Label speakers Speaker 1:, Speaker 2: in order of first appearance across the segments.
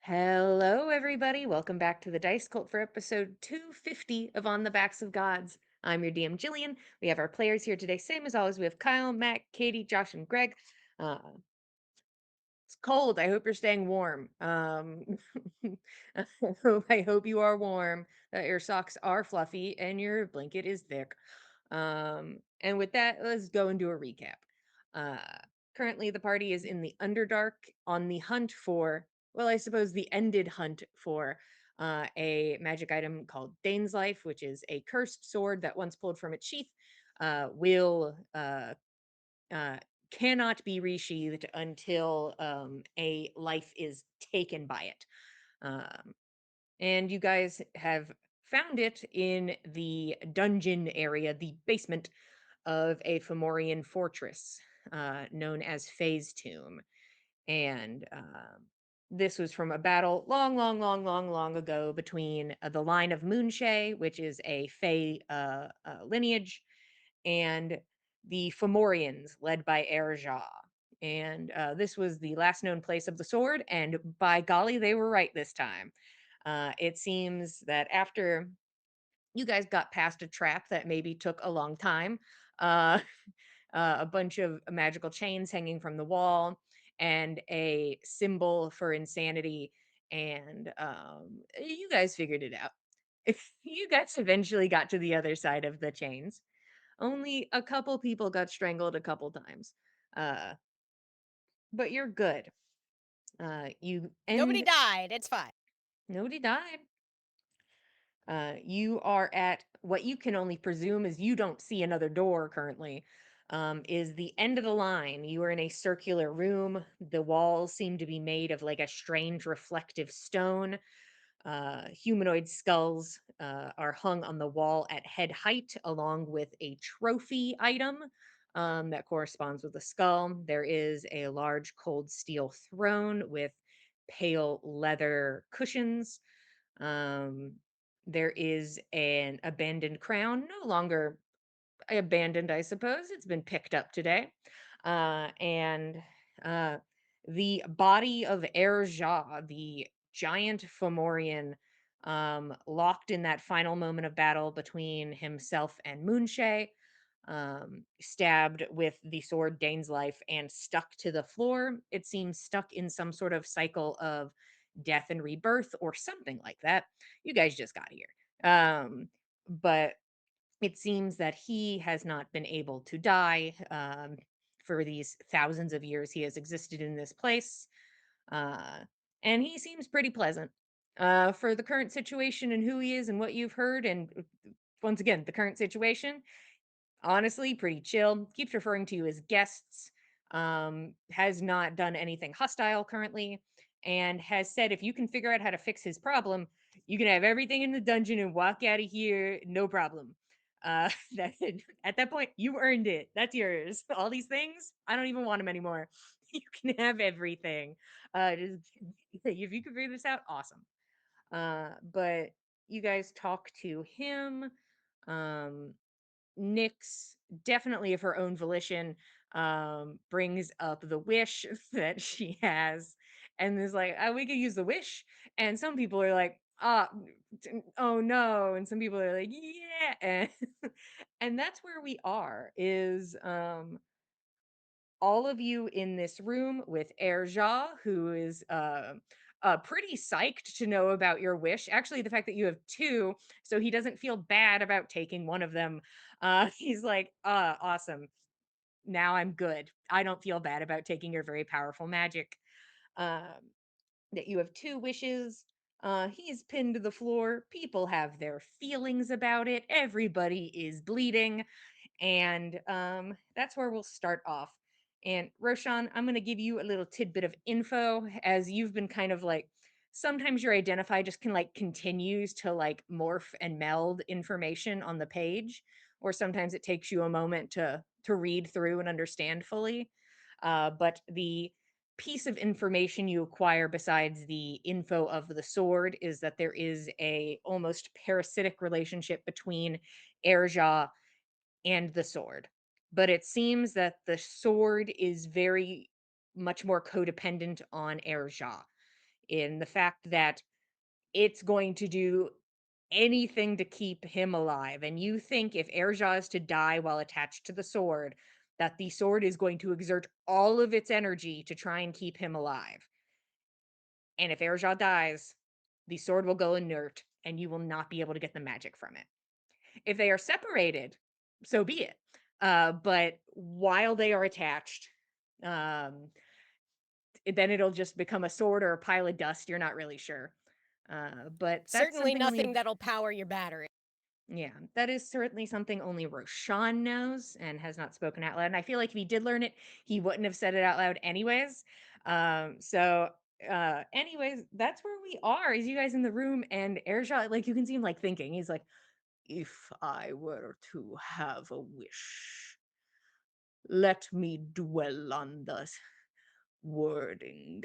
Speaker 1: Hello, everybody. Welcome back to the Dice Cult for episode 250 of On the Backs of Gods. I'm your DM, Jillian. We have our players here today. Same as always, we have Kyle, Matt, Katie, Josh, and Greg. Uh, it's cold. I hope you're staying warm. I hope you are warm, that your socks are fluffy, and your blanket is thick. And with that, let's go and do a recap. Uh, Currently, the party is in the Underdark on the hunt for, well, I suppose the ended hunt for a magic item called Dane's Life, which is a cursed sword that, once pulled from its sheath, will uh, cannot be resheathed until a life is taken by it. Um, and you guys have found it in the dungeon area, the basement of a Fomorian fortress known as Fae's Tomb. And this was from a battle long, long, long, long, long ago between the line of Moonshae, which is a Fae lineage, and the Fomorians, led by Erja. And this was the last known place of the sword, and by golly, they were right this time. It seems that after you guys got past a trap that maybe took a long time, uh, a bunch of magical chains hanging from the wall, and a symbol for insanity, and you guys figured it out. If you guys eventually got to the other side of the chains, only a couple people got strangled a couple times. Uh, but you're good. You
Speaker 2: Nobody
Speaker 1: end.
Speaker 2: died. It's fine.
Speaker 1: Nobody died. You are at what you can only presume is you don't see another door currently. Is the end of the line. You are in a circular room. The walls seem to be made of like a strange reflective stone. Humanoid skulls are hung on the wall at head height, along with a trophy item that corresponds with the skull. There is a large cold steel throne with pale leather cushions. Um, there is an abandoned crown, no longer abandoned, I suppose. It's been picked up today. And uh, the body of Erja, the giant Fomorian, locked in that final moment of battle between himself and Moonshae, stabbed with the sword Dane's Life and stuck to the floor. It seems stuck in some sort of cycle of death and rebirth or something like that. You guys just got here. But it seems that he has not been able to die for these thousands of years he has existed in this place. Uh, and he seems pretty pleasant for the current situation and who he is and what you've heard. And once again, the current situation, honestly, pretty chill. Keeps referring to you as guests. Has not done anything hostile currently, and has said if you can figure out how to fix his problem, you can have everything in the dungeon and walk out of here, no problem. That at that point, you earned it. That's yours. All these things, I don't even want them anymore. You can have everything. Just, if you can figure this out, awesome. But you guys talk to him. Um, Nyx, definitely of her own volition, brings up the wish that she has and is like, oh, we could use the wish. And some people are like, oh no. And some people are like, yeah. And that's where we are, is all of you in this room with Erja, who is pretty psyched to know about your wish. Actually, the fact that you have two, so he doesn't feel bad about taking one of them. He's like, awesome. Now I'm good. I don't feel bad about taking your very powerful magic. Um, that you have two wishes. He's pinned to the floor. People have their feelings about it. Everybody is bleeding. And that's where we'll start off. And Roshan, I'm going to give you a little tidbit of info, as you've been kind of like, sometimes your identify just can like continues to like morph and meld information on the page, or sometimes it takes you a moment to read through and understand fully. But the piece of information you acquire besides the info of the sword is that there is a almost parasitic relationship between Erja and the sword. But it seems that the sword is very much more codependent on Erja. in the fact that it's going to do anything to keep him alive. And you think if Erja is to die while attached to the sword, that the sword is going to exert all of its energy to try and keep him alive. And if Erja dies, the sword will go inert and you will not be able to get the magic from it. If they are separated, so be it. But while they are attached, um, then it'll just become a sword or a pile of dust. You're not really sure. But that's
Speaker 2: Certainly
Speaker 1: something
Speaker 2: nothing
Speaker 1: only,
Speaker 2: that'll power your battery.
Speaker 1: yeah, that is certainly something only Roshan knows and has not spoken out loud. And I feel like if he did learn it, he wouldn't have said it out loud anyways. Anyways, that's where we are. Is you guys in the room and Erja, like you can see him like thinking. He's like, if I were to have a wish, let me dwell on the wording.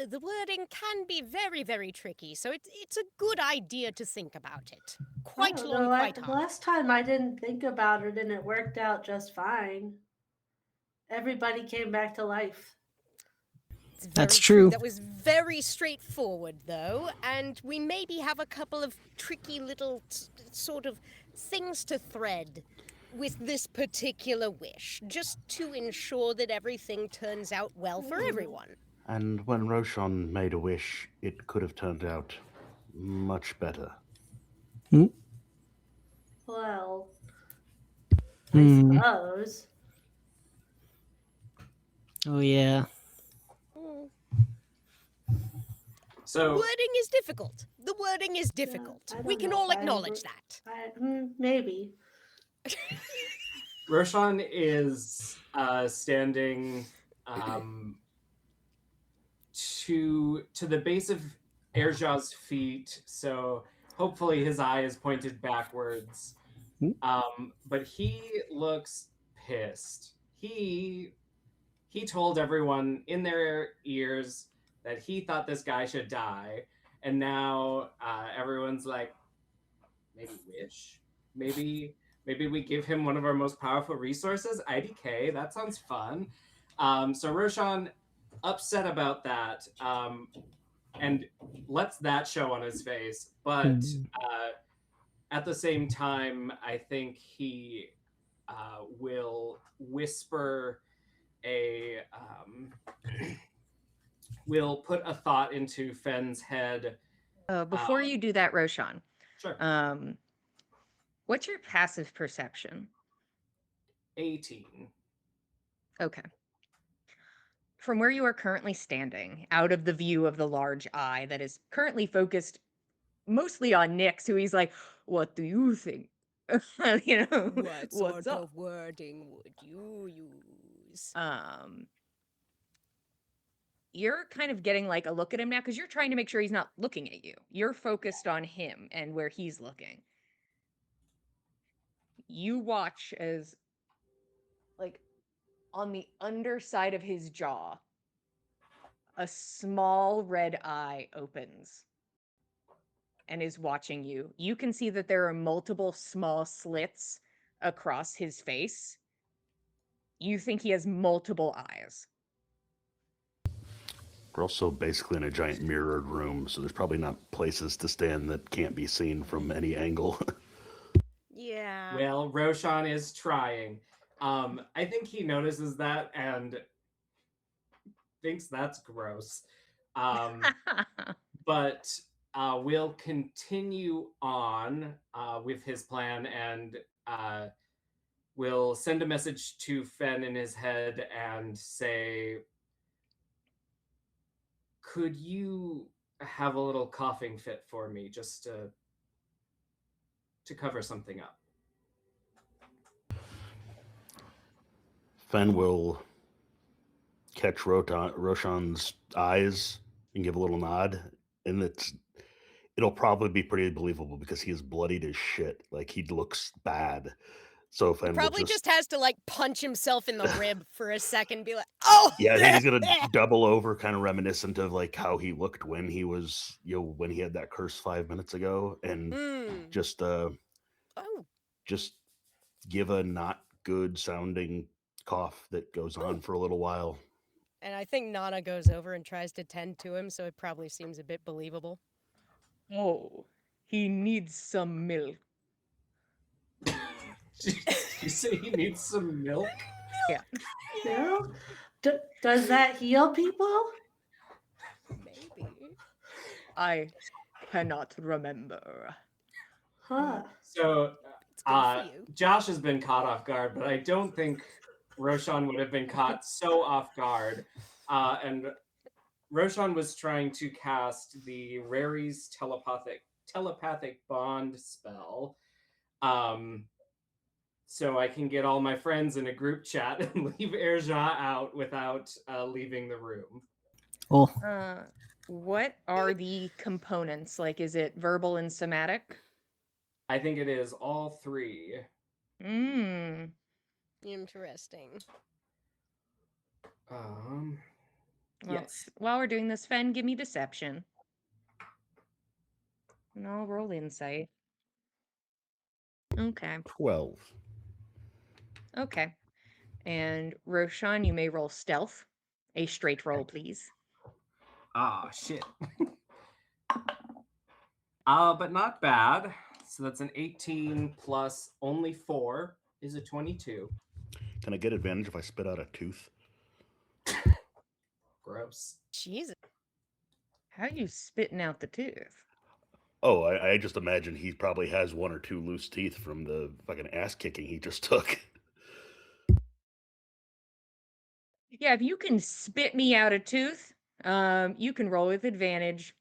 Speaker 2: The wording can be very, very tricky, so it's a good idea to think about it.
Speaker 3: I
Speaker 2: Quite
Speaker 3: don't
Speaker 2: long,
Speaker 3: know.
Speaker 2: quite
Speaker 3: The
Speaker 2: hard.
Speaker 3: last time I didn't think about it and it worked out just fine. Everybody came back to life.
Speaker 2: It's
Speaker 4: That's
Speaker 2: very true.
Speaker 4: true.
Speaker 2: That was very straightforward, though, and we maybe have a couple of tricky little sort of things to thread with this particular wish, just to ensure that everything turns out well for everyone.
Speaker 5: And when Roshan made a wish, it could have turned out much better.
Speaker 3: Well, I
Speaker 4: Hmm.
Speaker 3: suppose.
Speaker 4: Oh yeah.
Speaker 2: Mm.
Speaker 6: So
Speaker 2: Wording is difficult. The wording is difficult.
Speaker 3: I
Speaker 2: We
Speaker 3: don't
Speaker 2: can
Speaker 3: know
Speaker 2: all
Speaker 3: if
Speaker 2: acknowledge that.
Speaker 3: maybe.
Speaker 6: Roshan is standing to the base of Erja's feet, so hopefully his eye is pointed backwards. But he looks pissed. He told everyone in their ears that he thought this guy should die, and now everyone's like, maybe wish, maybe we give him one of our most powerful resources, IDK. That sounds fun. So Roshan, upset about that, and lets that show on his face. But at the same time, I think he will whisper will put a thought into Fenn's head.
Speaker 1: Before you do that, Roshan,
Speaker 6: Sure.
Speaker 1: what's your passive perception?
Speaker 6: 18.
Speaker 1: Okay. From where you are currently standing, out of the view of the large eye that is currently focused mostly on Nyx, who he's like, "What do you think?" What's up?
Speaker 2: Wording would you use?
Speaker 1: Um, you're kind of getting like a look at him now because you're trying to make sure he's not looking at you. You're focused on him and where he's looking. You watch as, like, on the underside of his jaw, a small red eye opens and is watching you. You can see that there are multiple small slits across his face. You think he has multiple eyes.
Speaker 5: We're also basically in a giant mirrored room, so there's probably not places to stand that can't be seen from any angle.
Speaker 2: Yeah.
Speaker 6: Well, Roshan is trying. I think he notices that and thinks that's gross. But we'll continue on with his plan, and we'll send a message to Fen in his head and say, could you have a little coughing fit for me just to cover something up?
Speaker 5: Fen will catch Roshan's eyes and give a little nod, and it'll probably be pretty believable because he is bloodied as shit. Like, he looks bad. So
Speaker 2: He
Speaker 5: Fen will
Speaker 2: probably just has to like punch himself in the rib for a second, be like, "Oh,
Speaker 5: yeah, I think he's gonna double over, kind of reminiscent of like how he looked when he was, when he had that curse 5 minutes ago, and just
Speaker 2: oh,
Speaker 5: just give a not good sounding cough that goes on for a little while.
Speaker 2: And I think Nana goes over and tries to tend to him, so it probably seems a bit believable.
Speaker 1: Oh, he needs some milk.
Speaker 6: You say he needs some milk?
Speaker 1: Yeah.
Speaker 3: No? Does that heal people?
Speaker 2: Maybe.
Speaker 1: I cannot remember.
Speaker 3: Huh.
Speaker 6: So,
Speaker 2: It's good for you.
Speaker 6: Josh has been caught off guard, but I don't think Roshan would have been caught so off guard. And Roshan was trying to cast the Rary's telepathic bond spell. So I can get all my friends in a group chat and leave Erja out without leaving the room.
Speaker 4: Oh,
Speaker 1: What are the components? Like, is it verbal and somatic?
Speaker 6: I think it is all three.
Speaker 1: Mm.
Speaker 2: Interesting.
Speaker 6: Well, yes.
Speaker 1: While we're doing this, Fen, give me deception. And I'll roll insight. Okay.
Speaker 5: 12.
Speaker 1: Okay. And Roshan, you may roll stealth. A straight roll, please.
Speaker 6: Ah, shit. But not bad. So that's an 18 plus only 4 is a 22.
Speaker 5: Can I get advantage if I spit out a tooth?
Speaker 6: Gross.
Speaker 2: Jesus.
Speaker 1: How are you spitting out the tooth?
Speaker 5: Oh, I just imagine he probably has 1 or 2 loose teeth from the fucking ass kicking he just took.
Speaker 1: Yeah, if you can spit me out a tooth, you can roll with advantage.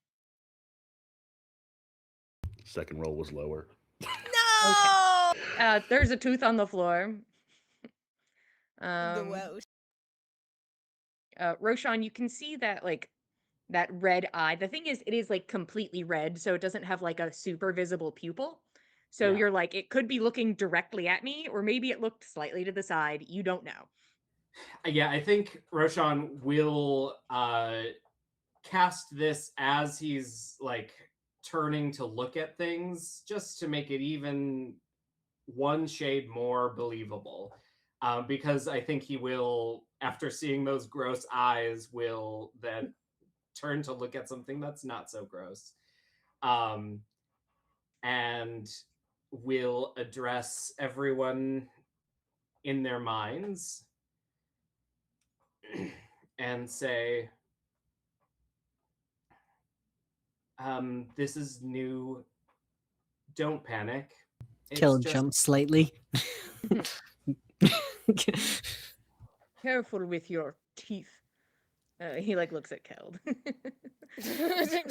Speaker 5: Second roll was lower.
Speaker 2: No!
Speaker 1: There's a tooth on the floor.
Speaker 2: Gross.
Speaker 1: Roshan, you can see that like that red eye. The thing is, it is like completely red, so it doesn't have like a super visible pupil. So
Speaker 6: Yeah.
Speaker 1: you're like, it could be looking directly at me, or maybe it looked slightly to the side. You don't know.
Speaker 6: Yeah, I think Roshan will cast this as he's like turning to look at things, just to make it even one shade more believable. Because I think he will, after seeing those gross eyes, will then turn to look at something that's not so gross. And will address everyone in their minds and say, this is new. Don't panic.
Speaker 4: Kel
Speaker 6: It's just
Speaker 4: jumps slightly.
Speaker 1: Careful with your teeth. He like looks at Keld.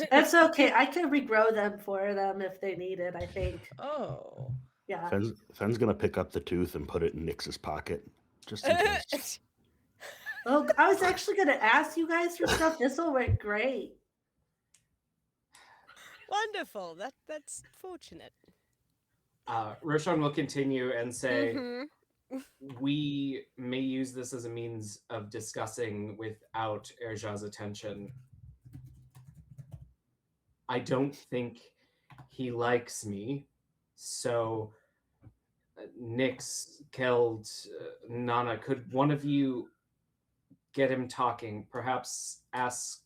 Speaker 3: That's okay. I can regrow them for them if they need it, I think.
Speaker 1: Oh.
Speaker 3: Yeah.
Speaker 5: Fen's gonna pick up the tooth and put it in Nix's pocket, just in case.
Speaker 3: Oh, I was actually going to ask you guys for stuff. This will work great.
Speaker 2: Wonderful. That's fortunate.
Speaker 6: Roshan will continue and say,
Speaker 2: Mhm.
Speaker 6: we may use this as a means of discussing without Erja's attention. I don't think he likes me, so Nyx, Keld, Nana, could one of you get him talking? Perhaps ask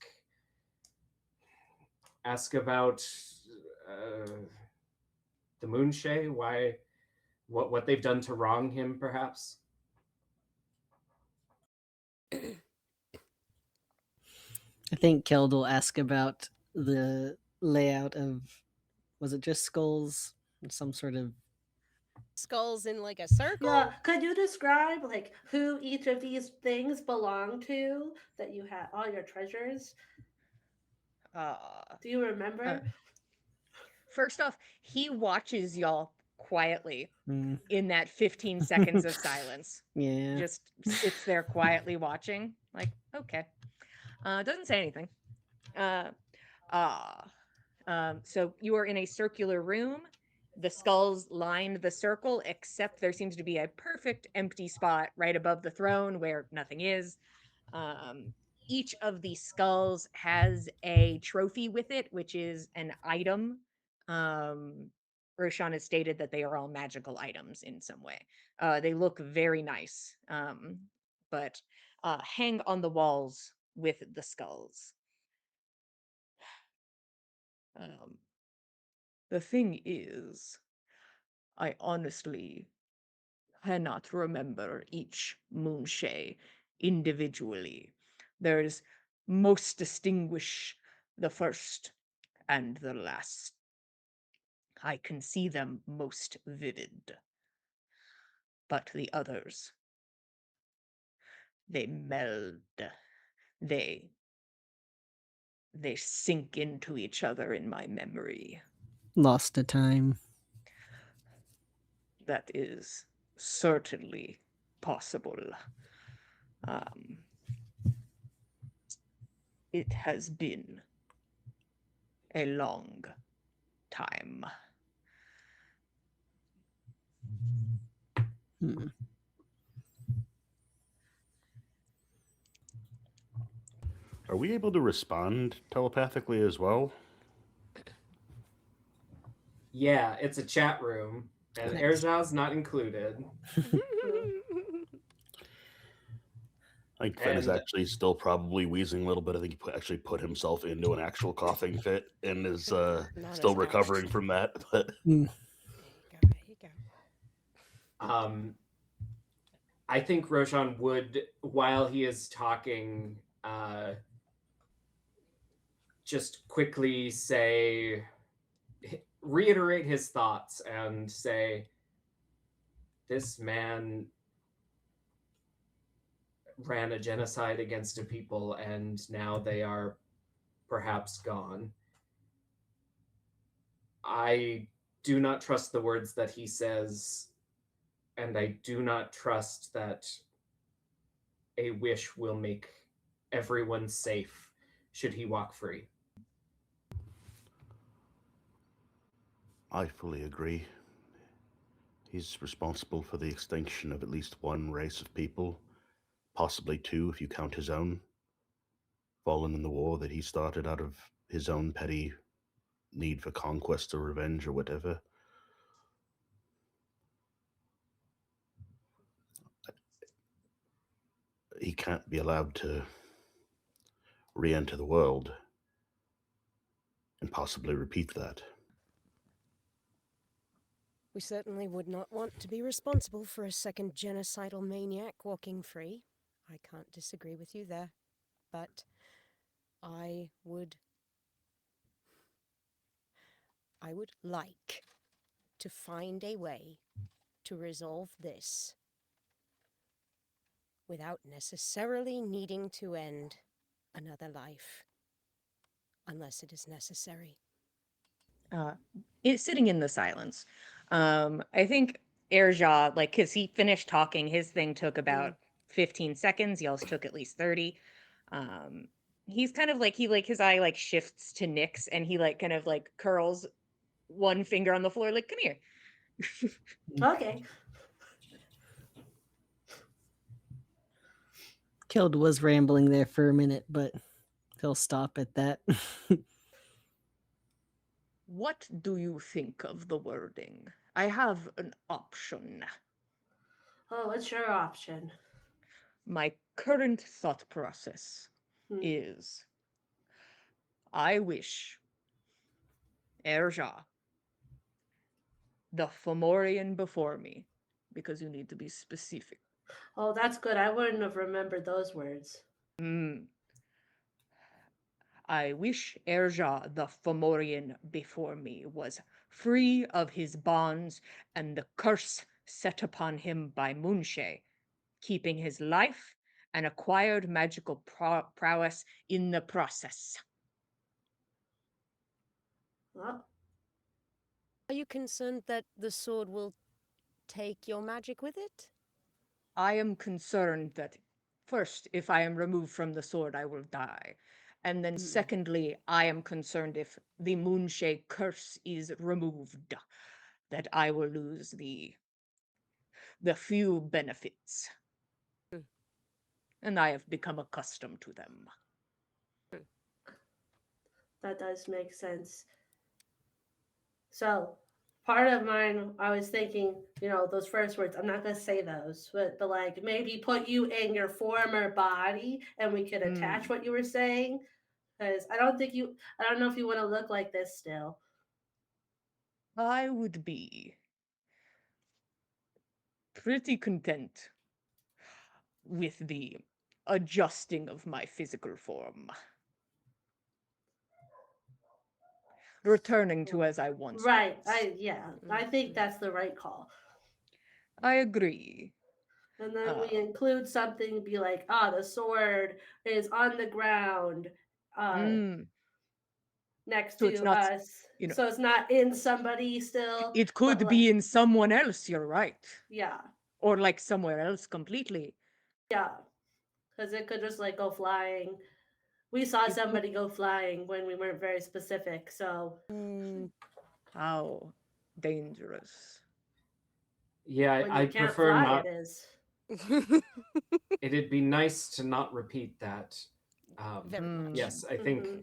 Speaker 6: about the Moonshay, why, what they've done to wrong him, perhaps.
Speaker 4: I think Keld will ask about the layout of, was it just skulls? Some sort of.
Speaker 2: Skulls in like a circle?
Speaker 3: Yeah. Could you describe like who each of these things belong to that you had all your treasures? Do you remember?
Speaker 1: First off, he watches y'all quietly
Speaker 4: Mm,
Speaker 1: in that 15 seconds of silence.
Speaker 4: yeah.
Speaker 1: Just sits there quietly watching, like, okay. Doesn't say anything. So you are in a circular room. The skulls lined the circle, except there seems to be a perfect empty spot right above the throne where nothing is. Each of the skulls has a trophy with it, which is an item. Roshan has stated that they are all magical items in some way. They look very nice, but hang on the walls with the skulls. The thing is, I honestly cannot remember each moonshay individually. There's most distinguish the first and the last. I can see them most vivid. But the others, they meld. They they sink into each other in my memory.
Speaker 4: Lost to time.
Speaker 1: That is certainly possible. Um, it has been a long time.
Speaker 4: Hmm.
Speaker 5: Are we able to respond telepathically as well?
Speaker 6: Yeah, it's a chat room, and
Speaker 4: Nice.
Speaker 6: Erja's not included.
Speaker 5: I think Finn is
Speaker 6: And
Speaker 5: actually still probably wheezing a little bit. I think he actually put himself into an actual coughing fit and is
Speaker 2: Not as
Speaker 5: still
Speaker 2: bad.
Speaker 5: recovering from that. But
Speaker 4: Mm.
Speaker 2: There you go.
Speaker 6: I think Roshan would, while he is talking, just quickly reiterate his thoughts and say, this man ran a genocide against a people and now they are perhaps gone. I do not trust the words that he says, and I do not trust that a wish will make everyone safe should he walk free.
Speaker 5: I fully agree. He's responsible for the extinction of at least one race of people, possibly two if you count his own, fallen in the war that he started out of his own petty need for conquest or revenge or whatever. He can't be allowed to re-enter the world and possibly repeat that.
Speaker 2: We certainly would not want to be responsible for a second genocidal maniac walking free. I can't disagree with you there. But I would like to find a way to resolve this without necessarily needing to end another life, unless it is necessary.
Speaker 1: It's sitting in the silence. I think Erja, like, because he finished talking, his thing took about 15 seconds. Y'all's took at least 30. Um, he's kind of like, his eye like shifts to Nyx and he like kind of like curls one finger on the floor, like, come here.
Speaker 3: Okay.
Speaker 4: Killed was rambling there for a minute, but he'll stop at that.
Speaker 1: What do you think of the wording? I have an option.
Speaker 3: Oh, what's your option?
Speaker 1: My current thought process is I wish Erja, the Fomorian before me, because you need to be specific.
Speaker 3: Oh, that's good. I wouldn't have remembered those words.
Speaker 1: I wish Erja, the Fomorian before me, was free of his bonds and the curse set upon him by Moonshay, keeping his life and acquired magical prowess in the process.
Speaker 3: Well,
Speaker 2: Are you concerned that the sword will take your magic with it?
Speaker 1: I am concerned that, first, if I am removed from the sword, I will die. And then, secondly, I am concerned if the Moonshay curse is removed, that I will lose the few benefits. And I have become accustomed to them.
Speaker 3: that does make sense. So, part of mine, I was thinking, those first words, I'm not going to say those, but like maybe put you in your former body and we could attach
Speaker 1: Hmm.
Speaker 3: what you were saying. Because I don't know if you want to look like this still.
Speaker 1: I would be pretty content with the adjusting of my physical form, returning to as I once
Speaker 3: Right.
Speaker 1: was.
Speaker 3: I think that's the right call.
Speaker 1: I agree.
Speaker 3: And then we
Speaker 1: Uh,
Speaker 3: include something, be like, the sword is on the ground, uh,
Speaker 1: mm,
Speaker 3: next
Speaker 1: so it's
Speaker 3: to
Speaker 1: not,
Speaker 3: us.
Speaker 1: you know,
Speaker 3: So it's not in somebody still,
Speaker 1: it
Speaker 3: but
Speaker 1: could
Speaker 3: like,
Speaker 1: be in someone else, you're right.
Speaker 3: yeah,
Speaker 1: Or like somewhere else completely.
Speaker 3: yeah, because it could just like go flying. We saw
Speaker 1: It could,
Speaker 3: somebody go flying when we weren't very specific. So
Speaker 1: how dangerous.
Speaker 6: Yeah,
Speaker 3: when you
Speaker 6: I
Speaker 3: can't
Speaker 6: prefer
Speaker 3: fly, it
Speaker 6: not.
Speaker 3: is.
Speaker 6: It'd be nice to not repeat that.
Speaker 2: Very much.
Speaker 6: Yes, I think
Speaker 3: Hmm.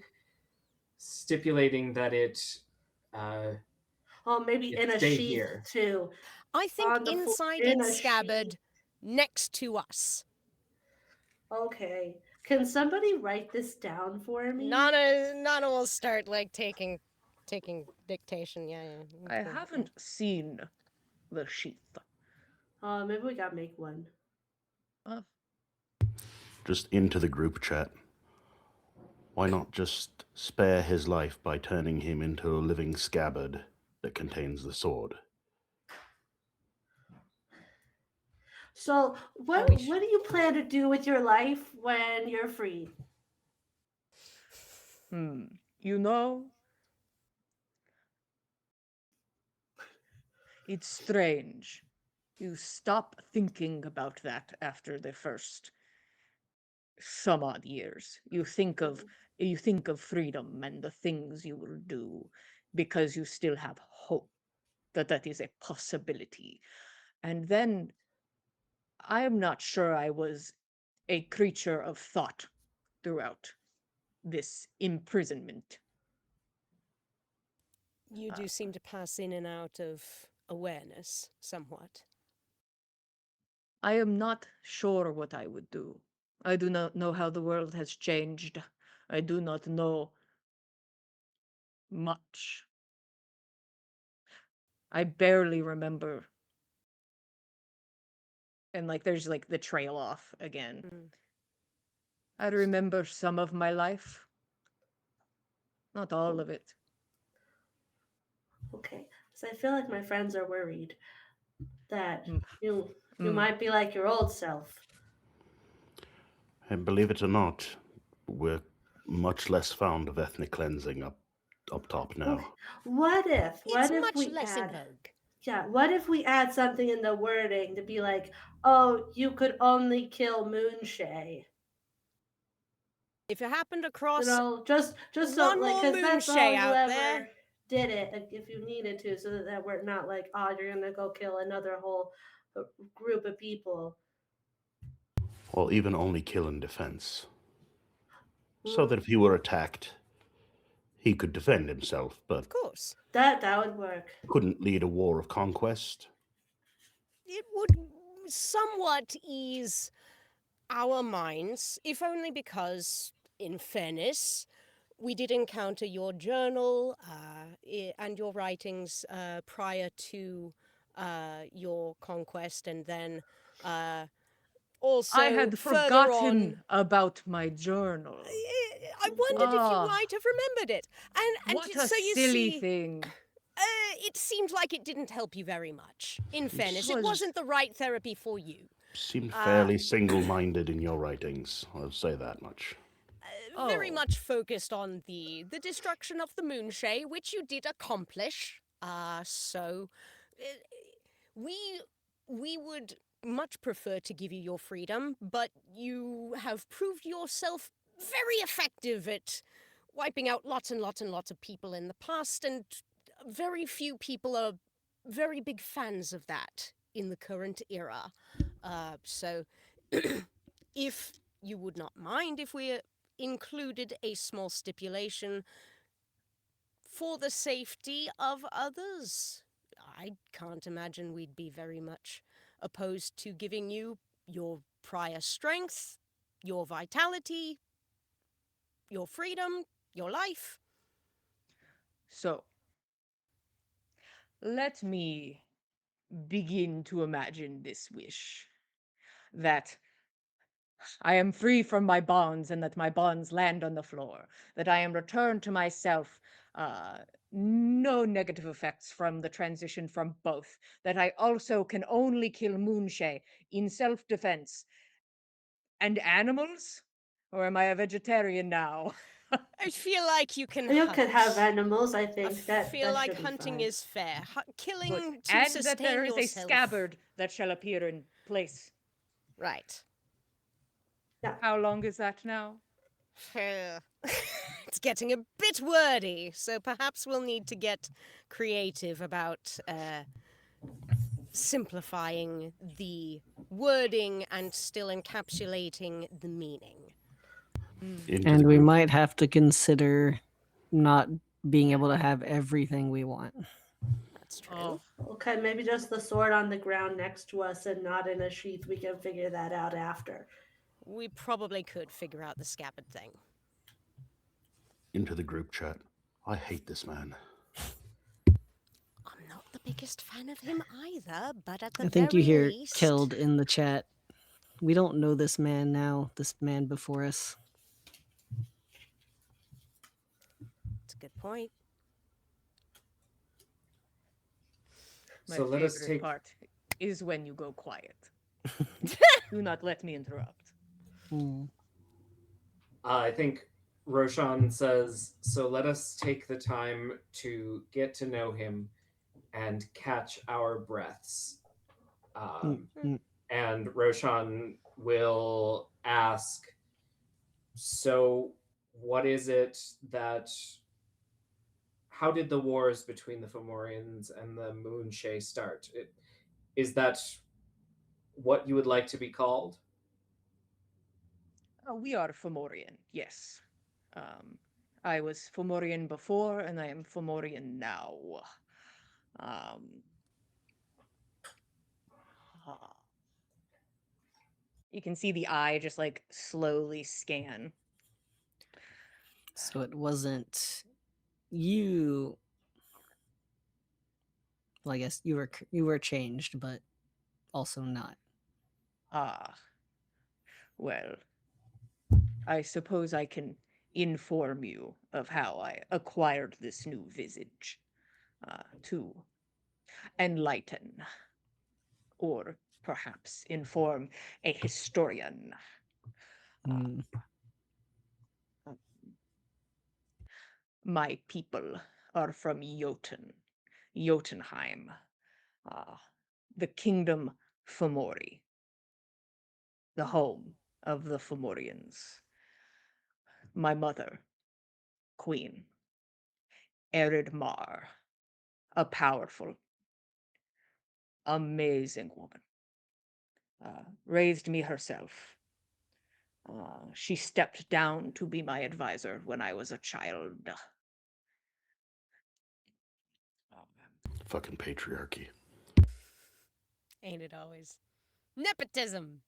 Speaker 6: stipulating that uh,
Speaker 3: Oh, maybe
Speaker 6: it
Speaker 3: in a
Speaker 6: stay
Speaker 3: sheath
Speaker 6: here.
Speaker 3: too,
Speaker 2: I think
Speaker 3: on the floor
Speaker 2: inside
Speaker 3: in
Speaker 2: its
Speaker 3: a sheath.
Speaker 2: scabbard, next to us.
Speaker 3: Okay, can somebody write this down for me?
Speaker 2: Nana will start like taking dictation. Yeah.
Speaker 1: I
Speaker 2: Okay.
Speaker 1: haven't seen the sheath.
Speaker 3: Maybe we gotta make one.
Speaker 1: Uh,
Speaker 5: Just into the group chat. Why not just spare his life by turning him into a living scabbard that contains the sword?
Speaker 3: So,
Speaker 2: And we
Speaker 3: what do you plan to do with your life when you're free?
Speaker 1: you know, it's strange. You stop thinking about that after the first some odd years. You think of freedom and the things you will do because you still have hope that that is a possibility. And then I am not sure I was a creature of thought throughout this imprisonment.
Speaker 2: you
Speaker 1: Uh,
Speaker 2: do seem to pass in and out of awareness somewhat.
Speaker 1: I am not sure what I would do. I do not know how the world has changed. I do not know much. I barely remember. And like there's like the trail off again. I remember some of my life, not all of it.
Speaker 3: Okay, so I feel like my friends are worried that
Speaker 1: Mm,
Speaker 3: you
Speaker 1: mm.
Speaker 3: might be like your old self.
Speaker 5: And believe it or not, we're much less fond of ethnic cleansing up top
Speaker 3: Okay,
Speaker 5: now.
Speaker 2: It's
Speaker 3: what if
Speaker 2: much
Speaker 3: we
Speaker 2: less in
Speaker 3: add
Speaker 2: vogue.
Speaker 3: yeah, what if we add something in the wording to be like, oh, you could only kill Moonshay?
Speaker 2: If you happened across
Speaker 3: Just so
Speaker 2: one
Speaker 3: like,
Speaker 2: more
Speaker 3: because that's all
Speaker 2: Moonshay
Speaker 3: you
Speaker 2: out there,
Speaker 3: ever did it, like, if you needed to, so that we're not like, oh, you're gonna go kill another whole group of people.
Speaker 5: Or even only kill in defense. So
Speaker 3: Mm,
Speaker 5: that if he were attacked, he could defend himself, but
Speaker 2: of course,
Speaker 3: that would work.
Speaker 5: couldn't lead a war of conquest.
Speaker 2: it would somewhat ease our minds, if only because, in fairness, we did encounter your journal and your writings prior to your conquest, and then
Speaker 1: I
Speaker 2: also
Speaker 1: had
Speaker 2: further on.
Speaker 1: forgotten about my journal.
Speaker 2: I wondered if you
Speaker 1: Ah,
Speaker 2: might have remembered it, and
Speaker 1: what a
Speaker 2: so you
Speaker 1: silly
Speaker 2: see,
Speaker 1: thing.
Speaker 2: it seemed like it didn't help you very much. In
Speaker 1: It
Speaker 2: fairness, it
Speaker 1: was.
Speaker 2: wasn't the right therapy for you.
Speaker 5: Seemed
Speaker 2: Uh,
Speaker 5: fairly single-minded in your writings, I'll say that much.
Speaker 2: very
Speaker 1: Oh,
Speaker 2: much focused on the destruction of the Moonshay, which you did accomplish. So uh, we we would much prefer to give you your freedom, but you have proved yourself very effective at wiping out lots and lots and lots of people in the past, and very few people are very big fans of that in the current era. So if you would not mind if we included a small stipulation for the safety of others. I can't imagine we'd be very much opposed to giving you your prior strength, your vitality, your freedom, your life.
Speaker 1: So, let me begin to imagine this wish that I am free from my bonds and that my bonds land on the floor, that I am returned to myself, no negative effects from the transition from both, that I also can only kill Moonshay in self defense and animals? Or am I a vegetarian now?
Speaker 2: I feel like you can
Speaker 3: You
Speaker 2: hunt.
Speaker 3: could have animals. I
Speaker 2: I
Speaker 3: think that
Speaker 2: feel like
Speaker 3: should be
Speaker 2: hunting
Speaker 3: fine.
Speaker 2: is fair.
Speaker 1: Good.
Speaker 2: Killing to
Speaker 1: And
Speaker 2: sustain
Speaker 1: that there is a
Speaker 2: yourself.
Speaker 1: scabbard that shall appear in place.
Speaker 2: Right.
Speaker 3: Yeah.
Speaker 1: How long is that now?
Speaker 2: It's getting a bit wordy, so perhaps we'll need to get creative about simplifying the wording and still encapsulating the meaning.
Speaker 5: Into
Speaker 4: And
Speaker 5: the
Speaker 4: we
Speaker 5: group.
Speaker 4: might have to consider not being able to have everything we want.
Speaker 2: That's true.
Speaker 1: Oh,
Speaker 3: Okay, maybe just the sword on the ground next to us and not in a sheath. We can figure that out after.
Speaker 2: We probably could figure out the scabbard thing.
Speaker 5: Into the group chat. I hate this man.
Speaker 2: I'm not the biggest fan of him either, but at the
Speaker 4: I think
Speaker 2: very
Speaker 4: you hear
Speaker 2: least...
Speaker 4: killed in the chat. We don't know this man now, this man before us.
Speaker 2: That's a good point.
Speaker 1: my
Speaker 6: So let us
Speaker 1: favorite
Speaker 6: take
Speaker 1: part is when you go quiet. Do not let me interrupt.
Speaker 4: Hmm.
Speaker 6: I think Roshan says, so let us take the time to get to know him and catch our breaths.
Speaker 4: Mm.
Speaker 6: And Roshan will ask, so what is it that, how did the wars between the Fomorians and the Moonshay start? Is that what you would like to be called?
Speaker 1: We are Fomorian, yes. I was Fomorian before, and I am Fomorian now. Ah. You can see the eye just like slowly scan.
Speaker 4: So it wasn't you. Well, I guess you were changed, but also not.
Speaker 1: Ah, well, I suppose I can inform you of how I acquired this new visage to enlighten, or perhaps inform a historian.
Speaker 4: Hmm.
Speaker 1: My people are from Jotunheim, the kingdom Fomori, the home of the Fomorians. My mother, Queen Erid Mar, a powerful, amazing woman, raised me herself. She stepped down to be my advisor when I was a child.
Speaker 5: Fucking patriarchy.
Speaker 2: Ain't it always? Nepotism.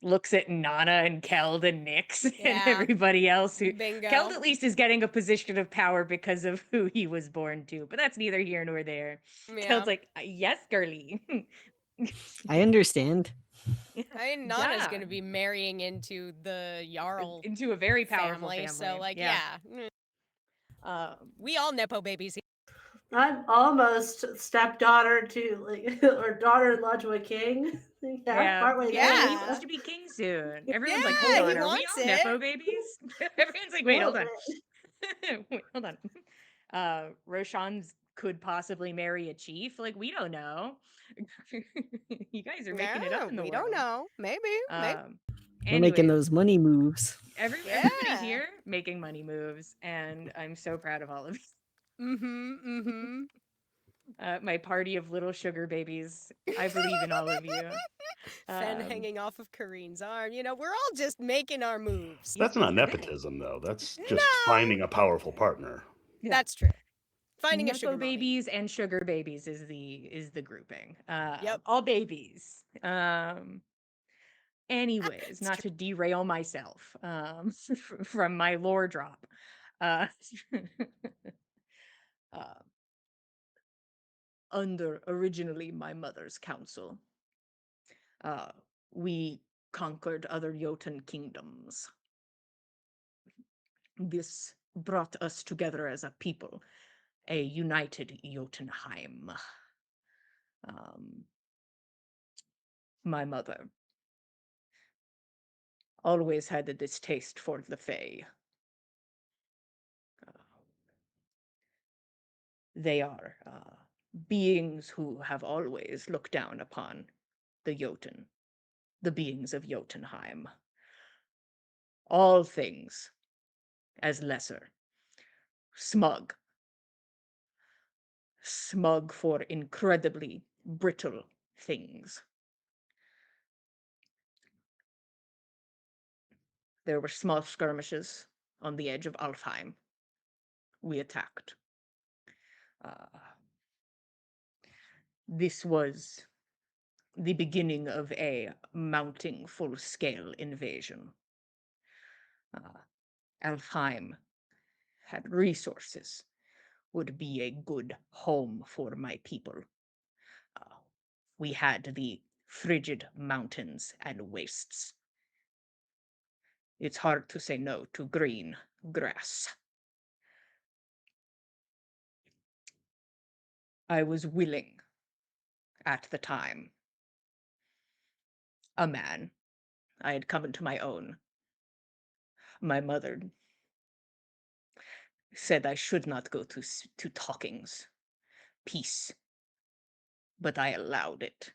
Speaker 1: Looks at Nana and Keld and Nyx and
Speaker 2: Yeah.
Speaker 1: everybody else who
Speaker 2: Bingo.
Speaker 1: Keld at least is getting a position of power because of who he was born to, but that's neither here nor there.
Speaker 2: Yeah.
Speaker 1: Keld's like, yes, girly.
Speaker 4: I understand.
Speaker 2: I mean, Nana's
Speaker 1: Yeah.
Speaker 2: going to be marrying into the Jarl
Speaker 1: Into a very powerful family.
Speaker 2: so like, yeah. We all Nepo babies here.
Speaker 3: I'm almost stepdaughter to like or daughter-in-law to a king. Yeah, partway
Speaker 1: Yeah,
Speaker 3: there.
Speaker 1: he
Speaker 2: Yeah.
Speaker 1: wants to be king soon. Everyone's like,
Speaker 2: Yeah,
Speaker 1: hold
Speaker 2: he
Speaker 1: on, are we
Speaker 2: wants
Speaker 1: all
Speaker 2: it.
Speaker 1: Nepo babies? Everyone's like, wait, hold on.
Speaker 3: Little
Speaker 1: Wait, hold on. Roshan's could possibly marry a chief. Like, we don't know. You guys are making it up in the
Speaker 2: we
Speaker 1: world.
Speaker 2: don't know. Maybe.
Speaker 4: We're making those money moves.
Speaker 1: Everybody
Speaker 2: Yeah.
Speaker 1: here making money moves, and I'm so proud of all of you.
Speaker 2: Mm-hmm.
Speaker 1: My party of little sugar babies. I believe in all of you.
Speaker 2: Fen hanging off of Kareen's arm. You know, we're all just making our moves.
Speaker 5: That's not
Speaker 1: These are
Speaker 5: nepotism, though. That's just
Speaker 2: No.
Speaker 5: finding a powerful partner.
Speaker 1: Yeah.
Speaker 2: That's true. Finding a
Speaker 1: Nepo
Speaker 2: sugar mommy.
Speaker 1: babies and sugar babies is the grouping.
Speaker 2: Yep.
Speaker 1: All babies. Anyways,
Speaker 2: It's
Speaker 1: not
Speaker 2: true.
Speaker 1: to derail myself from my lore drop. Uh, uh, under originally my mother's counsel, uh, we conquered other Jotun kingdoms. This brought us together as a people, a united Jotunheim. Um, my mother always had a distaste for the Fae. Uh, they are beings who have always looked down upon the Jotun, the beings of Jotunheim. All things as lesser. Smug. Smug for incredibly brittle things. There were small skirmishes on the edge of Alfheim. We attacked. Uh, this was the beginning of a mounting full-scale invasion. Alfheim had resources, would be a good home for my people. Uh, we had the frigid mountains and wastes. It's hard to say no to green grass. I was willing at the time. A man. I had come into my own. My mother said I should not go to talkings. Peace. But I allowed it.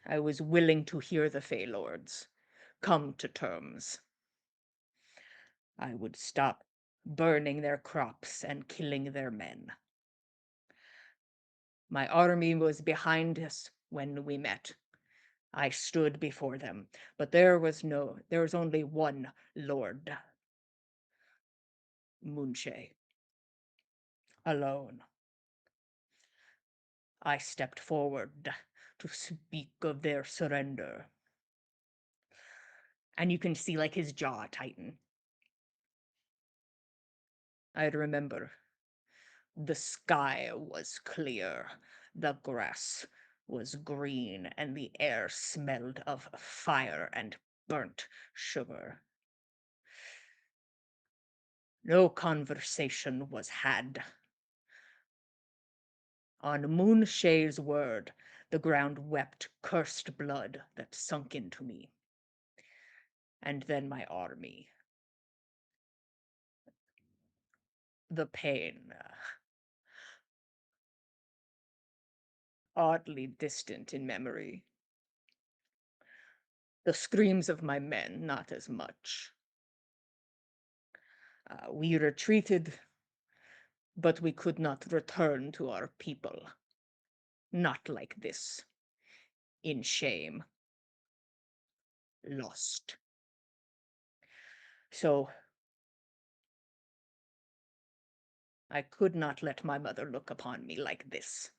Speaker 1: I was willing to hear the Fey Lords come to terms. I would stop burning their crops and killing their men. My army was behind us when we met. I stood before them, but there was only one Lord. Moonshay. Alone. I stepped forward to speak of their surrender. And you can see like his jaw tighten. I'd remember. The sky was clear, the grass was green, and the air smelled of fire and burnt sugar. No conversation was had. On Moonshay's word, the ground wept cursed blood that sunk into me. And then my army. The pain, oddly distant in memory. The screams of my men, not as much. We retreated, but we could not return to our people. Not like this. In shame. Lost. So I could not let my mother look upon me like this.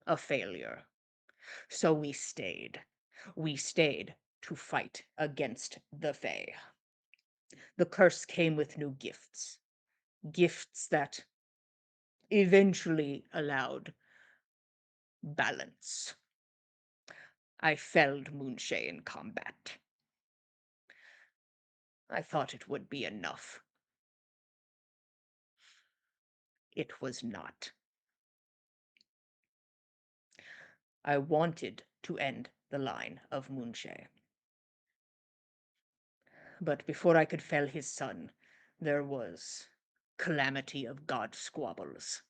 Speaker 1: A failure. So we stayed. We stayed to fight against the Fae. The curse came with new gifts. Gifts that eventually allowed balance. I felled Moonshay in combat. I thought it would be enough. It was not. I wanted to end the line of Moonshay. But before I could fell his son, there was calamity of god squabbles.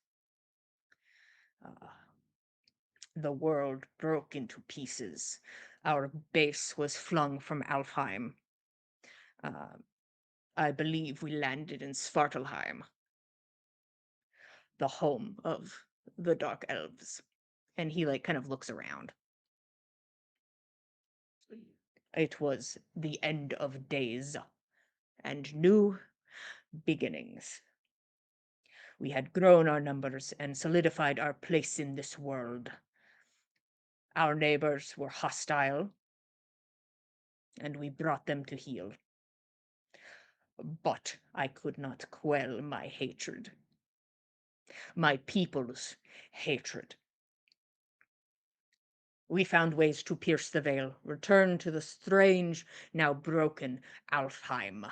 Speaker 1: Uh, the world broke into pieces. Our base was flung from Alfheim. Uh, I believe we landed in Svartalheim, the home of the Dark Elves. And he kind of looks around. It was the end of days and new beginnings. We had grown our numbers and solidified our place in this world. Our neighbors were hostile, and we brought them to heel. But I could not quell my hatred. My people's hatred. We found ways to pierce the veil, return to the strange, now broken Alfheim.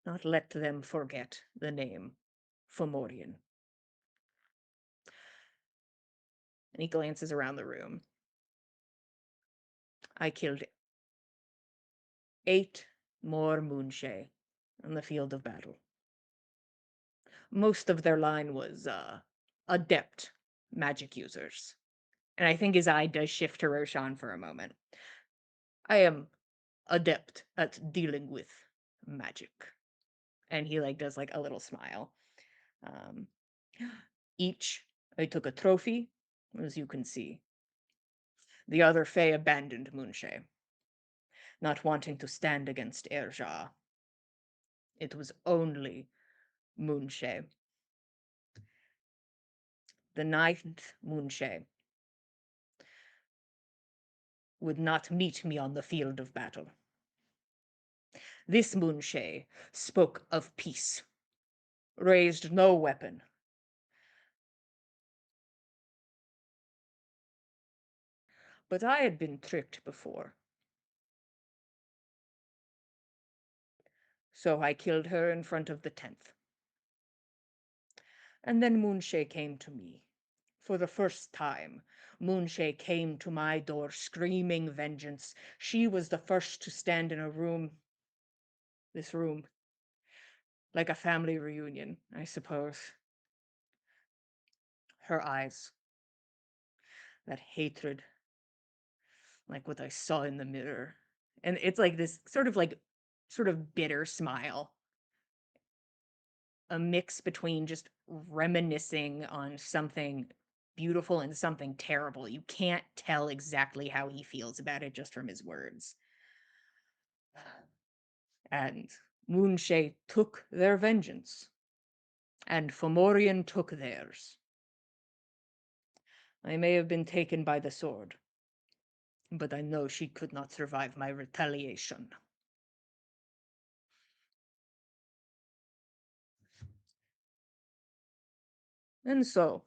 Speaker 1: Not let them forget the name Fomorian. And he glances around the room. I killed 8 more Moonshay on the field of battle. Most of their line was adept magic users. And I think his eye does shift to Roshan for a moment. I am adept at dealing with magic. And he like does like a little smile. Um, each I took a trophy, as you can see. The other Fae abandoned Moonshay, not wanting to stand against Erja. It was only Moonshay. The 9th Moonshay would not meet me on the field of battle. This Moonshay spoke of peace, raised no weapon. But I had been tricked before. So I killed her in front of the 10th. And then Moonshay came to me. For the first time, Moonshay came to my door screaming vengeance. She was the first to stand in a room, this room, like a family reunion, I suppose. Her eyes, that hatred, like what I saw in the mirror. And it's like this sort of bitter smile. A mix between just reminiscing on something beautiful and something terrible. You can't tell exactly how he feels about it just from his words. And Moonshay took their vengeance, and Fomorian took theirs. I may have been taken by the sword, but I know she could not survive my retaliation. And so,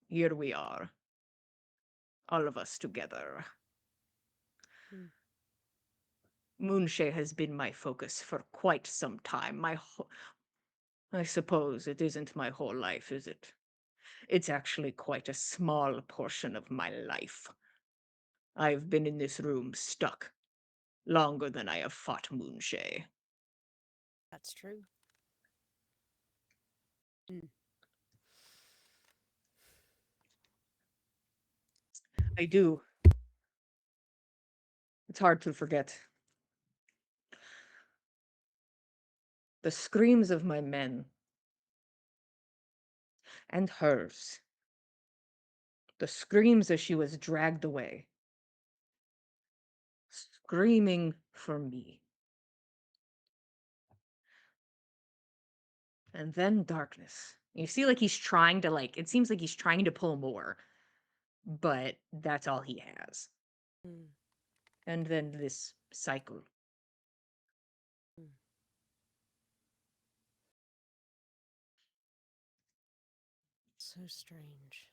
Speaker 1: here we are, all of us together. Moonshay has been my focus for quite some time. I suppose it isn't my whole life, is it? It's actually quite a small portion of my life. I've been in this room stuck longer than I have fought Moonshay.
Speaker 2: That's true. Mm.
Speaker 1: I do. It's hard to forget. The screams of my men and hers. The screams as she was dragged away. Screaming for me. And then darkness. You see, like he's trying to it seems like he's trying to pull more, but that's all he has.
Speaker 2: Mm.
Speaker 1: And then this cycle.
Speaker 2: Mm. So strange.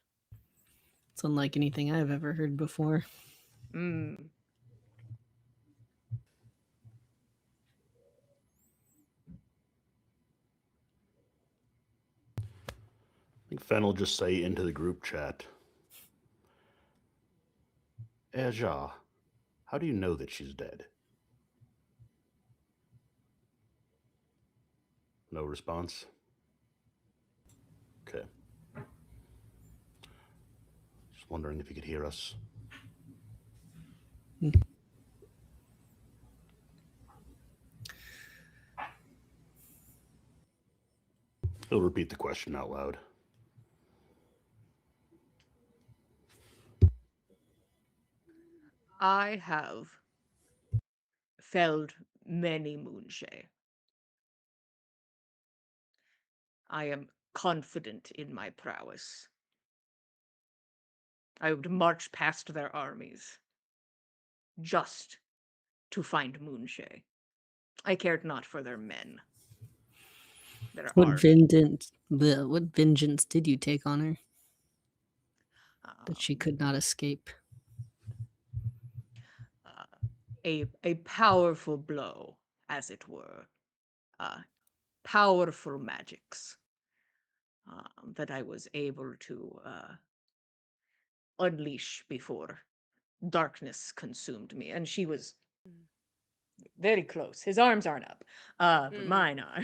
Speaker 4: It's unlike anything I've ever heard before.
Speaker 1: Mm.
Speaker 5: I think Fen will just say into the group chat, Erja, how do you know that she's dead? No response? Okay. Just wondering if you could hear us. He'll repeat the question out loud.
Speaker 1: I have felled many Moonshay. I am confident in my prowess. I would march past their armies just to find Moonshay. I cared not for their men, their
Speaker 4: What
Speaker 1: army.
Speaker 4: vengeance did you take on her that she
Speaker 1: Um,
Speaker 4: could not escape?
Speaker 1: a powerful blow, as it were. Powerful magics that I was able to unleash before darkness consumed me. And she was very close. His arms aren't up. But mine are.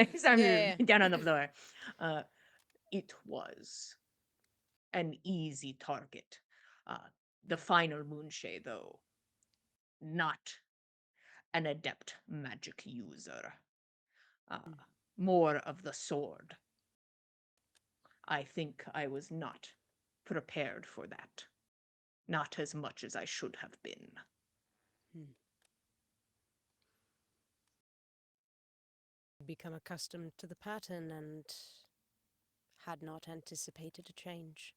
Speaker 1: His arms
Speaker 2: Yeah.
Speaker 1: are down on the floor. It was an easy target. The final Moonshay, though, not an adept magic user. More of the sword. I think I was not prepared for that. Not as much as I should have been.
Speaker 2: Become accustomed to the pattern and had not anticipated a change.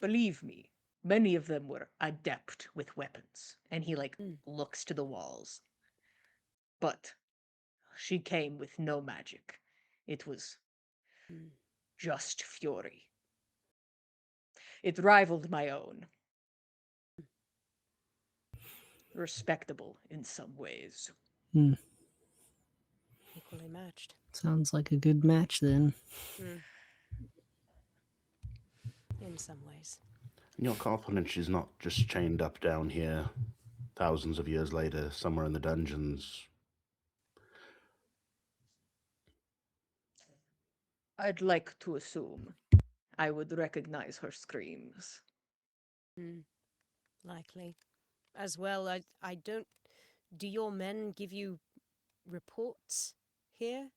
Speaker 1: Believe me, many of them were adept with weapons. And he, looks to the walls. But she came with no magic. It was just fury. It rivaled my own. Respectable in some ways.
Speaker 2: Equally matched.
Speaker 4: Sounds like a good match then.
Speaker 2: In some ways.
Speaker 5: And you're confident she's not just chained up down here thousands of years later, somewhere in the dungeons?
Speaker 1: I'd like to assume I would recognize her screams.
Speaker 2: Likely. As well, I don't... Do your men give you reports here?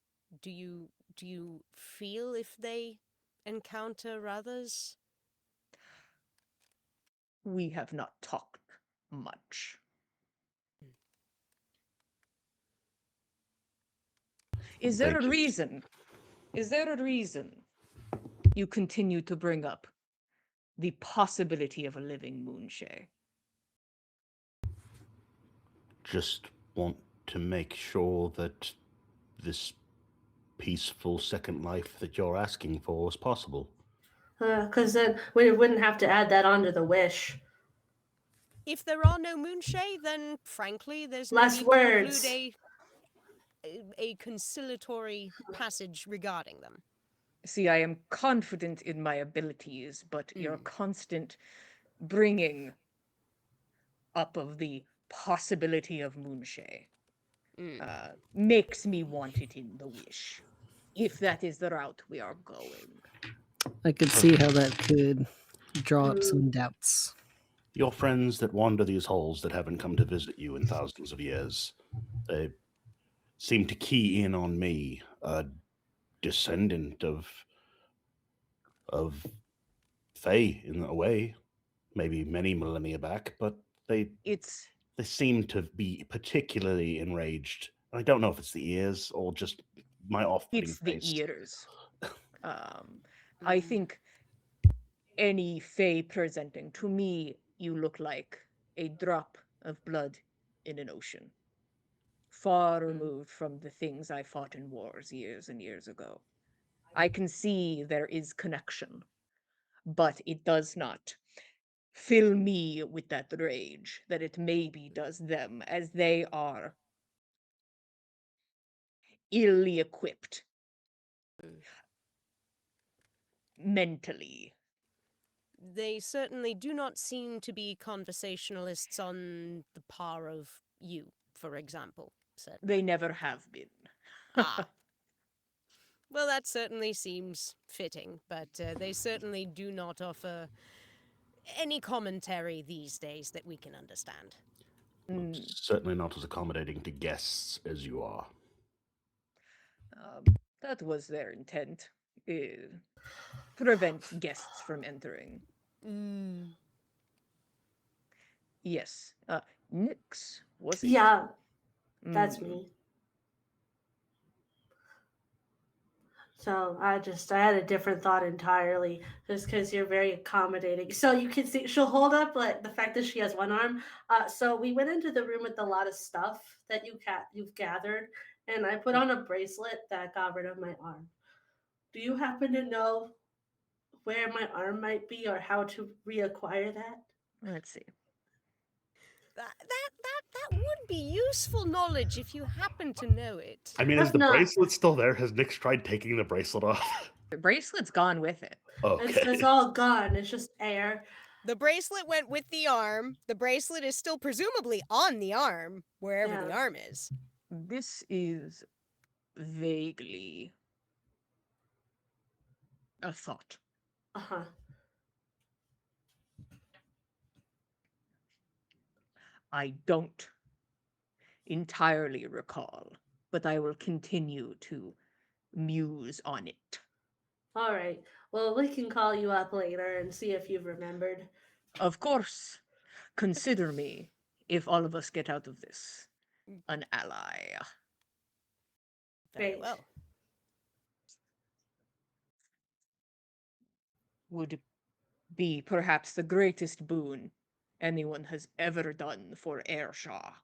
Speaker 2: Do you feel if they encounter others?
Speaker 1: We have not talked much. Is there
Speaker 5: Thank
Speaker 1: a
Speaker 5: you.
Speaker 1: reason? Is there a reason you continue to bring up the possibility of a living Moonshay?
Speaker 5: Just want to make sure that this peaceful second life that you're asking for is possible.
Speaker 3: Because then we wouldn't have to add that onto the wish.
Speaker 2: If there are no Moonshay, then frankly, there's no
Speaker 3: Less
Speaker 2: need to include
Speaker 3: words.
Speaker 2: a conciliatory passage regarding them.
Speaker 1: See, I am confident in my abilities, but your constant bringing up of the possibility of Moonshay makes me want it in the wish, if that is the route we are going.
Speaker 4: I could see how that could draw up some doubts.
Speaker 5: Your friends that wander these halls that haven't come to visit you in thousands of years, they seem to key in on me, a descendant of Fae in a way, maybe many millennia back, but they seem to be particularly enraged. I don't know if it's the ears or just my off-putting
Speaker 1: It's the
Speaker 5: face.
Speaker 1: ears. I think any Fae presenting, to me, you look like a drop of blood in an ocean. Far removed from the things I fought in wars years and years ago. I can see there is connection, but it does not fill me with that rage that it maybe does them, as they are illy equipped mentally.
Speaker 2: They certainly do not seem to be conversationalists on the par of you, for example.
Speaker 1: They never have been.
Speaker 2: Well, that certainly seems fitting, but they certainly do not offer any commentary these days that we can understand.
Speaker 5: Certainly not as accommodating to guests as you are.
Speaker 1: That was their intent. Prevent guests from entering. Yes. Nyx, was it?
Speaker 3: Yeah, that's me. So I had a different thought entirely, just because you're very accommodating. So you can see she'll hold up like the fact that she has one arm. So we went into the room with a lot of stuff that you've gathered, and I put
Speaker 1: Mm,
Speaker 3: on a bracelet that got rid of my arm. Do you happen to know where my arm might be or how to reacquire that?
Speaker 1: Let's see.
Speaker 2: That would be useful knowledge if you happen to know it.
Speaker 5: I mean, is
Speaker 3: If
Speaker 5: the
Speaker 3: not,
Speaker 5: bracelet still there? Has Nick tried taking the bracelet off?
Speaker 1: The bracelet's gone with it.
Speaker 3: it's
Speaker 5: Okay.
Speaker 3: all gone. It's just air.
Speaker 2: The bracelet went with the arm. The bracelet is still presumably on the arm, wherever the
Speaker 3: Yeah.
Speaker 2: arm is.
Speaker 1: This is vaguely a thought.
Speaker 3: Uh huh.
Speaker 1: I don't entirely recall, but I will continue to muse on it.
Speaker 3: All right. Well, we can call you up later and see if you've remembered.
Speaker 1: Of course, consider me, if all of us get out of this, an ally.
Speaker 2: Very
Speaker 3: Great.
Speaker 2: well.
Speaker 1: Would be perhaps the greatest boon anyone has ever done for Ayrshire,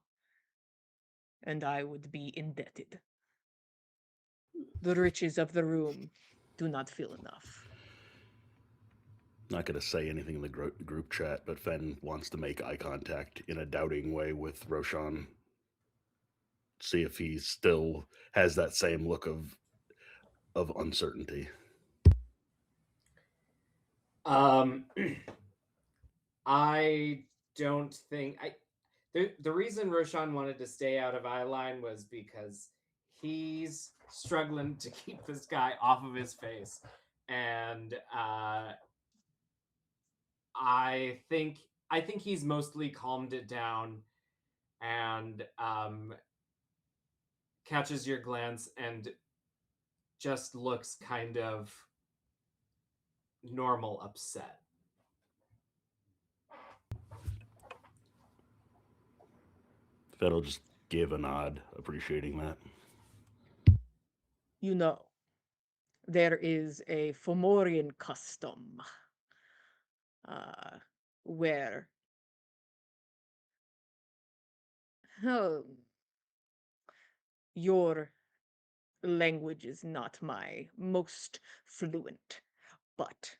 Speaker 1: and I would be indebted. The riches of the room do not feel enough.
Speaker 5: Not going to say anything in the group chat, but Fen wants to make eye contact in a doubting way with Roshan. See if he still has that same look of uncertainty.
Speaker 6: Um, I don't think the reason Roshan wanted to stay out of eye line was because he's struggling to keep this guy off of his face, and I think he's mostly calmed it down and catches your glance and just looks kind of normal upset.
Speaker 5: Fen will just give a nod, appreciating that.
Speaker 1: You know, there is a Fomorian custom uh, where oh, your language is not my most fluent, but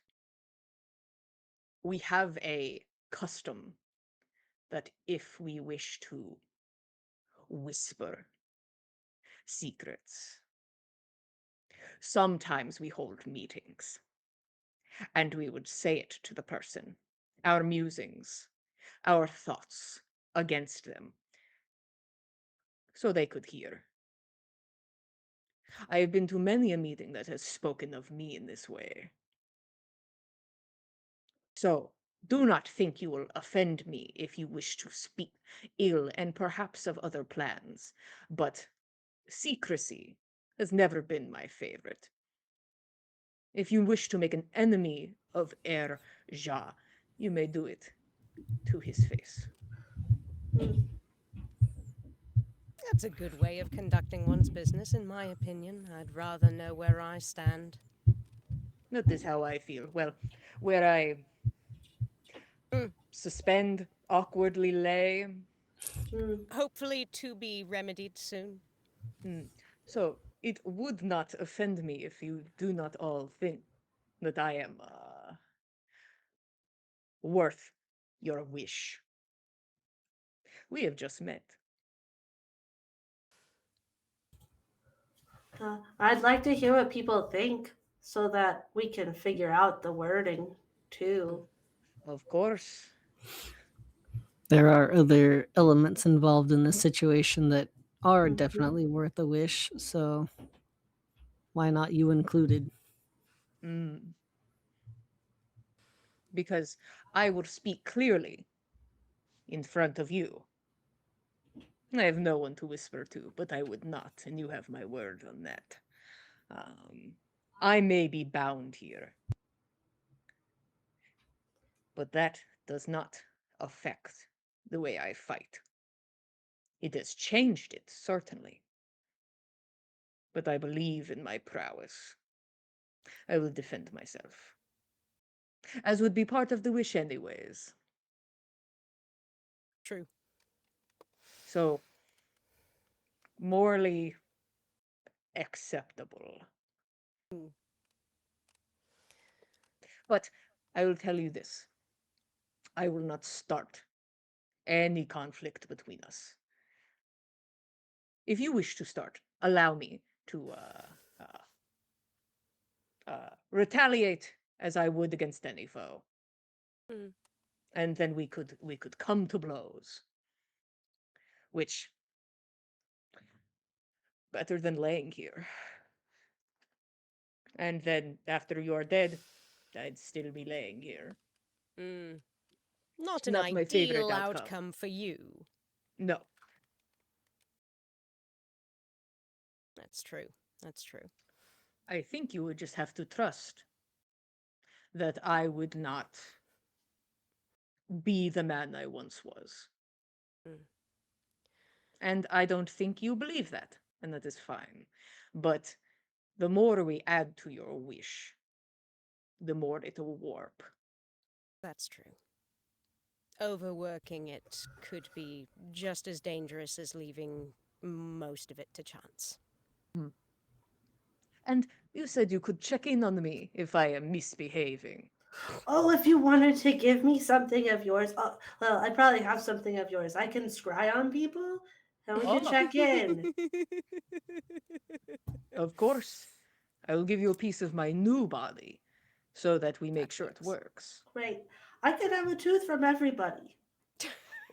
Speaker 1: we have a custom that if we wish to whisper secrets, sometimes we hold meetings and we would say it to the person, our musings, our thoughts against them, so they could hear. I have been to many a meeting that has spoken of me in this way. So, do not think you will offend me if you wish to speak ill and perhaps of other plans, but secrecy has never been my favorite. If you wish to make an enemy of Ja, you may do it to his face.
Speaker 3: Hmm.
Speaker 2: That's a good way of conducting one's business, in my opinion. I'd rather know where I stand.
Speaker 1: That is how I feel. Well, where I suspend, awkwardly lay.
Speaker 3: Hmm.
Speaker 2: Hopefully to be remedied soon.
Speaker 1: So, it would not offend me if you do not all think that I am worth your wish. We have just met.
Speaker 3: I'd like to hear what people think so that we can figure out the wording too.
Speaker 1: Of course.
Speaker 4: There are other elements involved in this situation that are
Speaker 3: Mhm.
Speaker 4: definitely worth a wish, so why not you included?
Speaker 1: Mm. Because I would speak clearly in front of you. I have no one to whisper to, but I would not, and you have my word on that. I may be bound here, but that does not affect the way I fight. It has changed it, certainly, but I believe in my prowess. I will defend myself. As would be part of the wish anyways.
Speaker 2: True.
Speaker 1: So, morally acceptable.
Speaker 2: Mm.
Speaker 1: But I will tell you this. I will not start any conflict between us. If you wish to start, allow me to retaliate as I would against any foe,
Speaker 2: Mm.
Speaker 1: and then we could come to blows. Which better than laying here. And then after you're dead, I'd still be laying here.
Speaker 2: Mm. Not an
Speaker 1: Not my favorite
Speaker 2: ideal
Speaker 1: outcome.
Speaker 2: outcome for you.
Speaker 1: No.
Speaker 2: That's true. That's true.
Speaker 1: I think you would just have to trust that I would not be the man I once was.
Speaker 2: Mm.
Speaker 1: And I don't think you believe that, and that is fine. But the more we add to your wish, the more it will warp.
Speaker 2: That's true. Overworking it could be just as dangerous as leaving most of it to chance.
Speaker 1: And you said you could check in on me if I am misbehaving.
Speaker 3: Oh, if you wanted to give me something of yours, well, I probably have something of yours. I can scry on people, and we could
Speaker 1: Oh,
Speaker 3: check in.
Speaker 1: of course. I will give you a piece of my new body so that we make
Speaker 2: That
Speaker 1: sure it
Speaker 2: works.
Speaker 1: works.
Speaker 3: Great. I could have a tooth from everybody.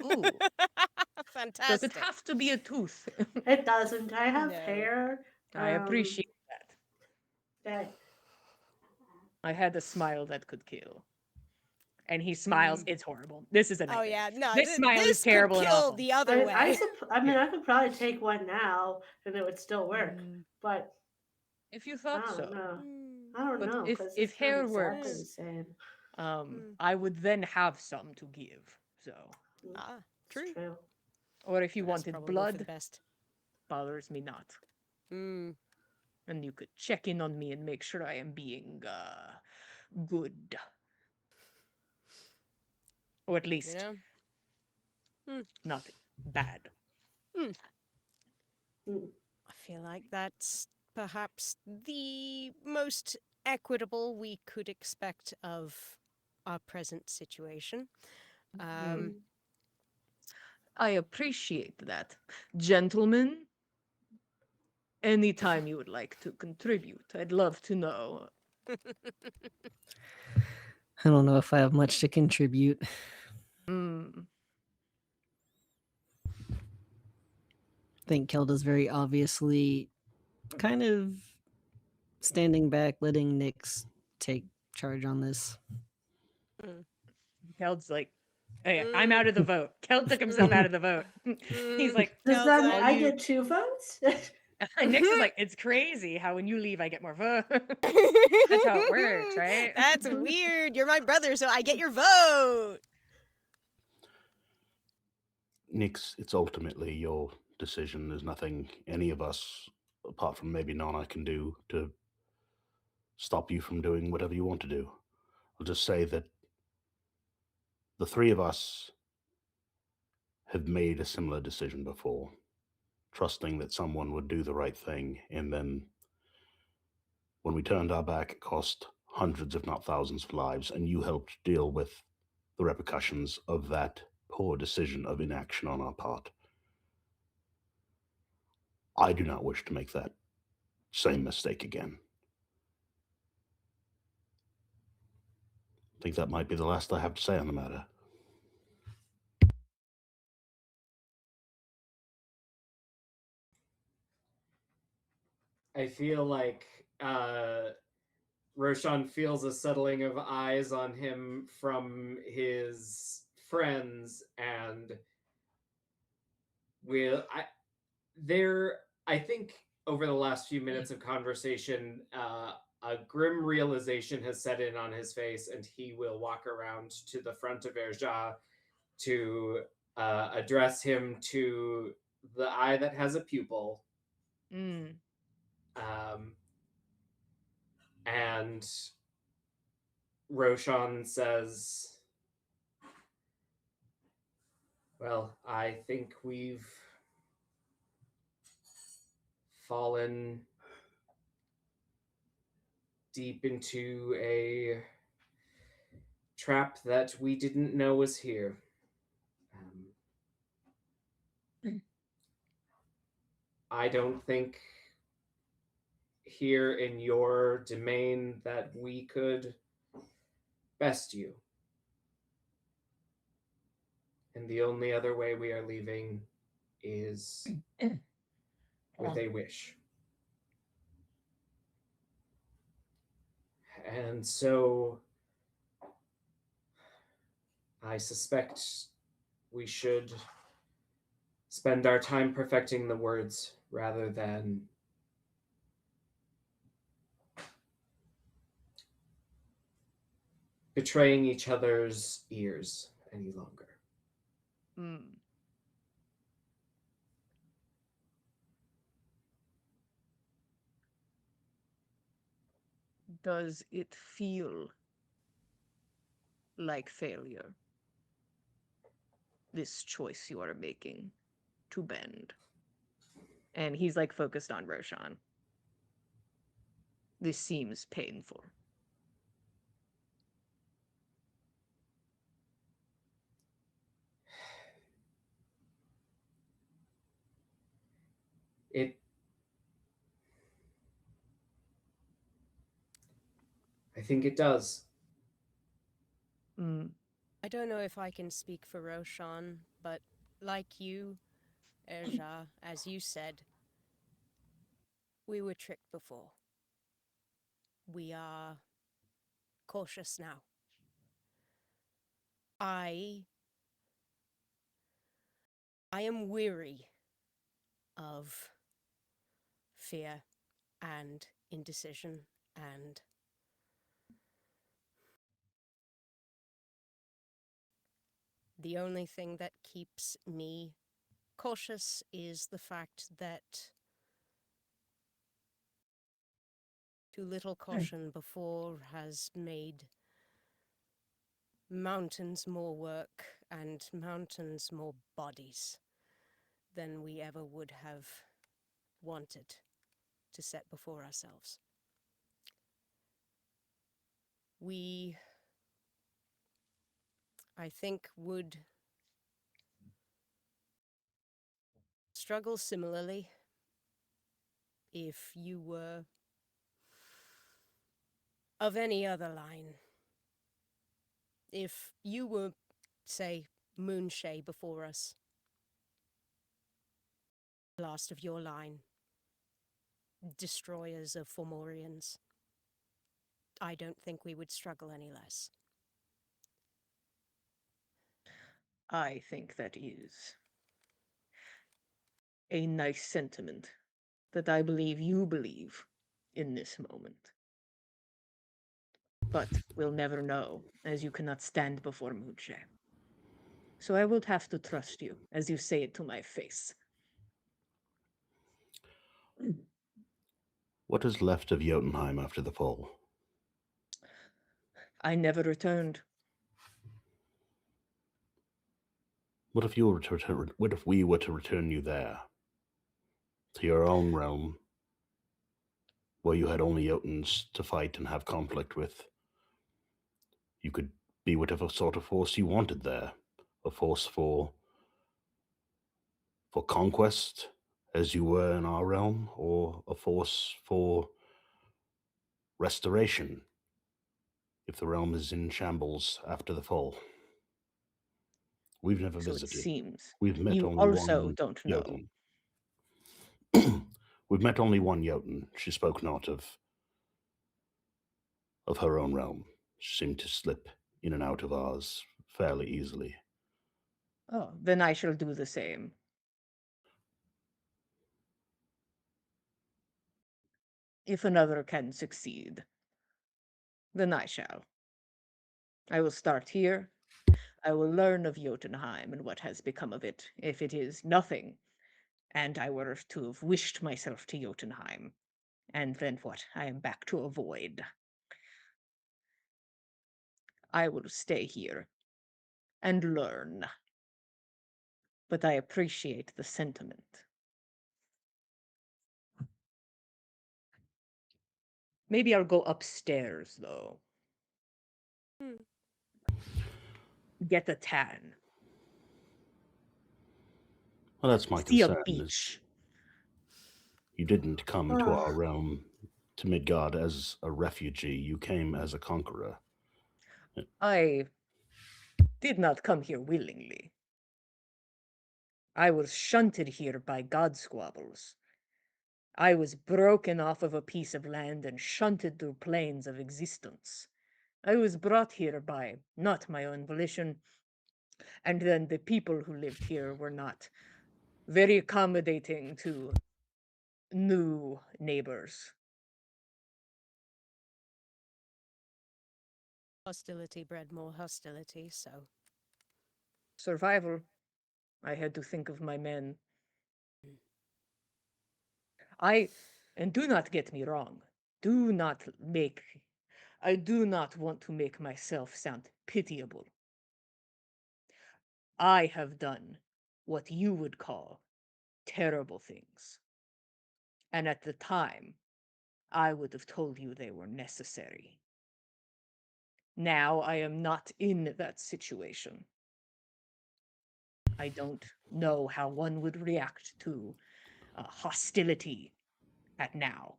Speaker 1: Ooh,
Speaker 2: Fantastic.
Speaker 1: does it have to be a tooth?
Speaker 3: It doesn't. I have
Speaker 2: No.
Speaker 3: hair.
Speaker 1: I appreciate that.
Speaker 3: That
Speaker 1: I had a smile that could kill. And he smiles.
Speaker 2: Mm.
Speaker 1: It's horrible. This is a
Speaker 2: Oh
Speaker 1: nightmare.
Speaker 2: yeah, no.
Speaker 1: This smile is
Speaker 2: This could
Speaker 1: terrible and
Speaker 2: kill
Speaker 1: awful.
Speaker 2: the other way.
Speaker 3: I mean,
Speaker 1: Yeah.
Speaker 3: I could probably take one now, and it would still work.
Speaker 2: Mm.
Speaker 3: But
Speaker 1: If you
Speaker 3: I
Speaker 1: thought
Speaker 3: don't
Speaker 1: so.
Speaker 3: know.
Speaker 2: Mm.
Speaker 3: I don't
Speaker 1: But
Speaker 3: know because
Speaker 1: if
Speaker 3: it's not
Speaker 1: hair
Speaker 3: exactly the
Speaker 1: works,
Speaker 3: same.
Speaker 2: Mm.
Speaker 1: I would then have some to give. So,
Speaker 2: Ah,
Speaker 3: It's
Speaker 2: true.
Speaker 3: true.
Speaker 1: or if you
Speaker 2: That's
Speaker 1: wanted
Speaker 2: probably for the
Speaker 1: blood,
Speaker 2: best.
Speaker 1: bothers me not.
Speaker 2: Mm.
Speaker 1: And you could check in on me and make sure I am being good, or at
Speaker 2: You
Speaker 1: least
Speaker 2: know. Mm.
Speaker 1: not bad.
Speaker 2: Mm.
Speaker 3: Mm.
Speaker 2: I feel like that's perhaps the most equitable we could expect of our present situation.
Speaker 1: Mm.
Speaker 3: Mm.
Speaker 1: I appreciate that, gentlemen. Anytime you would like to contribute, I'd love to know.
Speaker 4: I don't know if I have much to contribute.
Speaker 1: Mm.
Speaker 4: I think Kelda's very obviously kind of standing back, letting Nyx take charge on this.
Speaker 2: Mm.
Speaker 1: Keld's like, hey, I'm
Speaker 2: Mm.
Speaker 1: out of the vote. Keld took himself out of the vote. He's like,
Speaker 3: Does
Speaker 2: Kel's
Speaker 3: that mean
Speaker 1: all
Speaker 2: like,
Speaker 3: I
Speaker 1: you.
Speaker 3: get 2 votes?
Speaker 1: Nyx is like, it's crazy how when you leave, I get more votes. That's how it works, right?
Speaker 2: That's weird. You're my brother, so I get your vote.
Speaker 5: Nix, it's ultimately your decision. There's nothing any of us, apart from maybe Nana, can do to stop you from doing whatever you want to do. I'll just say that the three of us have made a similar decision before, trusting that someone would do the right thing, and then when we turned our back, it cost hundreds, if not thousands, of lives, and you helped deal with the repercussions of that poor decision of inaction on our part. I do not wish to make that same mistake again. I think that might be the last I have to say on the matter.
Speaker 6: I feel like Roshan feels a settling of eyes on him from his friends, and will I think over the last few minutes of conversation, a grim realization has set in on his face, and he will walk around to the front of Erja to address him to the eye that has a pupil.
Speaker 1: Mm.
Speaker 6: Um, And Roshan says, well, I think we've fallen deep into a trap that we didn't know was here. I don't think here in your domain that we could best you. And the only other way we are leaving is with a wish. And so I suspect we should spend our time perfecting the words rather than betraying each other's ears any longer.
Speaker 1: Mm. Does it feel like failure? This choice you are making to bend. And he's like focused on Roshan. This seems painful.
Speaker 6: It I think it does.
Speaker 1: Mm.
Speaker 2: I don't know if I can speak for Roshan, but like you, Erja, as you said, we were tricked before. We are cautious now. I am weary of fear and indecision and the only thing that keeps me cautious is the fact that too little caution before has made mountains more work and mountains more bodies than we ever would have wanted to set before ourselves. We, I think, would struggle similarly if you were of any other line. If you were, say, Moonshay before us, last of your line, destroyers of Fomorians, I don't think we would struggle any less.
Speaker 1: I think that is a nice sentiment that I believe you believe in this moment. But we'll never know, as you cannot stand before Moonshay. So I will have to trust you, as you say it to my face.
Speaker 5: What is left of Jotunheim after the fall?
Speaker 1: I never returned.
Speaker 5: What if you were to return? What if we were to return you there, to your own realm, where you had only Jotuns to fight and have conflict with? You could be whatever sort of force you wanted there, a force for conquest, as you were in our realm, or a force for restoration, if the realm is in shambles after the fall. We've never
Speaker 1: So it
Speaker 5: visited.
Speaker 1: seems
Speaker 5: We've met
Speaker 1: you
Speaker 5: only
Speaker 1: also
Speaker 5: one
Speaker 1: don't know.
Speaker 5: Jotun. We've met only one Jotun. She spoke not of her own realm. She seemed to slip in and out of ours fairly easily.
Speaker 1: Oh, then I shall do the same. If another can succeed, then I shall. I will start here. I will learn of Jotunheim and what has become of it, if it is nothing, and I were to have wished myself to Jotunheim, And then what? I am back to a void. I will stay here and learn. But I appreciate the sentiment. Maybe I'll go upstairs, though.
Speaker 2: Hmm.
Speaker 1: Get a tan.
Speaker 5: Well, that's my
Speaker 1: See a
Speaker 5: concern. Is
Speaker 1: beach.
Speaker 5: you didn't come to
Speaker 3: Oh.
Speaker 5: our realm, to Midgard, as a refugee. You came as a conqueror.
Speaker 1: I did not come here willingly. I was shunted here by god squabbles. I was broken off of a piece of land and shunted through planes of existence. I was brought here by not my own volition, and then the people who lived here were not very accommodating to new neighbors.
Speaker 2: Hostility bred more hostility, so.
Speaker 1: Survival. I had to think of my men. And do not get me wrong. I do not want to make myself sound pitiable. I have done what you would call terrible things. And at the time, I would have told you they were necessary. Now I am not in that situation. I don't know how one would react to hostility at now,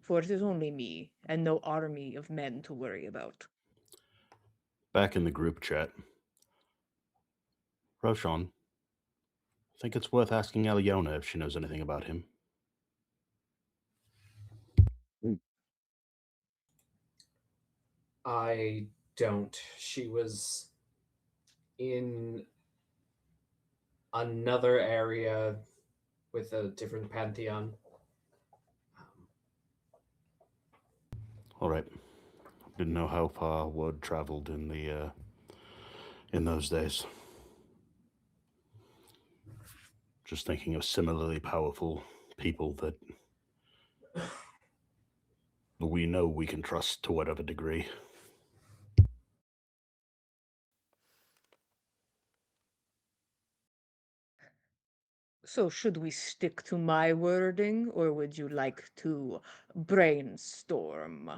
Speaker 1: for it is only me and no army of men to worry about.
Speaker 5: Back in the group chat, Roshan, I think it's worth asking Aliona if she knows anything about him.
Speaker 6: I don't. She was in another area with a different pantheon.
Speaker 5: All right. Didn't know how far word traveled in those days. Just thinking of similarly powerful people that we know we can trust to whatever degree.
Speaker 1: So, should we stick to my wording, or would you like to brainstorm?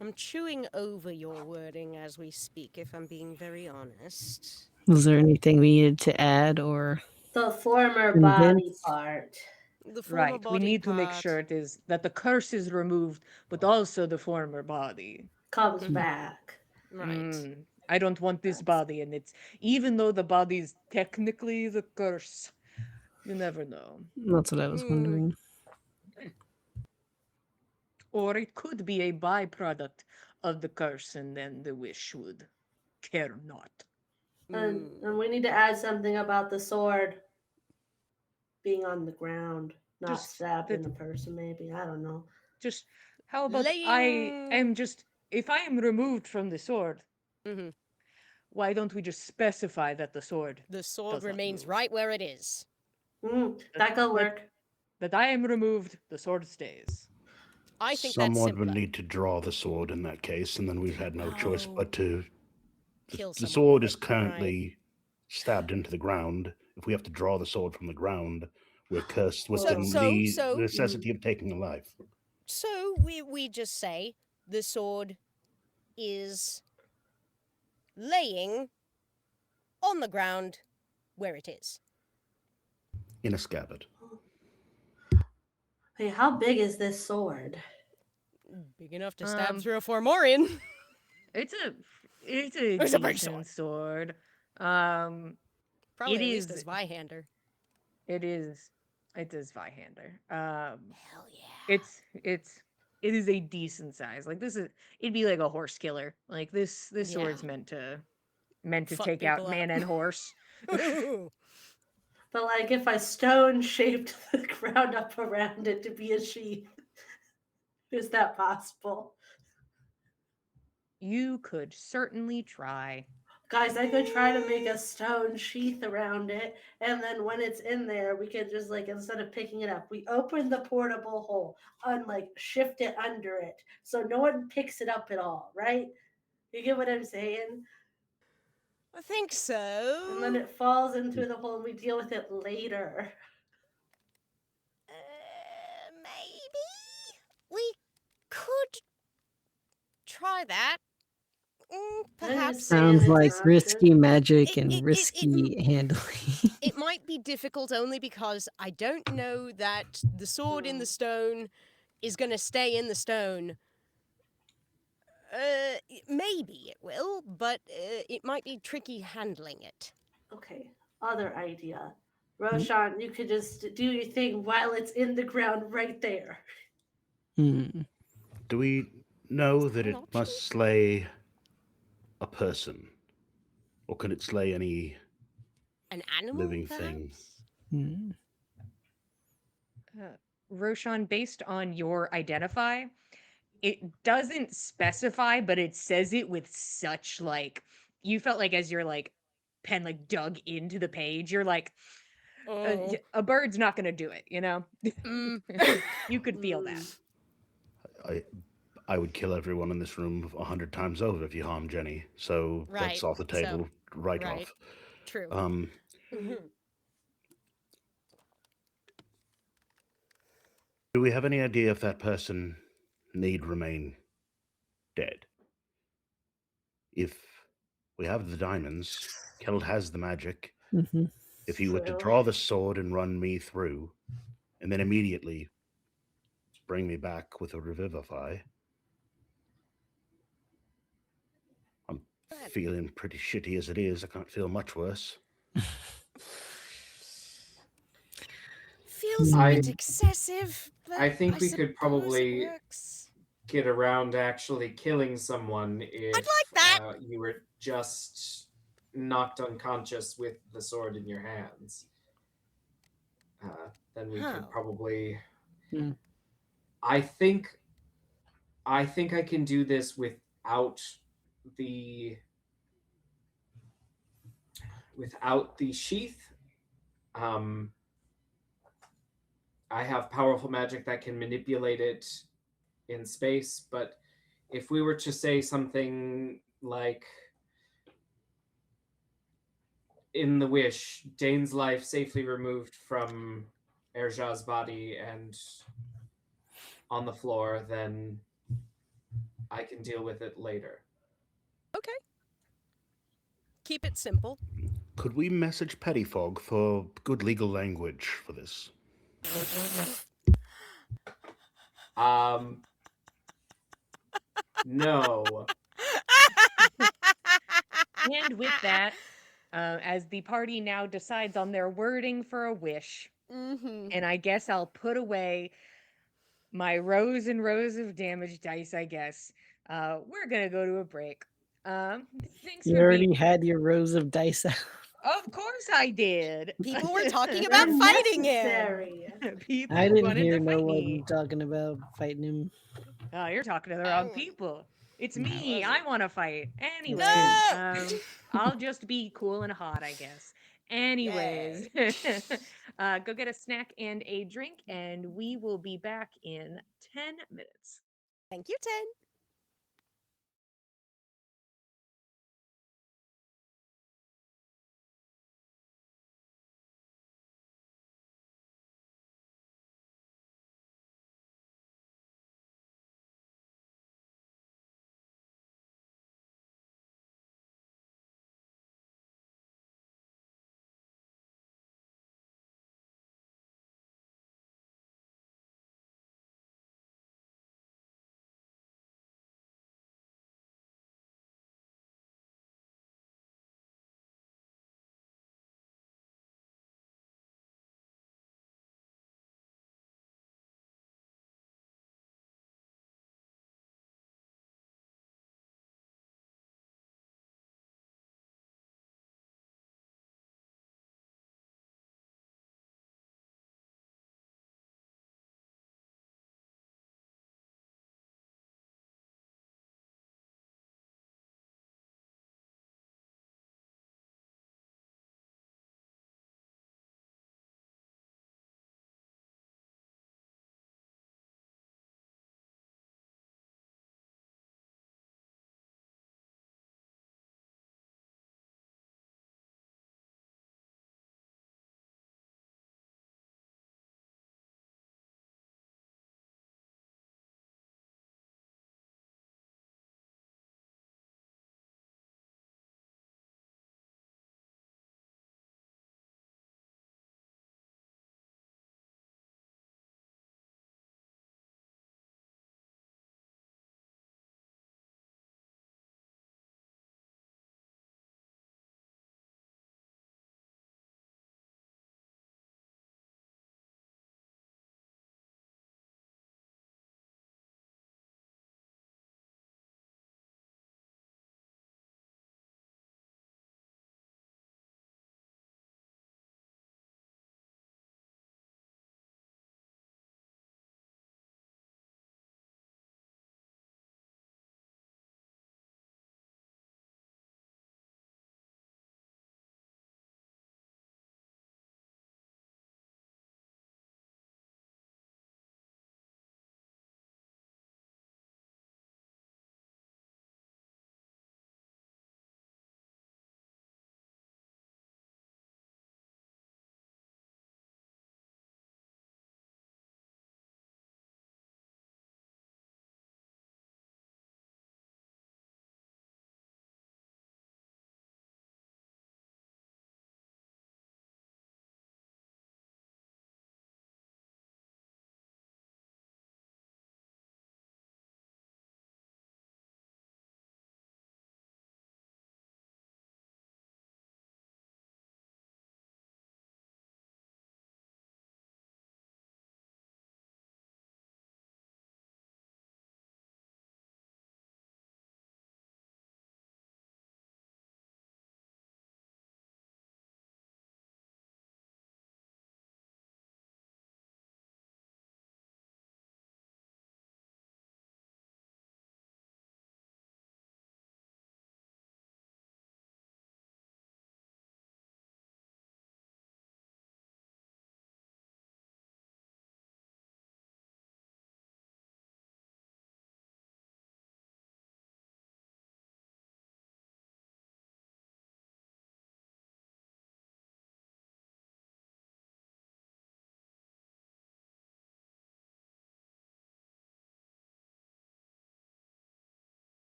Speaker 2: I'm chewing over your wording as we speak, if I'm being very honest.
Speaker 4: Was there anything we needed to add or
Speaker 3: The former body
Speaker 4: convince?
Speaker 3: part
Speaker 2: The former
Speaker 1: Right. We
Speaker 2: body
Speaker 1: need to make
Speaker 2: part.
Speaker 1: sure it is that the curse is removed, but also the former body.
Speaker 3: comes
Speaker 2: Mhm.
Speaker 3: back.
Speaker 2: Right.
Speaker 1: I don't want this body, and it's even though the body's technically the curse, you never know.
Speaker 4: That's what I was wondering.
Speaker 1: Or it could be a byproduct of the curse, and then the wish would care not.
Speaker 3: And we need to add something about the sword being on the ground, not
Speaker 1: Just
Speaker 3: stabbed in
Speaker 1: that
Speaker 3: the person, maybe. I don't know.
Speaker 1: just how about I
Speaker 2: Laying.
Speaker 1: am just if I am removed from the sword,
Speaker 2: Hmm.
Speaker 1: why don't we just specify that the sword
Speaker 2: The sword
Speaker 1: does not
Speaker 2: remains
Speaker 1: move?
Speaker 2: right where it is.
Speaker 1: That,
Speaker 3: That could
Speaker 1: that
Speaker 3: work.
Speaker 1: that I am removed, the sword stays.
Speaker 2: I think that's
Speaker 5: Someone would
Speaker 2: simpler.
Speaker 5: need to draw the sword in that case, and then we've had no choice
Speaker 2: Oh.
Speaker 5: but to.
Speaker 2: Kill
Speaker 5: The
Speaker 2: someone
Speaker 5: sword
Speaker 2: with
Speaker 5: is
Speaker 2: it.
Speaker 5: currently stabbed into the ground. If we have to draw the sword from the ground, we're cursed with
Speaker 3: So-
Speaker 5: the necessity of taking a life.
Speaker 2: So we just say the sword is laying on the ground where it is.
Speaker 5: In a scabbard.
Speaker 3: Hey, how big is this sword?
Speaker 2: Big enough to stab
Speaker 1: Um,
Speaker 2: through a Formorian.
Speaker 1: it's a
Speaker 2: It's a big
Speaker 1: decent sword.
Speaker 2: Probably
Speaker 1: It
Speaker 2: at least a
Speaker 1: is
Speaker 2: Zweihander.
Speaker 1: it is it is Vihander.
Speaker 2: Hell yeah.
Speaker 1: It is a decent size. Like it'd be like a horse killer. Like this
Speaker 2: Yeah.
Speaker 1: sword's meant to
Speaker 2: Fuck
Speaker 1: take out
Speaker 2: people
Speaker 1: man
Speaker 2: up.
Speaker 1: and horse.
Speaker 3: But like if I stone shaped the ground up around it to be a sheath, is that possible?
Speaker 1: You could certainly try.
Speaker 3: Guys, I could try to make a stone sheath around it, and then when it's in there, we could just like instead of picking it up, we open the portable hole and like shift it under it, so no one picks it up at all, right? You get what I'm saying?
Speaker 2: I think
Speaker 3: And then
Speaker 2: so.
Speaker 3: it falls into the hole, and we deal with it later.
Speaker 2: Maybe we could try that.
Speaker 3: I'm just
Speaker 2: Perhaps
Speaker 3: saying
Speaker 4: Sounds
Speaker 3: it's
Speaker 4: like
Speaker 3: an option.
Speaker 4: risky magic
Speaker 2: It,
Speaker 4: and
Speaker 2: it, it, it,
Speaker 4: risky handling.
Speaker 2: it might be difficult only because I don't know that the sword in the stone is going to stay in the stone. Maybe it will, but it might be tricky handling it.
Speaker 3: Okay, other idea. Roshan, you could just do your thing while it's in the ground right there.
Speaker 4: Hmm.
Speaker 5: Do we know that
Speaker 2: An
Speaker 5: it
Speaker 2: option?
Speaker 5: must slay a person? Or can it slay any
Speaker 2: An animal,
Speaker 5: living thing?
Speaker 2: perhaps?
Speaker 4: Hmm.
Speaker 1: Roshan, based on your identify, it doesn't specify, but it says it with such like you felt like as your like pen like dug into the page, you're like
Speaker 2: Oh.
Speaker 1: a bird's not going to do it, you know?
Speaker 2: Mm.
Speaker 1: You could feel that.
Speaker 5: I I would kill everyone in this room 100 times over if you harm Jenny. So that's
Speaker 2: Right.
Speaker 5: off the table right
Speaker 2: right.
Speaker 5: off.
Speaker 2: True.
Speaker 5: Um, do we have any idea if that person need remain dead? If we have the diamonds, Keld has the magic.
Speaker 4: Mhm.
Speaker 5: If he were to
Speaker 3: True.
Speaker 5: draw the sword and run me through, and then immediately bring me back with a revivify, I'm feeling pretty shitty as it is. I can't feel much worse.
Speaker 2: Feels a
Speaker 6: I-
Speaker 2: bit excessive, but
Speaker 6: I think we could
Speaker 2: suppose
Speaker 6: probably
Speaker 2: it works.
Speaker 6: get around to actually killing someone if
Speaker 2: like that.
Speaker 6: You were just knocked unconscious with the sword in your hands. Then we could
Speaker 2: How?
Speaker 6: probably.
Speaker 4: Hmm.
Speaker 6: I think. I think I can do this the without the sheath. Um, I have powerful magic that can manipulate it in space, but if we were to say something like in the wish, Dane's life safely removed from Erja's body and on the floor, then I can deal with it later.
Speaker 2: Okay. Keep it simple.
Speaker 5: Could we message Pettifog for good legal language for this?
Speaker 6: No.
Speaker 1: And with that, as the party now decides on their wording for a wish, and I guess I'll put away my rows and rows of damage dice, I guess. We're gonna go to a break. Thanks
Speaker 4: You
Speaker 1: for being.
Speaker 4: already had your rows of dice out.
Speaker 1: Of course I did.
Speaker 2: People were talking about
Speaker 3: They're
Speaker 2: fighting him.
Speaker 3: necessary.
Speaker 1: People
Speaker 4: I didn't
Speaker 1: wanted
Speaker 4: hear
Speaker 1: to
Speaker 4: no
Speaker 1: fight
Speaker 4: one
Speaker 1: me.
Speaker 4: talking about fighting him.
Speaker 1: Oh, you're talking to the wrong people. It's me. I want to fight. Anyways,
Speaker 2: No.
Speaker 1: I'll just be cool and hot, I guess. Anyways, go get a snack and a drink, and we will be back in 10 minutes.
Speaker 2: Thank you, Ten.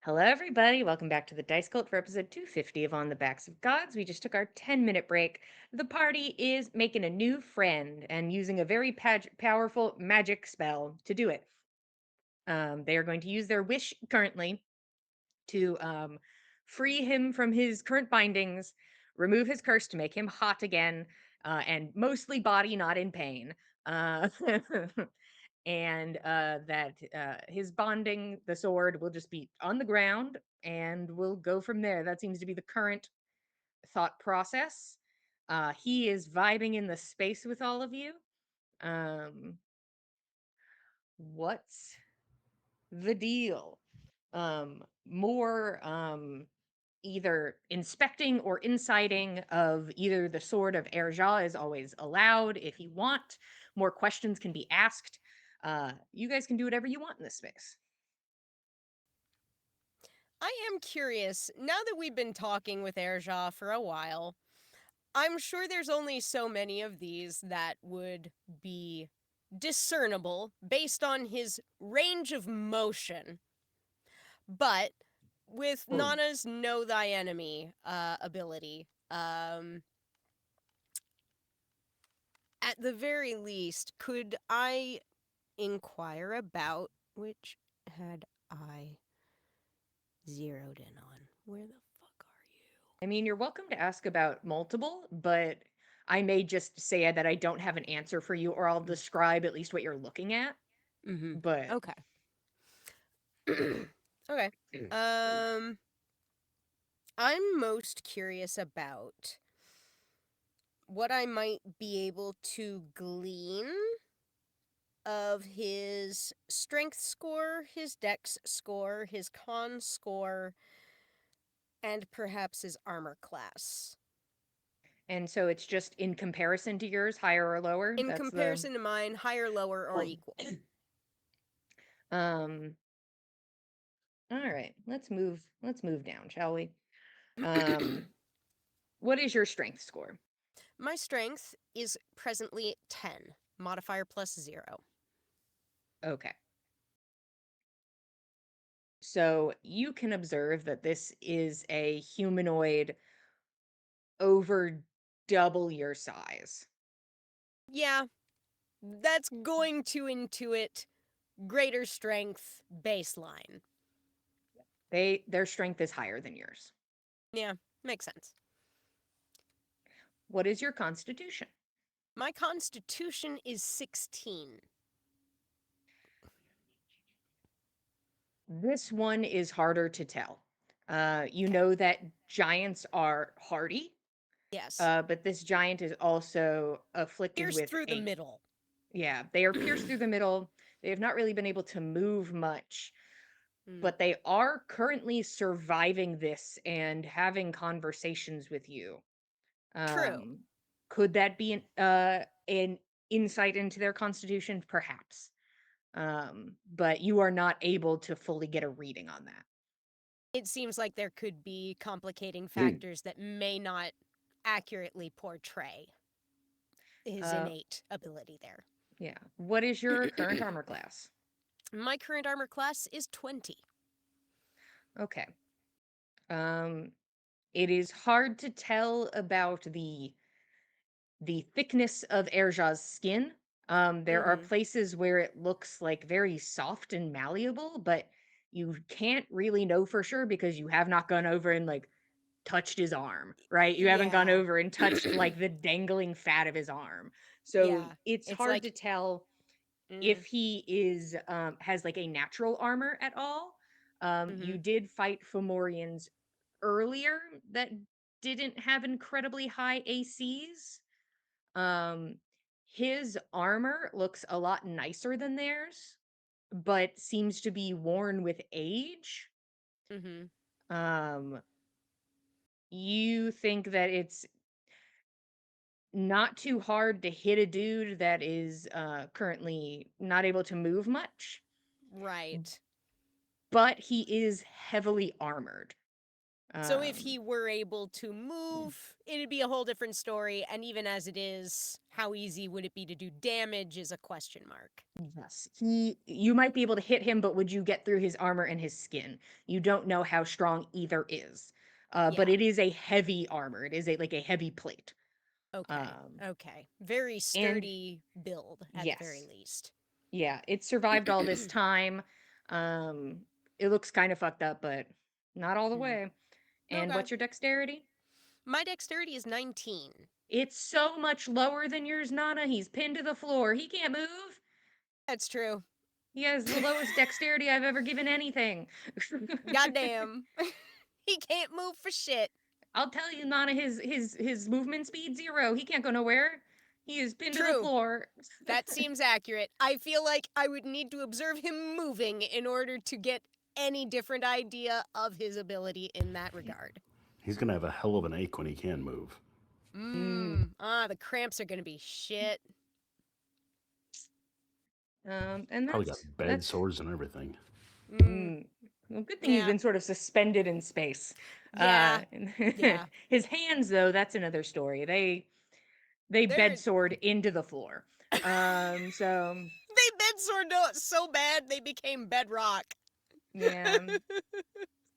Speaker 1: Hello, everybody. Welcome back to the Dice Cult for episode 250 of On the Backs of Gods. We just took our 10-minute break. The party is making a new friend and using a very powerful magic spell to do it. They are going to use their wish currently to free him from his current bindings, remove his curse to make him hot again, and mostly body, not in pain. Uh, and that his bonding, the sword, will just be on the ground, and we'll go from there. That seems to be the current thought process. He is vibing in the space with all of you. What's the deal? More either inspecting or inciting of either the sword of Erja is always allowed if you want. More questions can be asked. You guys can do whatever you want in this space.
Speaker 2: I am curious, now that we've been talking with Erja for a while, I'm sure there's only so many of these that would be discernible based on his range of motion. But with Nana's Know Thy Enemy ability, at the very least, could I inquire about which had I zeroed in on? Where the fuck are you?
Speaker 1: I mean, you're welcome to ask about multiple, but I may just say that I don't have an answer for you, or I'll describe at least what you're looking at.
Speaker 2: Mm-hmm.
Speaker 1: But
Speaker 2: Okay. Okay. I'm most curious about what I might be able to glean of his strength score, his dex score, his con score, and perhaps his armor class.
Speaker 1: and so it's just in comparison to yours, higher or lower.
Speaker 2: In
Speaker 1: That's
Speaker 2: comparison to mine, higher, lower, or equal.
Speaker 1: um. All right, let's move down, shall we? What is your strength score?
Speaker 2: My strength is presently 10, modifier plus 0.
Speaker 1: Okay. So you can observe that this is a humanoid over double your size.
Speaker 2: Yeah, that's going to intuit greater strength baseline.
Speaker 1: Their strength is higher than yours.
Speaker 2: Yeah, makes sense.
Speaker 1: What is your constitution?
Speaker 2: My constitution is 16.
Speaker 1: This one is harder to tell. You know that giants are hardy,
Speaker 2: Yes.
Speaker 1: but this giant is also afflicted
Speaker 2: Pierced
Speaker 1: with
Speaker 2: through the middle.
Speaker 1: Yeah, they are pierced through the middle. They have not really been able to move much, but they are currently surviving this and having conversations with you.
Speaker 2: True.
Speaker 1: Could that be an insight into their constitution? Perhaps. But you are not able to fully get a reading on that.
Speaker 2: It seems like there could be complicating factors that may not accurately portray his innate ability there.
Speaker 1: Yeah. What is your current armor class?
Speaker 2: My current armor class is 20.
Speaker 1: Okay. It is hard to tell about the thickness of Erja's skin. There are places where it looks like very soft and malleable, but you can't really know for sure because you have not gone over and like touched his arm, right? You haven't gone
Speaker 2: Yeah.
Speaker 1: over and touched like the dangling fat of his arm. So
Speaker 2: Yeah.
Speaker 1: it's
Speaker 2: It's
Speaker 1: hard
Speaker 2: like
Speaker 1: to tell if he is has like a natural armor at all. You did fight Fomorians earlier that didn't have incredibly high ACs. Um, his armor looks a lot nicer than theirs, but seems to be worn with age. Um, you think that it's not too hard to hit a dude that is currently not able to move much,
Speaker 2: Right.
Speaker 1: but he is heavily armored.
Speaker 2: So if he were able to move, it'd be a whole different story. And even as it is, how easy would it be to do damage is a question mark.
Speaker 1: Yes, you might be able to hit him, but would you get through his armor and his skin? You don't know how strong either is. But
Speaker 2: Yeah.
Speaker 1: it is a heavy armor. It is like a heavy plate.
Speaker 2: Okay. Okay. Very
Speaker 1: And
Speaker 2: sturdy build at the very
Speaker 1: yes,
Speaker 2: least.
Speaker 1: yeah, it survived all this time. It looks kind of fucked up, but not all the way. And
Speaker 2: Okay.
Speaker 1: what's your dexterity?
Speaker 2: My dexterity is 19.
Speaker 1: It's so much lower than yours, Nana. He's pinned to the floor. He can't move.
Speaker 2: That's true.
Speaker 1: He has the lowest dexterity I've ever given anything.
Speaker 2: Goddamn. He can't move for shit.
Speaker 1: I'll tell you, Nana, his movement speed 0. He can't go nowhere. He is pinned to the
Speaker 2: True.
Speaker 1: floor.
Speaker 2: That seems accurate. I feel like I would need to observe him moving in order to get any different idea of his ability in that regard.
Speaker 5: He's gonna have a hell of an ache when he can move.
Speaker 2: The cramps are gonna be shit.
Speaker 1: And
Speaker 5: Probably got bed
Speaker 1: that's
Speaker 5: sores and everything.
Speaker 1: well, good thing he's
Speaker 2: Yeah.
Speaker 1: been sort of suspended in space.
Speaker 2: Yeah. Yeah.
Speaker 1: His hands, though, that's another story. They
Speaker 2: They're-
Speaker 1: bed soared into the floor. So
Speaker 2: They bed sore so bad they became bedrock.
Speaker 1: yeah.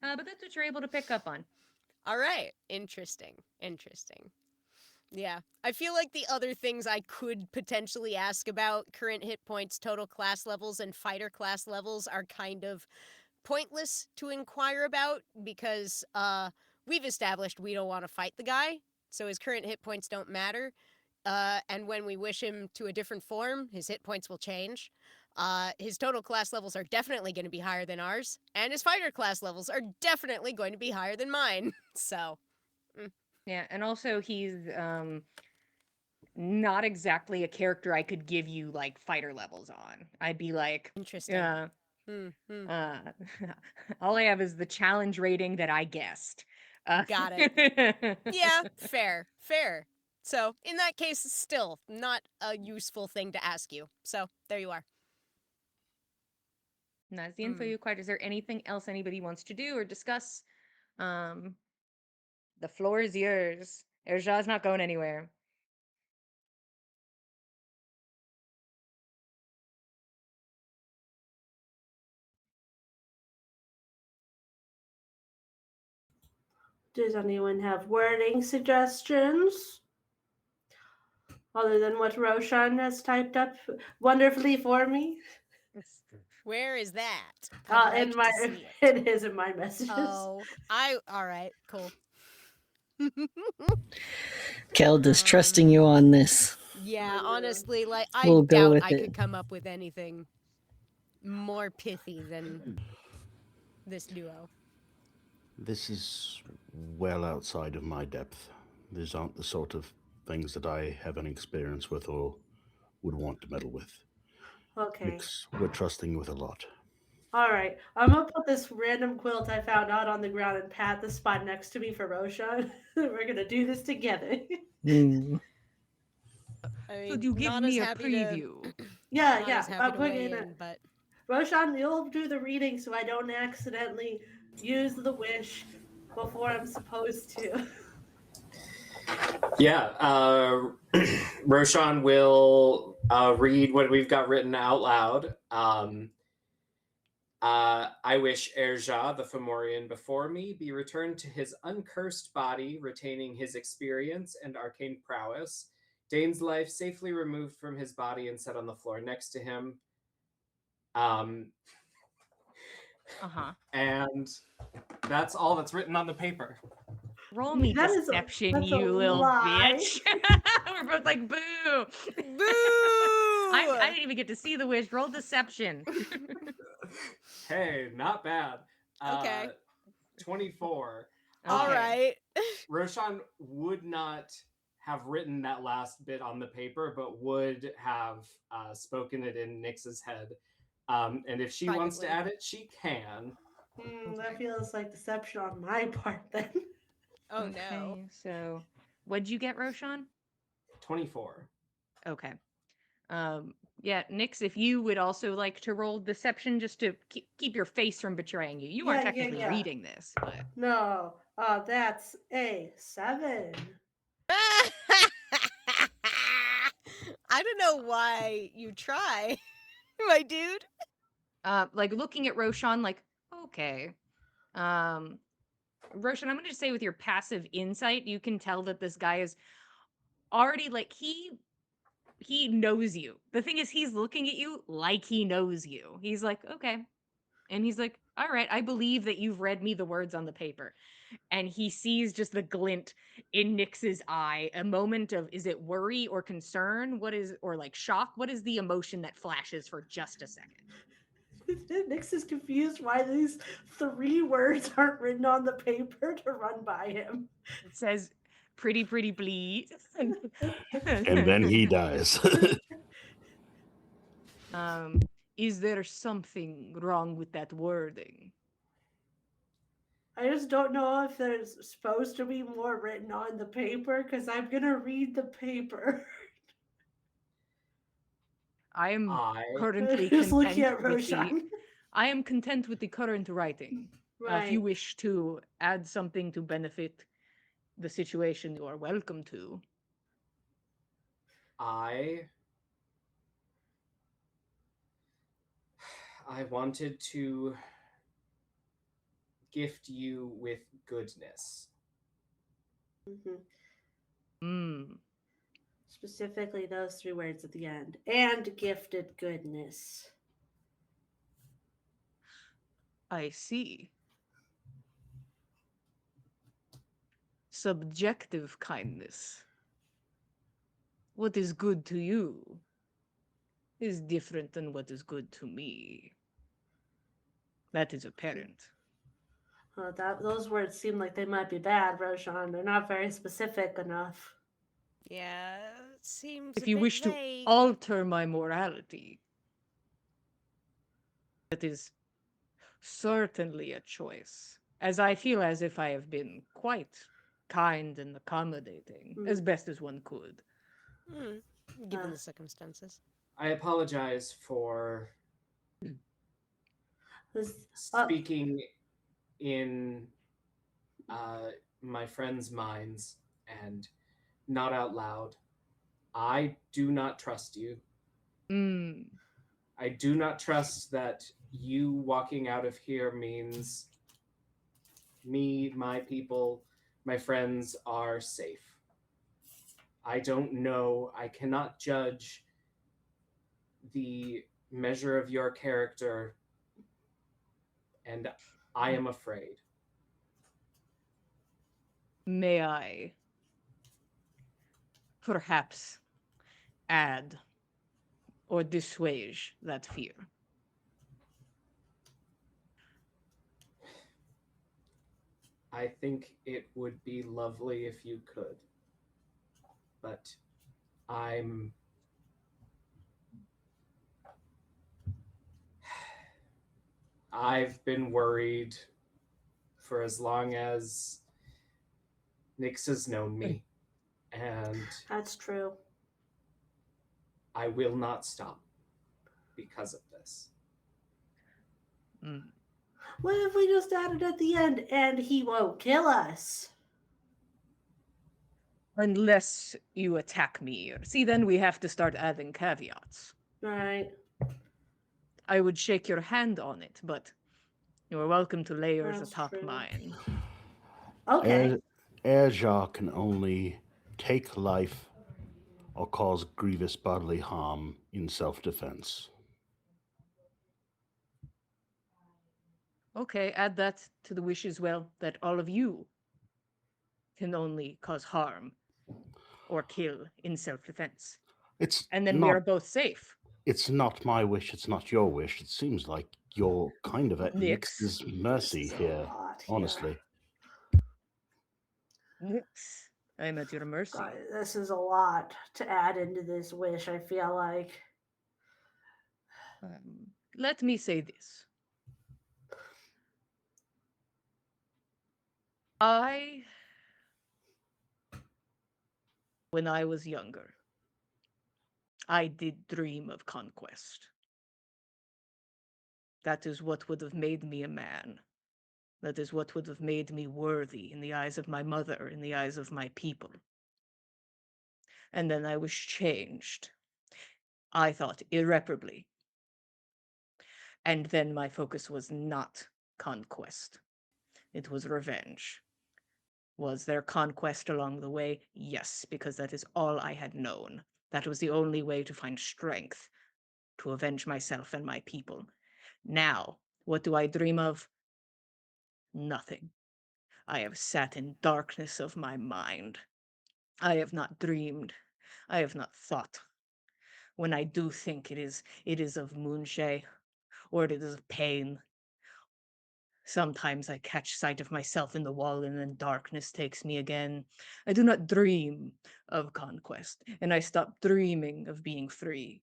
Speaker 1: But that's what you're able to pick up on.
Speaker 2: All right. Interesting. Yeah. I feel like the other things I could potentially ask about, current hit points, total class levels, and fighter class levels, are kind of pointless to inquire about because we've established we don't want to fight the guy, so his current hit points don't matter. And when we wish him to a different form, his hit points will change. His total class levels are definitely going to be higher than ours, and his fighter class levels are definitely going to be higher than mine. So,
Speaker 1: Yeah, and also he's not exactly a character I could give you like fighter levels on. I'd be like,
Speaker 2: interesting.
Speaker 1: yeah.
Speaker 2: Hmm.
Speaker 1: All I have is the challenge rating that I guessed.
Speaker 2: Got it. Yeah, fair. So, in that case, still not a useful thing to ask you. So, there you are.
Speaker 1: And that's the info you acquired. Is there anything else anybody wants to do or discuss? The floor is yours. Erja's not going anywhere.
Speaker 3: Does anyone have wording suggestions? Other than what Roshan has typed up wonderfully for me?
Speaker 2: Where is that? I'd
Speaker 3: In
Speaker 2: like
Speaker 3: my
Speaker 2: to see it.
Speaker 3: it is in my messages.
Speaker 2: Oh, all right, cool.
Speaker 4: Keld is trusting you on this.
Speaker 2: Yeah, honestly, like I
Speaker 4: We'll go
Speaker 2: doubt
Speaker 4: with
Speaker 2: I
Speaker 4: it.
Speaker 2: could come up with anything more pithy than this duo.
Speaker 5: This is well outside of my depth. These aren't the sort of things that I have any experience with or would want to meddle with.
Speaker 3: Okay.
Speaker 5: Nix, we're trusting you with a lot.
Speaker 3: All right. I'm gonna put this random quilt I found out on the ground and pat the spot next to me for Roshan. We're gonna do this together.
Speaker 4: Hmm.
Speaker 2: I mean,
Speaker 1: Could you give
Speaker 2: Nana's
Speaker 1: me a
Speaker 2: happy
Speaker 1: preview?
Speaker 3: Yeah,
Speaker 2: Nana's
Speaker 3: yeah.
Speaker 2: happy
Speaker 3: I'm
Speaker 2: to
Speaker 3: putting
Speaker 2: weigh
Speaker 3: in
Speaker 2: in, but
Speaker 3: Roshan, you'll do the reading so I don't accidentally use the wish before I'm supposed to.
Speaker 6: Yeah, Roshan will read what we've got written out loud. I wish Erja, the Fomorian before me, be returned to his uncursed body, retaining his experience and arcane prowess. Dane's life safely removed from his body and set on the floor next to him. And that's all that's written on the paper.
Speaker 1: Roll me
Speaker 3: That is
Speaker 1: deception,
Speaker 3: that's a
Speaker 1: you little
Speaker 3: lie.
Speaker 1: bitch. We're both like, boo.
Speaker 2: boo!
Speaker 1: I didn't even get to see the wish. Roll deception.
Speaker 6: Hey, not bad.
Speaker 2: Okay.
Speaker 6: 24.
Speaker 2: All right.
Speaker 6: Roshan would not have written that last bit on the paper, but would have spoken it in Nix's head. And if she wants to add it, she can.
Speaker 3: That feels like deception on my part then.
Speaker 2: Oh no.
Speaker 1: So, what'd you get, Roshan?
Speaker 6: 24.
Speaker 1: Okay. Yeah, Nix, if you would also like to roll deception just to keep your face from betraying you. You aren't
Speaker 3: Yeah,
Speaker 1: technically
Speaker 3: yeah.
Speaker 1: reading this, but
Speaker 3: No, that's a 7.
Speaker 2: I don't know why you try, my dude.
Speaker 1: like looking at Roshan like, okay. Roshan, I'm gonna just say with your passive insight, you can tell that this guy is already like he knows you. The thing is he's looking at you like he knows you. He's like, okay. And he's like, all right, I believe that you've read me the words on the paper. And he sees just the glint in Nix's eye, a moment of, is it worry or concern? What is, or like shock? What is the emotion that flashes for just a second?
Speaker 3: Nix is confused why these 3 words aren't written on the paper to run by him.
Speaker 1: It says, pretty, pretty please.
Speaker 5: And then he dies.
Speaker 1: Is there something wrong with that wording?
Speaker 3: I just don't know if there's supposed to be more written on the paper because I'm gonna read the paper.
Speaker 1: I am
Speaker 6: I
Speaker 1: currently
Speaker 3: Just looking
Speaker 1: content
Speaker 3: at
Speaker 1: with the
Speaker 3: Roshan.
Speaker 1: I am content with the current writing. If you
Speaker 3: Right.
Speaker 1: wish to add something to benefit the situation, you are welcome to.
Speaker 6: I wanted to gift you with goodness.
Speaker 3: Mhm.
Speaker 1: Hmm.
Speaker 3: Specifically, those 3 words at the end. And gifted goodness.
Speaker 1: I see. Subjective kindness. What is good to you is different than what is good to me. That is apparent.
Speaker 3: Those words seem like they might be bad, Roshan. They're not very specific enough.
Speaker 2: Yeah, seems
Speaker 1: If
Speaker 2: a
Speaker 1: you
Speaker 2: bit
Speaker 1: wish to
Speaker 2: vague.
Speaker 1: alter my morality, that is certainly a choice, as I feel as if I have been quite kind and accommodating, as best as one could.
Speaker 2: Given the circumstances.
Speaker 6: I apologize for
Speaker 3: This,
Speaker 6: speaking in my friends' minds and not out loud. I do not trust you.
Speaker 1: Mm.
Speaker 6: I do not trust that you walking out of here means me, my people, my friends are safe. I don't know. I cannot judge the measure of your character, and I am afraid.
Speaker 1: May I perhaps add or dissuade that fear?
Speaker 6: I think it would be lovely if you could. But I'm I've been worried for as long as Nyx has known me, and
Speaker 3: that's true.
Speaker 6: I will not stop because of this.
Speaker 1: Mm.
Speaker 3: What if we just added at the end and he won't kill us?
Speaker 1: Unless you attack me. See, then we have to start adding caveats.
Speaker 3: Right.
Speaker 1: I would shake your hand on it, but you are welcome to lay yours
Speaker 3: That's
Speaker 1: atop
Speaker 3: true.
Speaker 1: mine.
Speaker 3: Okay.
Speaker 5: Erja can only take life or cause grievous bodily harm in self-defense.
Speaker 1: Okay, add that to the wish as well, that all of you can only cause harm or kill in self-defense.
Speaker 5: It's
Speaker 1: And then we
Speaker 5: not.
Speaker 1: are both safe.
Speaker 5: It's not my wish. It's not your wish. It seems like you're kind of at
Speaker 1: Nyx.
Speaker 5: Nyx's mercy
Speaker 3: This is a
Speaker 5: here.
Speaker 3: lot here.
Speaker 5: Honestly,
Speaker 1: Nyx, I'm at your mercy.
Speaker 3: God, this is a lot to add into this wish, I feel like.
Speaker 1: Let me say this. When I was younger, I did dream of conquest. That is what would have made me a man. That is what would have made me worthy in the eyes of my mother, in the eyes of my people. And then I was changed. I thought irreparably. And then my focus was not conquest, it was revenge. Was there conquest along the way? Yes, because that is all I had known. That was the only way to find strength to avenge myself and my people. Now, what do I dream of? Nothing. I have sat in darkness of my mind. I have not dreamed. I have not thought. When I do think, it is of Moonshay, or it is of pain. Sometimes I catch sight of myself in the wall, and then darkness takes me again. I do not dream of conquest, and I stop dreaming of being free.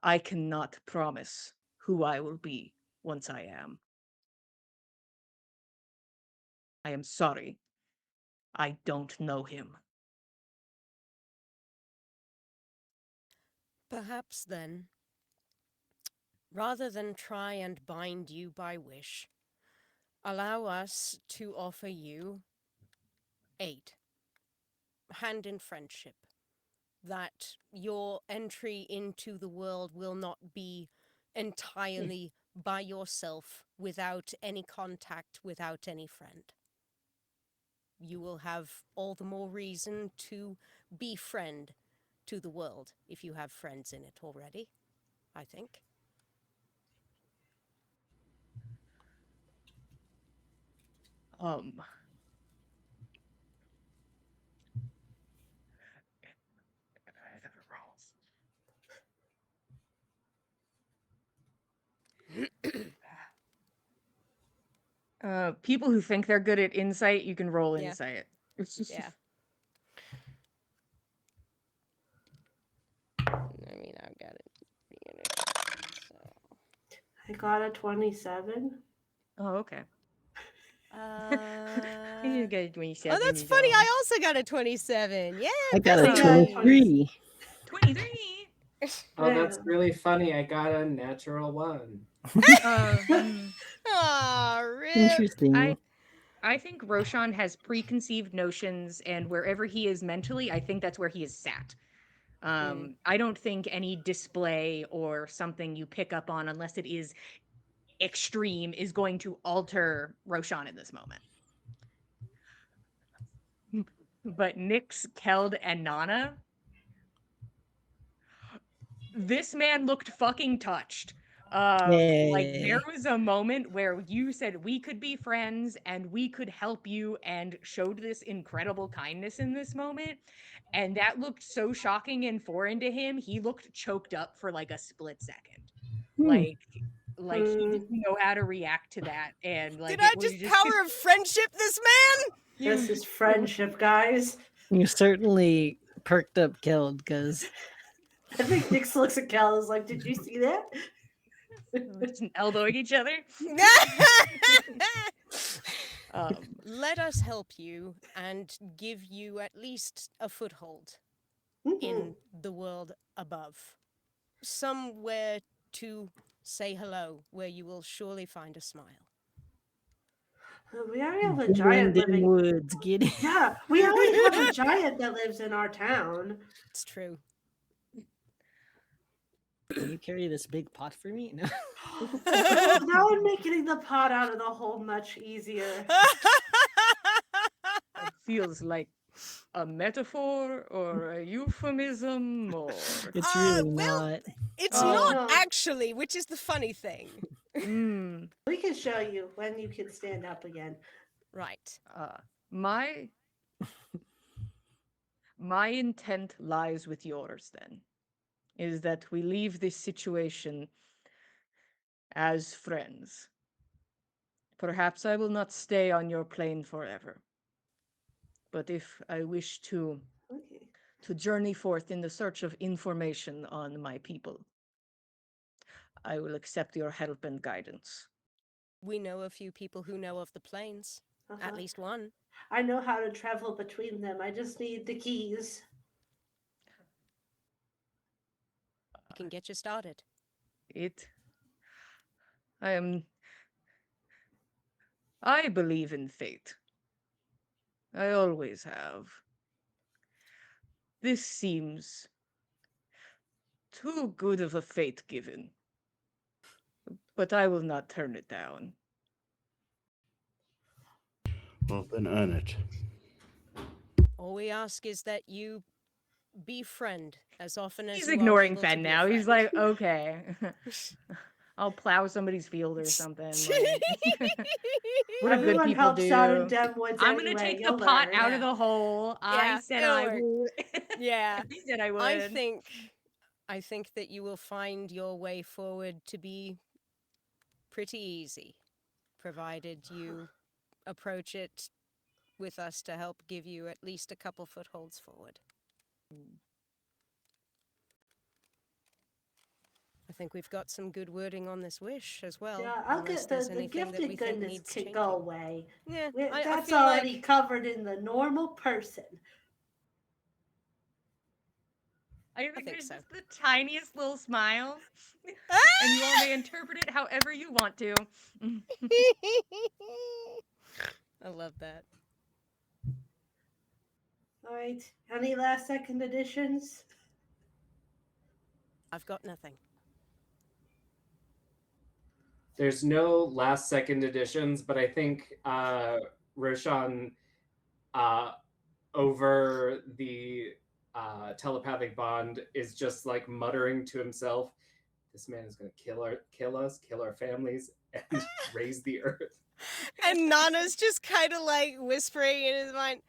Speaker 1: I cannot promise who I will be once I am. I am sorry. I don't know him.
Speaker 2: Perhaps then, rather than try and bind you by wish, allow us to offer you aid, hand in friendship, that your entry into the world will not be entirely by yourself, without any contact, without any friend. You will have all the more reason to befriend to the world if you have friends in it already, I think.
Speaker 1: Um, people who think they're good at insight, you can roll
Speaker 2: Yeah.
Speaker 1: insight.
Speaker 2: Yeah. I mean, I've got it. So.
Speaker 3: I got a 27.
Speaker 1: Oh, okay.
Speaker 2: Oh,
Speaker 1: Get 27
Speaker 2: that's
Speaker 1: is
Speaker 2: funny.
Speaker 1: all.
Speaker 2: I also got a 27. Yeah,
Speaker 4: I got a
Speaker 3: Billy.
Speaker 4: 23.
Speaker 1: 23.
Speaker 6: Oh, that's really funny. I got a natural one.
Speaker 2: Aw, rip.
Speaker 4: Interesting.
Speaker 1: I think Roshan has preconceived notions, and wherever he is mentally, I think that's where he is sat. I don't think any display or something you pick up on, unless it is extreme, is going to alter Roshan in this moment. But Nyx, Keld, and Nana, this man looked fucking touched. Like there
Speaker 4: Yay.
Speaker 1: was a moment where you said we could be friends and we could help you, and showed this incredible kindness in this moment. And that looked so shocking and foreign to him. He looked choked up for like a split second. Like he didn't know how to react to that. And like
Speaker 2: Did I
Speaker 1: it was
Speaker 2: just
Speaker 1: just
Speaker 2: power of friendship this man?
Speaker 3: This is friendship, guys.
Speaker 4: You certainly perked up Killed because
Speaker 3: I think Nix looks at Cal and is like, did you see that?
Speaker 1: just elbowing each other.
Speaker 2: Let us help you and give you at least a foothold in the world above. Somewhere to say hello, where you will surely find a smile.
Speaker 3: We already have a
Speaker 4: Wind
Speaker 3: giant
Speaker 4: in
Speaker 3: living.
Speaker 4: woods, get it.
Speaker 3: Yeah, we already have a giant that lives in our town.
Speaker 2: It's true.
Speaker 4: Can you carry this big pot for me? No.
Speaker 3: Well, now I'm making the pot out of the hole much easier.
Speaker 1: It feels like a metaphor or a euphemism or
Speaker 4: It's really
Speaker 2: well,
Speaker 4: not.
Speaker 2: It's
Speaker 1: Oh.
Speaker 2: not
Speaker 3: No.
Speaker 2: actually, which is the funny thing.
Speaker 3: We can show you when you can stand up again.
Speaker 2: Right.
Speaker 1: My intent lies with yours then, is that we leave this situation as friends. Perhaps I will not stay on your plane forever, but if I wish to journey forth in the search of information on my people, I will accept your help and guidance.
Speaker 2: We know a few people who know of the plains. At least one.
Speaker 3: I know how to travel between them. I just need the keys.
Speaker 2: can get you started.
Speaker 1: I believe in fate. I always have. This seems too good of a fate given, but I will not turn it down.
Speaker 5: Well, then earn it.
Speaker 2: All we ask is that you befriend as often as
Speaker 1: He's
Speaker 2: you are
Speaker 1: ignoring
Speaker 2: able to
Speaker 1: Fen
Speaker 2: be
Speaker 1: now.
Speaker 2: a
Speaker 1: He's
Speaker 2: friend.
Speaker 1: like, okay, I'll plow somebody's field or something. Like, what do good
Speaker 3: Everyone
Speaker 1: people
Speaker 3: helps out in
Speaker 1: do?
Speaker 3: Dem Woods
Speaker 1: I'm gonna
Speaker 3: anyway.
Speaker 1: take the
Speaker 3: You'll
Speaker 1: pot
Speaker 3: learn.
Speaker 1: out of
Speaker 2: Yeah.
Speaker 1: the hole. I
Speaker 2: Yeah,
Speaker 1: said
Speaker 2: it'll
Speaker 1: I
Speaker 2: work.
Speaker 1: would.
Speaker 2: Yeah.
Speaker 1: I said I would.
Speaker 2: I think that you will find your way forward to be pretty easy, provided you approach it with us to help give you at least a couple footholds forward. I think we've got some good wording on this wish as well.
Speaker 3: Yeah, I'll
Speaker 2: unless
Speaker 3: get
Speaker 2: there's
Speaker 3: the
Speaker 2: anything that
Speaker 3: gifted
Speaker 2: we think
Speaker 3: goodness
Speaker 2: needs
Speaker 3: can
Speaker 2: changing.
Speaker 3: go away.
Speaker 2: Yeah, I
Speaker 3: That's
Speaker 2: feel
Speaker 3: already
Speaker 2: like
Speaker 3: covered in the normal person.
Speaker 1: I think
Speaker 2: think
Speaker 1: there's
Speaker 2: so.
Speaker 1: just the tiniest little smile, and you all may interpret it however you want to.
Speaker 2: I love that.
Speaker 3: All right. Any last second additions?
Speaker 2: I've got nothing.
Speaker 6: There's no last second additions, but I think Roshan over the telepathic bond is just like muttering to himself, "This man is going to kill us, kill our families, and raise the earth."
Speaker 2: And Nana's just kind of like whispering in his mind,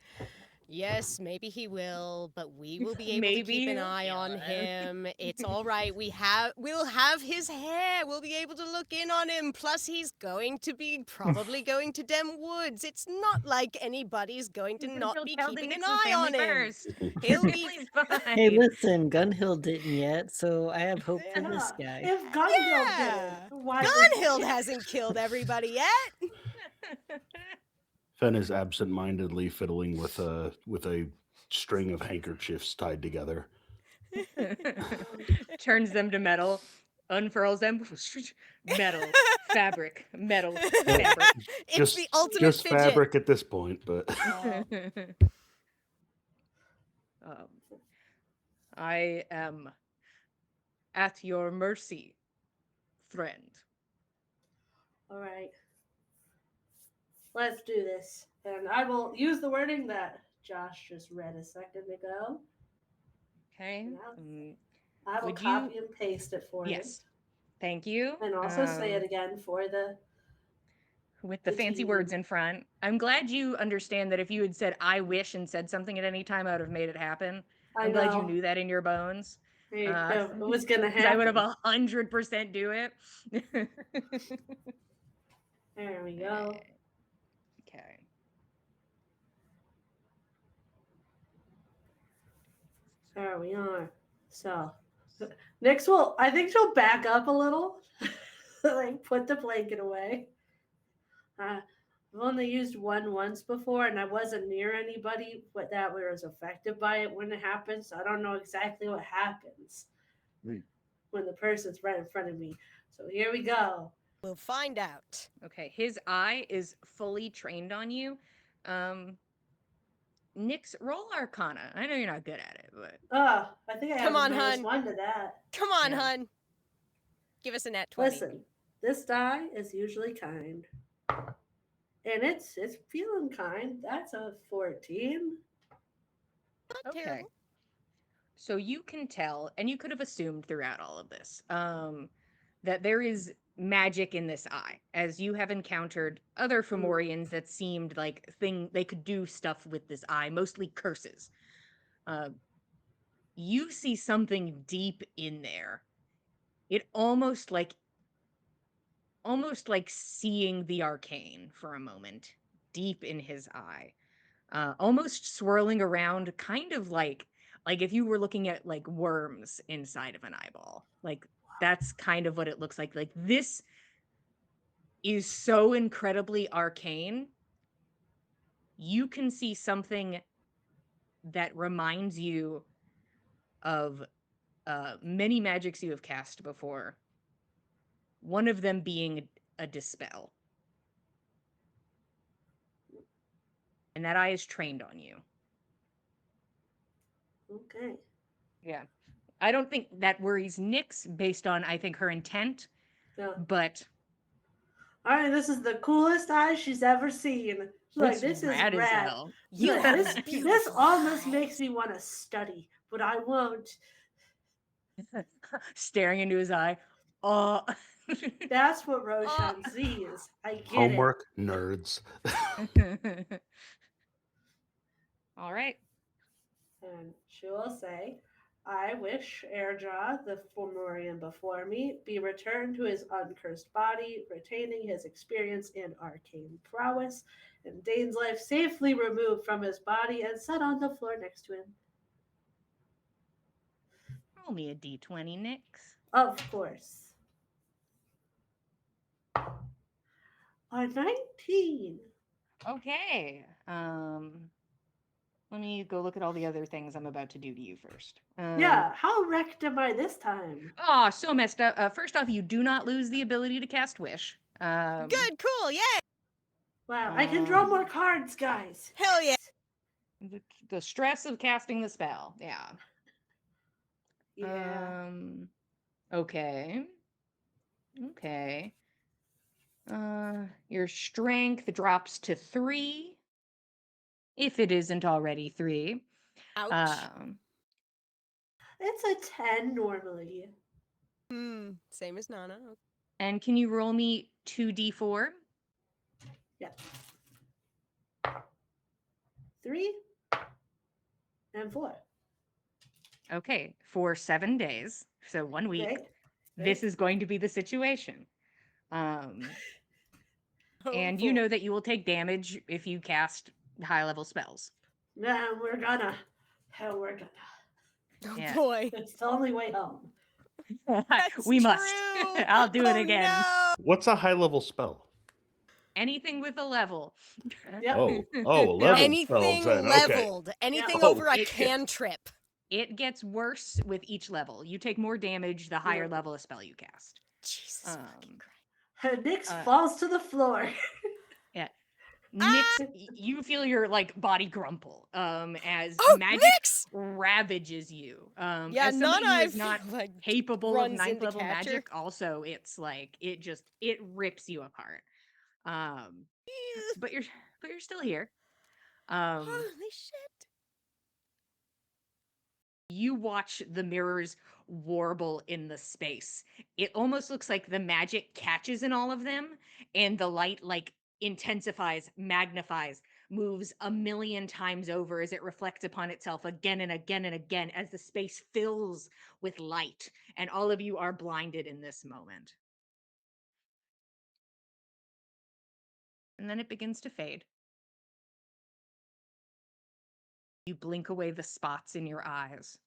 Speaker 2: yes, maybe he will, but we will be able to keep an eye on him. It's all right. We'll have his hair. We'll be able to look in on him. Plus, he's going to be probably going to Dem Woods. It's not like anybody's going to not be keeping an eye on him. He'll be
Speaker 1: fine.
Speaker 4: Hey, listen, Gunhill didn't yet, so I have hope for this
Speaker 3: Yeah.
Speaker 4: guy.
Speaker 3: If Gunhill
Speaker 2: Yeah.
Speaker 3: didn't, why
Speaker 2: Gunhild hasn't killed everybody yet.
Speaker 5: Fen is absent-mindedly fiddling with a string of handkerchiefs tied together.
Speaker 1: Turns them to metal, unfurls them, metal, fabric, metal, fabric.
Speaker 2: It's
Speaker 5: just,
Speaker 2: the ultimate
Speaker 5: just
Speaker 2: fidget.
Speaker 5: fabric at this point, but
Speaker 1: I am at your mercy, friend.
Speaker 3: All right. Let's do this. And I will use the wording that Josh just read a second ago.
Speaker 1: Okay.
Speaker 3: I will
Speaker 1: Would
Speaker 3: copy
Speaker 1: you-
Speaker 3: and paste it for him.
Speaker 1: Yes. Thank you.
Speaker 3: And also say it again for the
Speaker 1: with the fancy
Speaker 3: team.
Speaker 1: words in front. I'm glad you understand that if you had said "I wish" and said something at any time, I would have made it happen. I'm glad you knew that in your bones.
Speaker 3: It was gonna happen.
Speaker 1: I would have 100% do it.
Speaker 3: There we go.
Speaker 1: Okay.
Speaker 3: There we are. So Nyx I think she'll back up a little. Like put the blanket away. I've only used one once before and I wasn't near anybody but that was affected by it when it happens. So I don't know exactly what happens when the person's right in front of me. So here we go.
Speaker 2: We'll find out.
Speaker 1: Okay, his eye is fully trained on you. Nyx, roll Arcana. I know you're not good at it, but
Speaker 3: I think I have
Speaker 2: Come on,
Speaker 3: a
Speaker 2: hun.
Speaker 3: -1 to that.
Speaker 2: Come on,
Speaker 1: Yeah.
Speaker 2: hun. Give us a nat 20.
Speaker 3: Listen, this die is usually kind. And it's feeling kind. That's a 14.
Speaker 2: Not
Speaker 1: okay.
Speaker 2: terrible.
Speaker 1: So you can tell, and you could have assumed throughout all of this, that there is magic in this eye, as you have encountered other Fomorians that seemed like they could do stuff with this eye, mostly curses. You see something deep in there. It almost like seeing the arcane for a moment, deep in his eye, almost swirling around, kind of like if you were looking at like worms inside of an eyeball. Like that's kind of what it looks like. Like this is so incredibly arcane. You can see something that reminds you of many magics you have cast before, one of them being a dispel. And that eye is trained on you.
Speaker 3: Okay.
Speaker 1: Yeah. I don't think that worries Nyx based on, I think, her intent,
Speaker 3: Yeah.
Speaker 1: but
Speaker 3: All right, this is the coolest eye she's ever seen. She's like,
Speaker 1: it's
Speaker 3: this is
Speaker 1: rad as
Speaker 3: rad.
Speaker 1: hell.
Speaker 2: You
Speaker 3: Like,
Speaker 2: have
Speaker 3: this
Speaker 2: beautiful
Speaker 3: almost
Speaker 2: eyes.
Speaker 3: makes me want to study, but I won't.
Speaker 1: Staring into his eye. Oh.
Speaker 3: That's what Roshan sees. I get
Speaker 5: Homework, nerds.
Speaker 1: All right.
Speaker 3: it. And she will say, I wish Airdra, the Fomorian before me, be returned to his uncursed body, retaining his experience in arcane prowess, and Dane's life safely removed from his body and set on the floor next to him.
Speaker 1: Roll me a d20, Nyx.
Speaker 3: Of course. A 19.
Speaker 1: Okay. Let me go look at all the other things I'm about to do to you first.
Speaker 3: Yeah, how wrecked am I this time?
Speaker 1: Oh, so messed up. First off, you do not lose the ability to cast Wish.
Speaker 2: Good, cool, yay!
Speaker 3: Wow, I can draw
Speaker 1: Um,
Speaker 3: more cards, guys.
Speaker 2: Hell yeah.
Speaker 1: the stress of casting the spell. Yeah.
Speaker 3: Yeah.
Speaker 1: Okay. Okay. Your strength drops to 3, if it isn't already 3.
Speaker 2: Ouch.
Speaker 1: Um,
Speaker 3: It's a 10 normally.
Speaker 2: Same as Nana.
Speaker 1: and can you roll me 2d4?
Speaker 3: Yeah. 3 and 4.
Speaker 1: Okay, for 7 days, so 1 week.
Speaker 3: Okay.
Speaker 1: This is going to be the situation. And you
Speaker 2: boy.
Speaker 1: know that you will take damage if you cast high level spells.
Speaker 3: Yeah, we're gonna. Hell, we're gonna.
Speaker 2: Oh
Speaker 1: Yeah.
Speaker 2: boy.
Speaker 3: It's the only way home.
Speaker 2: That's
Speaker 1: We must.
Speaker 2: true.
Speaker 1: I'll do it
Speaker 2: Oh,
Speaker 1: again.
Speaker 2: No.
Speaker 5: What's a high level spell?
Speaker 1: Anything with a level.
Speaker 3: Yep.
Speaker 5: Oh, level
Speaker 2: Anything
Speaker 5: spells then. Okay.
Speaker 2: leveled. Anything
Speaker 5: Oh,
Speaker 2: over a
Speaker 1: it-
Speaker 2: cantrip.
Speaker 1: It gets worse with each level. You take more damage the higher level a spell you cast.
Speaker 2: Jesus fucking Christ.
Speaker 3: Nyx falls to the floor.
Speaker 1: Yeah.
Speaker 2: Ah!
Speaker 1: Nyx, you feel your like body grumple as
Speaker 2: Oh,
Speaker 1: magic
Speaker 2: Nyx!
Speaker 1: ravages you.
Speaker 2: Yeah,
Speaker 1: As somebody who
Speaker 2: Nana,
Speaker 1: is
Speaker 2: I
Speaker 1: not
Speaker 2: feel like
Speaker 1: capable of
Speaker 2: runs
Speaker 1: 9th
Speaker 2: into
Speaker 1: level
Speaker 2: catcher.
Speaker 1: magic, also it's like it rips you apart. But you're still here.
Speaker 2: Holy shit.
Speaker 1: You watch the mirrors warble in the space. It almost looks like the magic catches in all of them, and the light like intensifies, magnifies, moves a million times over as it reflects upon itself again and again and again as the space fills with light, and all of you are blinded in this moment. And then it begins to fade. You blink away the spots in your eyes.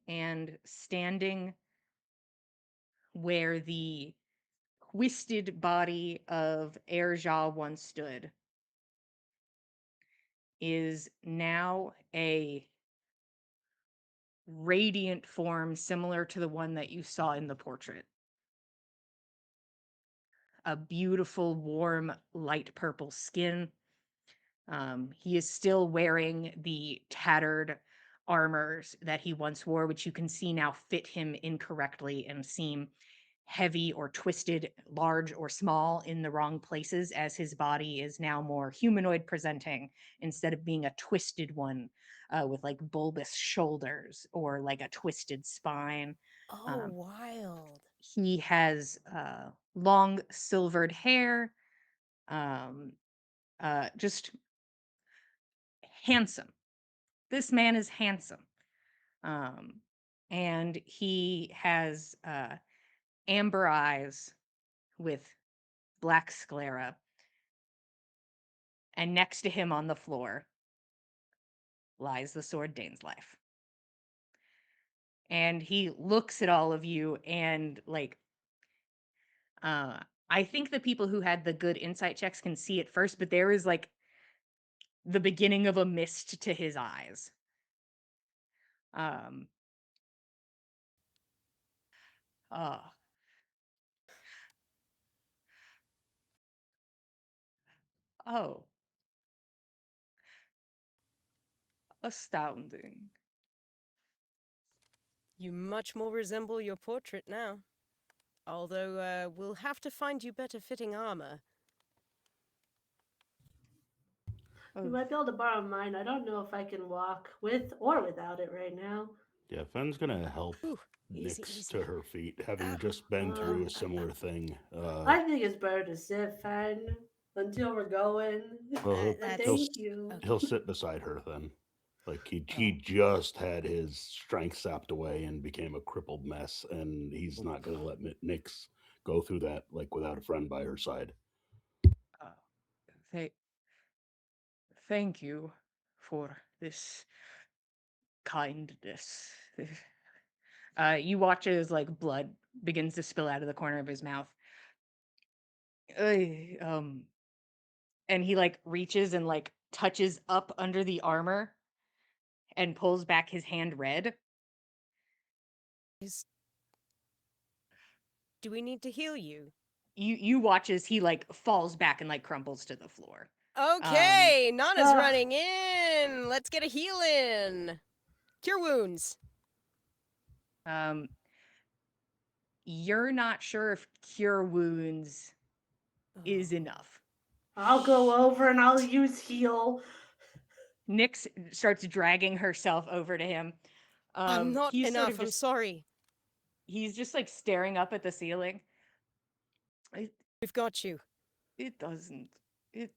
Speaker 1: And standing where the twisted body of Erja once stood is now a radiant form similar to the one that you saw in the portrait. A beautiful, warm, light purple skin. He is still wearing the tattered armors that he once wore, which you can see now fit him incorrectly and seem heavy or twisted, large or small in the wrong places, as his body is now more humanoid presenting instead of being a twisted one with like bulbous shoulders or like a twisted spine.
Speaker 2: Oh, wild.
Speaker 1: He has long silvered hair, just handsome. This man is handsome. And he has amber eyes with black sclera. And next to him on the floor lies the sword Dane's life. And he looks at all of you and like I think the people who had the good insight checks can see it first, but there is like the beginning of a mist to his eyes. Um, ah, oh, astounding.
Speaker 2: You much more resemble your portrait now. Although, we'll have to find you better fitting armor.
Speaker 3: You
Speaker 1: Oh,
Speaker 3: might be able to borrow mine. I don't know if I can walk with or without it right now.
Speaker 5: Yeah, Fenn's gonna help
Speaker 2: Ooh, easy,
Speaker 5: Nyx to
Speaker 2: easy.
Speaker 5: her feet, having just been through a similar thing.
Speaker 3: I think it's better to sit, Fen, until we're going.
Speaker 5: Well,
Speaker 3: But
Speaker 5: he'll
Speaker 3: thank you.
Speaker 2: Okay.
Speaker 5: he'll sit beside her then. Like he
Speaker 1: oh,
Speaker 5: just had his strength sapped away and became a crippled mess, and he's not gonna let Nyx go through that like without a friend by her side.
Speaker 1: uh, th- thank you for this kindness. You watch as like blood begins to spill out of the corner of his mouth. Uh, um, and he like reaches and like touches up under the armor and pulls back his hand red.
Speaker 2: Is... Do we need to heal you?
Speaker 1: You watch as he like falls back and like crumbles to the floor.
Speaker 2: Okay, Nana's
Speaker 3: Ah.
Speaker 2: running in. Let's get a heal in. Cure wounds.
Speaker 1: Um, you're not sure if cure wounds is enough.
Speaker 3: I'll go over and I'll use heal.
Speaker 1: Nyx starts dragging herself over to him.
Speaker 2: I'm not
Speaker 1: He's sort of
Speaker 2: enough, I'm
Speaker 1: just
Speaker 2: sorry.
Speaker 1: he's just like staring up at the ceiling. It,
Speaker 2: We've got you.
Speaker 1: it doesn't it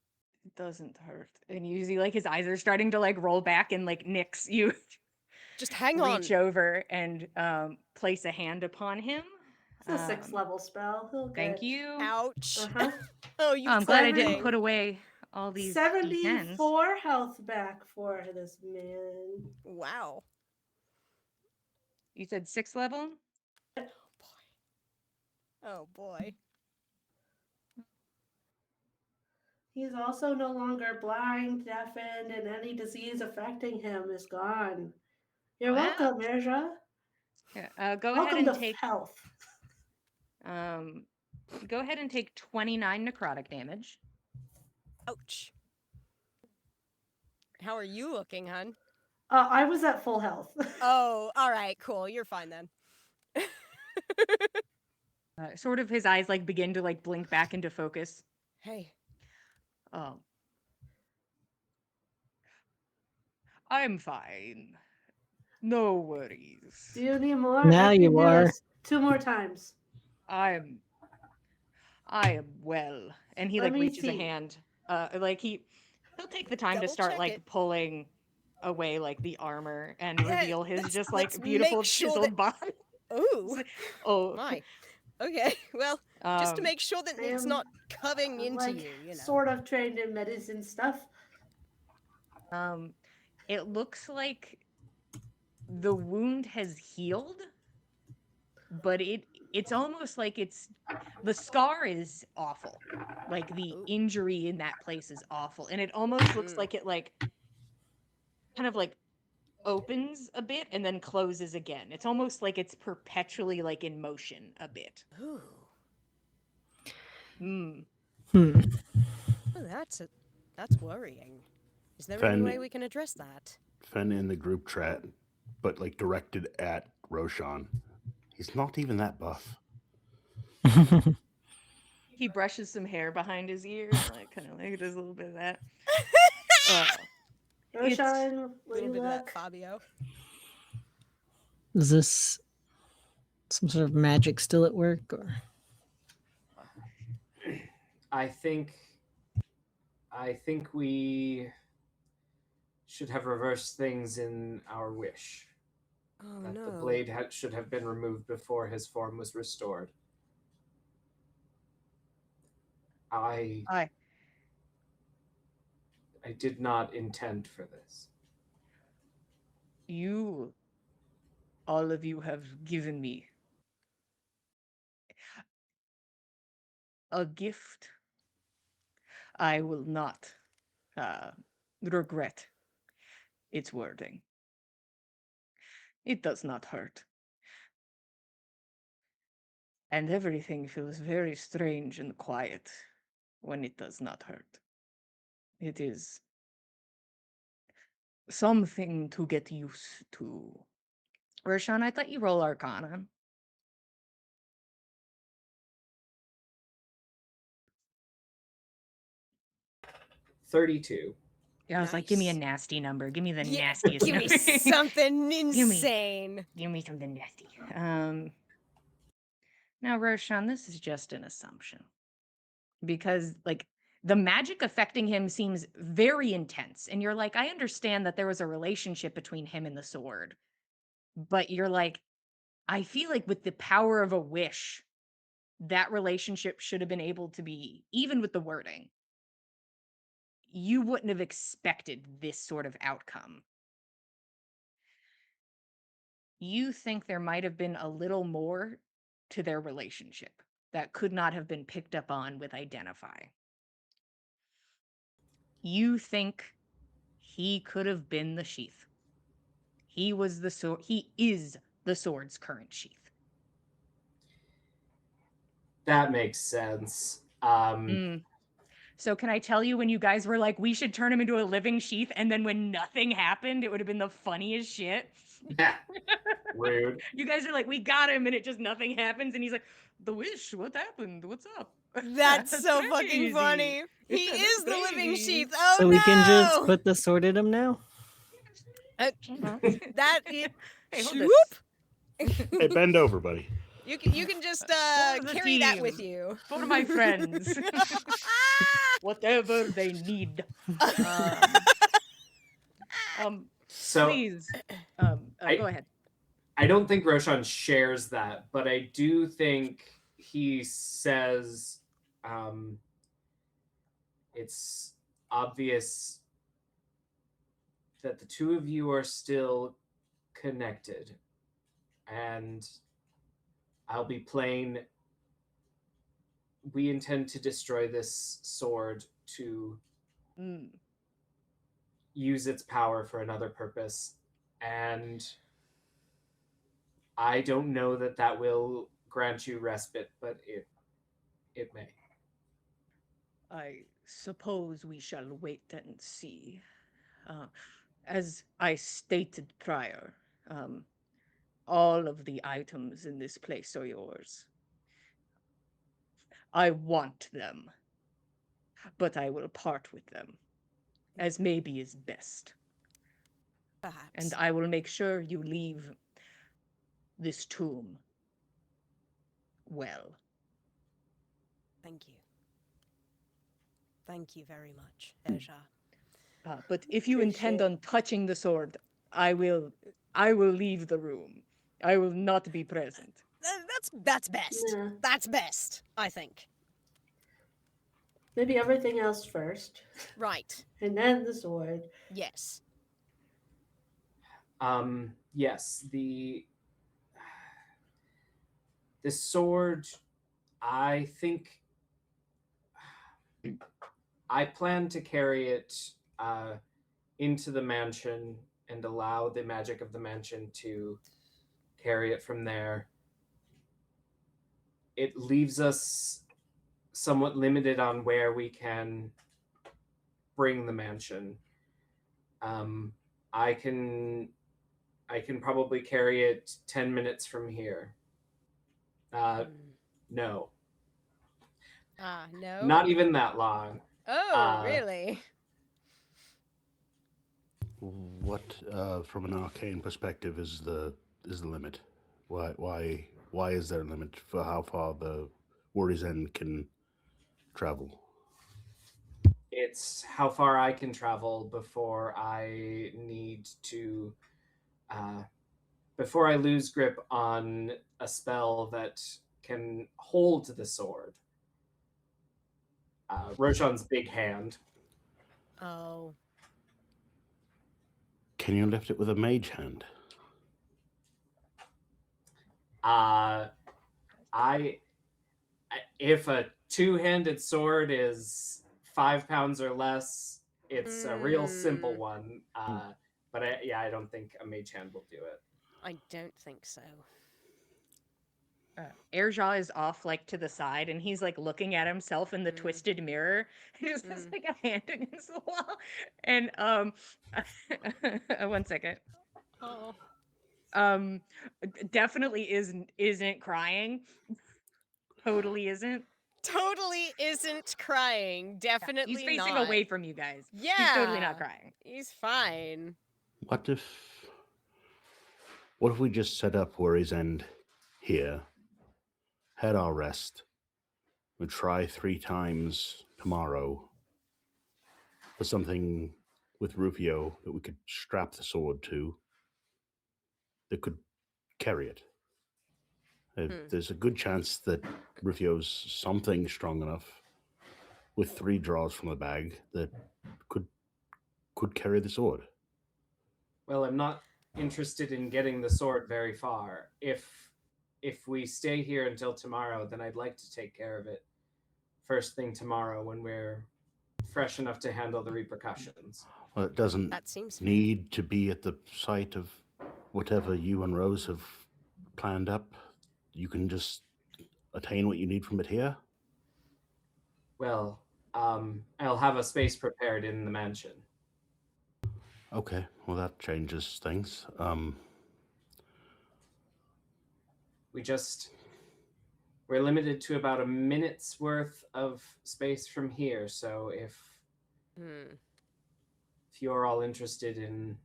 Speaker 1: it doesn't hurt. And you see like his eyes are starting to like roll back and like Nyx, you
Speaker 2: Just hang
Speaker 1: reach
Speaker 2: on.
Speaker 1: over and place a hand upon him.
Speaker 3: It's a 6th level spell. He'll
Speaker 1: Thank
Speaker 3: get.
Speaker 1: you.
Speaker 2: Ouch.
Speaker 3: Uh-huh.
Speaker 2: Oh, you
Speaker 1: I'm glad
Speaker 2: poor
Speaker 1: I didn't
Speaker 2: thing.
Speaker 1: put away all these D10s.
Speaker 3: 74 health back for this man.
Speaker 2: Wow.
Speaker 1: You said 6th level?
Speaker 2: Oh boy.
Speaker 3: He's also no longer blind, deafened, and any disease affecting him is gone. You're
Speaker 1: Wow.
Speaker 3: welcome, Erja.
Speaker 1: Yeah, go ahead
Speaker 3: Welcome
Speaker 1: and
Speaker 3: to
Speaker 1: take
Speaker 3: health.
Speaker 1: um go ahead and take 29 necrotic damage.
Speaker 2: Ouch. How are you looking, hun?
Speaker 3: I was at full health.
Speaker 2: Oh, all right, cool. You're fine then.
Speaker 1: Sort of his eyes like begin to like blink back into focus.
Speaker 2: Hey.
Speaker 1: Oh. I'm fine. No worries.
Speaker 3: Do you need more?
Speaker 4: Now
Speaker 3: I can
Speaker 4: you
Speaker 3: do
Speaker 4: are.
Speaker 3: this 2 more times.
Speaker 1: I am well. And he
Speaker 3: Let
Speaker 1: like
Speaker 3: me
Speaker 1: reaches a
Speaker 3: see.
Speaker 1: hand. Like he'll take the time to
Speaker 2: Double
Speaker 1: start
Speaker 2: check
Speaker 1: like
Speaker 2: it.
Speaker 1: pulling away like the armor and reveal his just
Speaker 2: Let's
Speaker 1: like beautiful
Speaker 2: make sure that...
Speaker 1: chiseled body.
Speaker 2: Ooh,
Speaker 1: Oh.
Speaker 2: my. Okay, well, just to make sure that
Speaker 3: I
Speaker 2: it's
Speaker 3: am,
Speaker 2: not covering into
Speaker 3: like,
Speaker 2: you, you know.
Speaker 3: sort of trained in medicine stuff.
Speaker 1: It looks like the wound has healed, but it's almost like the scar is awful. Like the
Speaker 2: Ooh.
Speaker 1: injury in that place is awful. And it almost looks like it like kind of like opens a bit and then closes again. It's almost like it's perpetually like in motion a bit.
Speaker 2: Ooh.
Speaker 1: Hmm.
Speaker 2: Oh, that's worrying. Is there any way
Speaker 5: Fen
Speaker 2: we can address that?
Speaker 5: Fen in the group chat, but like directed at Roshan. He's not even that buff.
Speaker 1: He brushes some hair behind his ears, like kind of like does a little bit of that. It's
Speaker 3: Roshan,
Speaker 2: A
Speaker 3: will
Speaker 2: little
Speaker 3: you
Speaker 2: bit of that,
Speaker 3: look?
Speaker 2: Fabio.
Speaker 4: Is this some sort of magic still at work, or?
Speaker 6: I think we should have reversed things in our wish.
Speaker 2: Oh
Speaker 6: That
Speaker 2: no.
Speaker 6: the blade should have been removed before his form was restored. I did not intend for this.
Speaker 1: all of you have given me a gift I will not regret its wording. It does not hurt. And everything feels very strange and quiet when it does not hurt. It is something to get used to. Roshan, I thought you roll Arcana.
Speaker 6: 32.
Speaker 1: Yeah, I was like, give me a
Speaker 2: Nice.
Speaker 1: nasty number. Give me the
Speaker 2: Yeah,
Speaker 1: nastiest
Speaker 2: give me
Speaker 1: number.
Speaker 2: something insane.
Speaker 1: Give me something nasty. Now, Roshan, this is just an assumption. Because, like, the magic affecting him seems very intense. And you're like, I understand that there was a relationship between him and the sword. But you're like, I feel like with the power of a wish, that relationship should have been able to be, even with the wording, you wouldn't have expected this sort of outcome. You think there might have been a little more to their relationship that could not have been picked up on with Identify. You think he could have been the sheath. He was the sword. He is the sword's current sheath.
Speaker 6: That makes sense.
Speaker 1: So can I tell you when you guys were like, we should turn him into a living sheath, and then when nothing happened, it would have been the funniest shit?
Speaker 6: Rude.
Speaker 1: You guys are like, we got him, and it just nothing happens, and he's like, the wish, what happened? What's up?
Speaker 2: That's so fucking
Speaker 1: crazy.
Speaker 2: funny. He
Speaker 1: That's
Speaker 2: is the living
Speaker 1: crazy.
Speaker 2: sheath. Oh
Speaker 4: So
Speaker 2: no!
Speaker 4: we can just put the sword in him now?
Speaker 2: That it.
Speaker 1: Hey, hold
Speaker 2: Swoop!
Speaker 5: Hey, bend over, buddy.
Speaker 2: You can just
Speaker 1: For the
Speaker 2: carry that with
Speaker 1: team.
Speaker 2: you.
Speaker 1: For my friends. Whatever they need.
Speaker 6: So
Speaker 1: Please. Go ahead.
Speaker 6: I don't think Roshan shares that, but I do think he says it's obvious that the two of you are still connected. And I'll be plain, we intend to destroy this sword to use its power for another purpose. And I don't know that that will grant you respite, but it may.
Speaker 1: I suppose we shall wait and see. As I stated prior, all of the items in this place are yours. I want them, but I will part with them, as maybe is best.
Speaker 2: Perhaps.
Speaker 1: And I will make sure you leave this tomb well.
Speaker 2: Thank you. Thank you very much, Erja.
Speaker 1: But if you intend on touching the sword, I will leave the room. I will not be present.
Speaker 2: That's best.
Speaker 3: Yeah.
Speaker 2: That's best, I think.
Speaker 3: Maybe everything else first,
Speaker 2: Right.
Speaker 3: and then the sword.
Speaker 2: Yes.
Speaker 6: Yes, the sword, I think I plan to carry it into the mansion and allow the magic of the mansion to carry it from there. It leaves us somewhat limited on where we can bring the mansion. I can probably carry it 10 minutes from here. No.
Speaker 2: No?
Speaker 6: Not even that long.
Speaker 2: Oh, really?
Speaker 5: What, from an arcane perspective, is the limit? Why is there a limit for how far the Warrior's End can travel?
Speaker 6: It's how far I can travel before I need to, before I lose grip on a spell that can hold the sword. Roshan's big hand.
Speaker 2: Oh.
Speaker 5: Can you lift it with a mage hand?
Speaker 6: If a two-handed sword is 5 pounds or less, it's a real simple one. But I don't think a mage hand will do it.
Speaker 2: I don't think so.
Speaker 1: Airjaw is off like to the side and he's like looking at himself in the
Speaker 2: Mm.
Speaker 1: twisted mirror. He just has
Speaker 2: Mm.
Speaker 1: like a hand against the wall. And one second.
Speaker 2: Oh.
Speaker 1: Definitely isn't crying. Totally isn't.
Speaker 2: Totally isn't crying.
Speaker 1: He's
Speaker 2: Definitely
Speaker 1: facing
Speaker 2: not.
Speaker 1: away from you guys. He's totally not
Speaker 2: Yeah.
Speaker 1: crying.
Speaker 2: He's fine.
Speaker 5: What if we just set up Worry's End here, had our rest, and try 3 times tomorrow for something with Rufio that we could strap the sword to that could carry it? There's a good chance that Rufio's something strong enough with 3 draws from the bag that could carry the sword.
Speaker 6: Well, I'm not interested in getting the sword very far. If we stay here until tomorrow, then I'd like to take care of it first thing tomorrow when we're fresh enough to handle the repercussions.
Speaker 5: Well, it doesn't
Speaker 2: That seems fair.
Speaker 5: need to be at the site of whatever you and Rose have planned up. You can just attain what you need from it here.
Speaker 6: Well, I'll have a space prepared in the mansion.
Speaker 5: Okay, well that changes things.
Speaker 6: We're limited to about a minute's worth of space from here, so if you're all interested in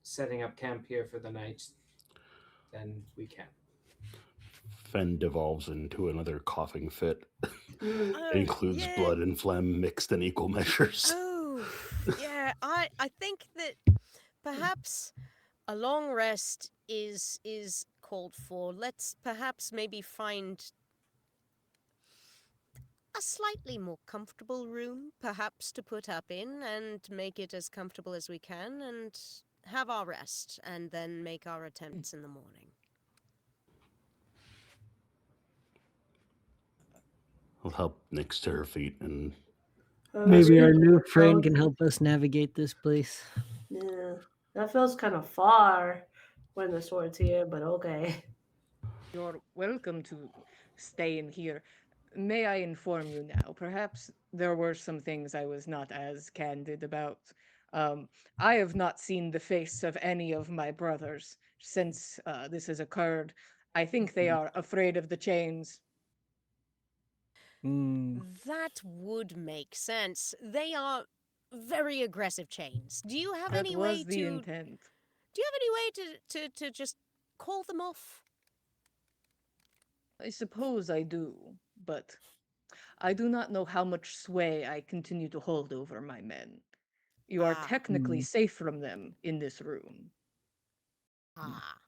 Speaker 6: setting up camp here for the night, then we can.
Speaker 5: Fen devolves into another coughing fit.
Speaker 3: Mm.
Speaker 5: It includes
Speaker 2: yeah.
Speaker 5: blood and phlegm mixed in equal measures.
Speaker 2: Oh, yeah. I think that perhaps a long rest is called for. Let's perhaps maybe find a slightly more comfortable room, perhaps to put up in and make it as comfortable as we can and have our rest and then make our attempts in the morning.
Speaker 5: I'll help Nyx to her feet and
Speaker 4: Maybe our
Speaker 3: That
Speaker 4: new friend
Speaker 3: feels-
Speaker 4: can help us navigate this place.
Speaker 3: Yeah, that feels kind of far when the sword's here, but okay.
Speaker 1: You're welcome to stay in here. May I inform you now? Perhaps there were some things I was not as candid about. I have not seen the face of any of my brothers since this has occurred. I think they are afraid of the chains.
Speaker 2: That would make sense. They are very aggressive chains. Do you have
Speaker 1: That
Speaker 2: any way
Speaker 1: was the
Speaker 2: to
Speaker 1: intent.
Speaker 2: Do you have any way to just call them off?
Speaker 1: I suppose I do, but I do not know how much sway I continue to hold over my men. You are
Speaker 2: Ah.
Speaker 1: technically safe from them in this room.
Speaker 2: Ah.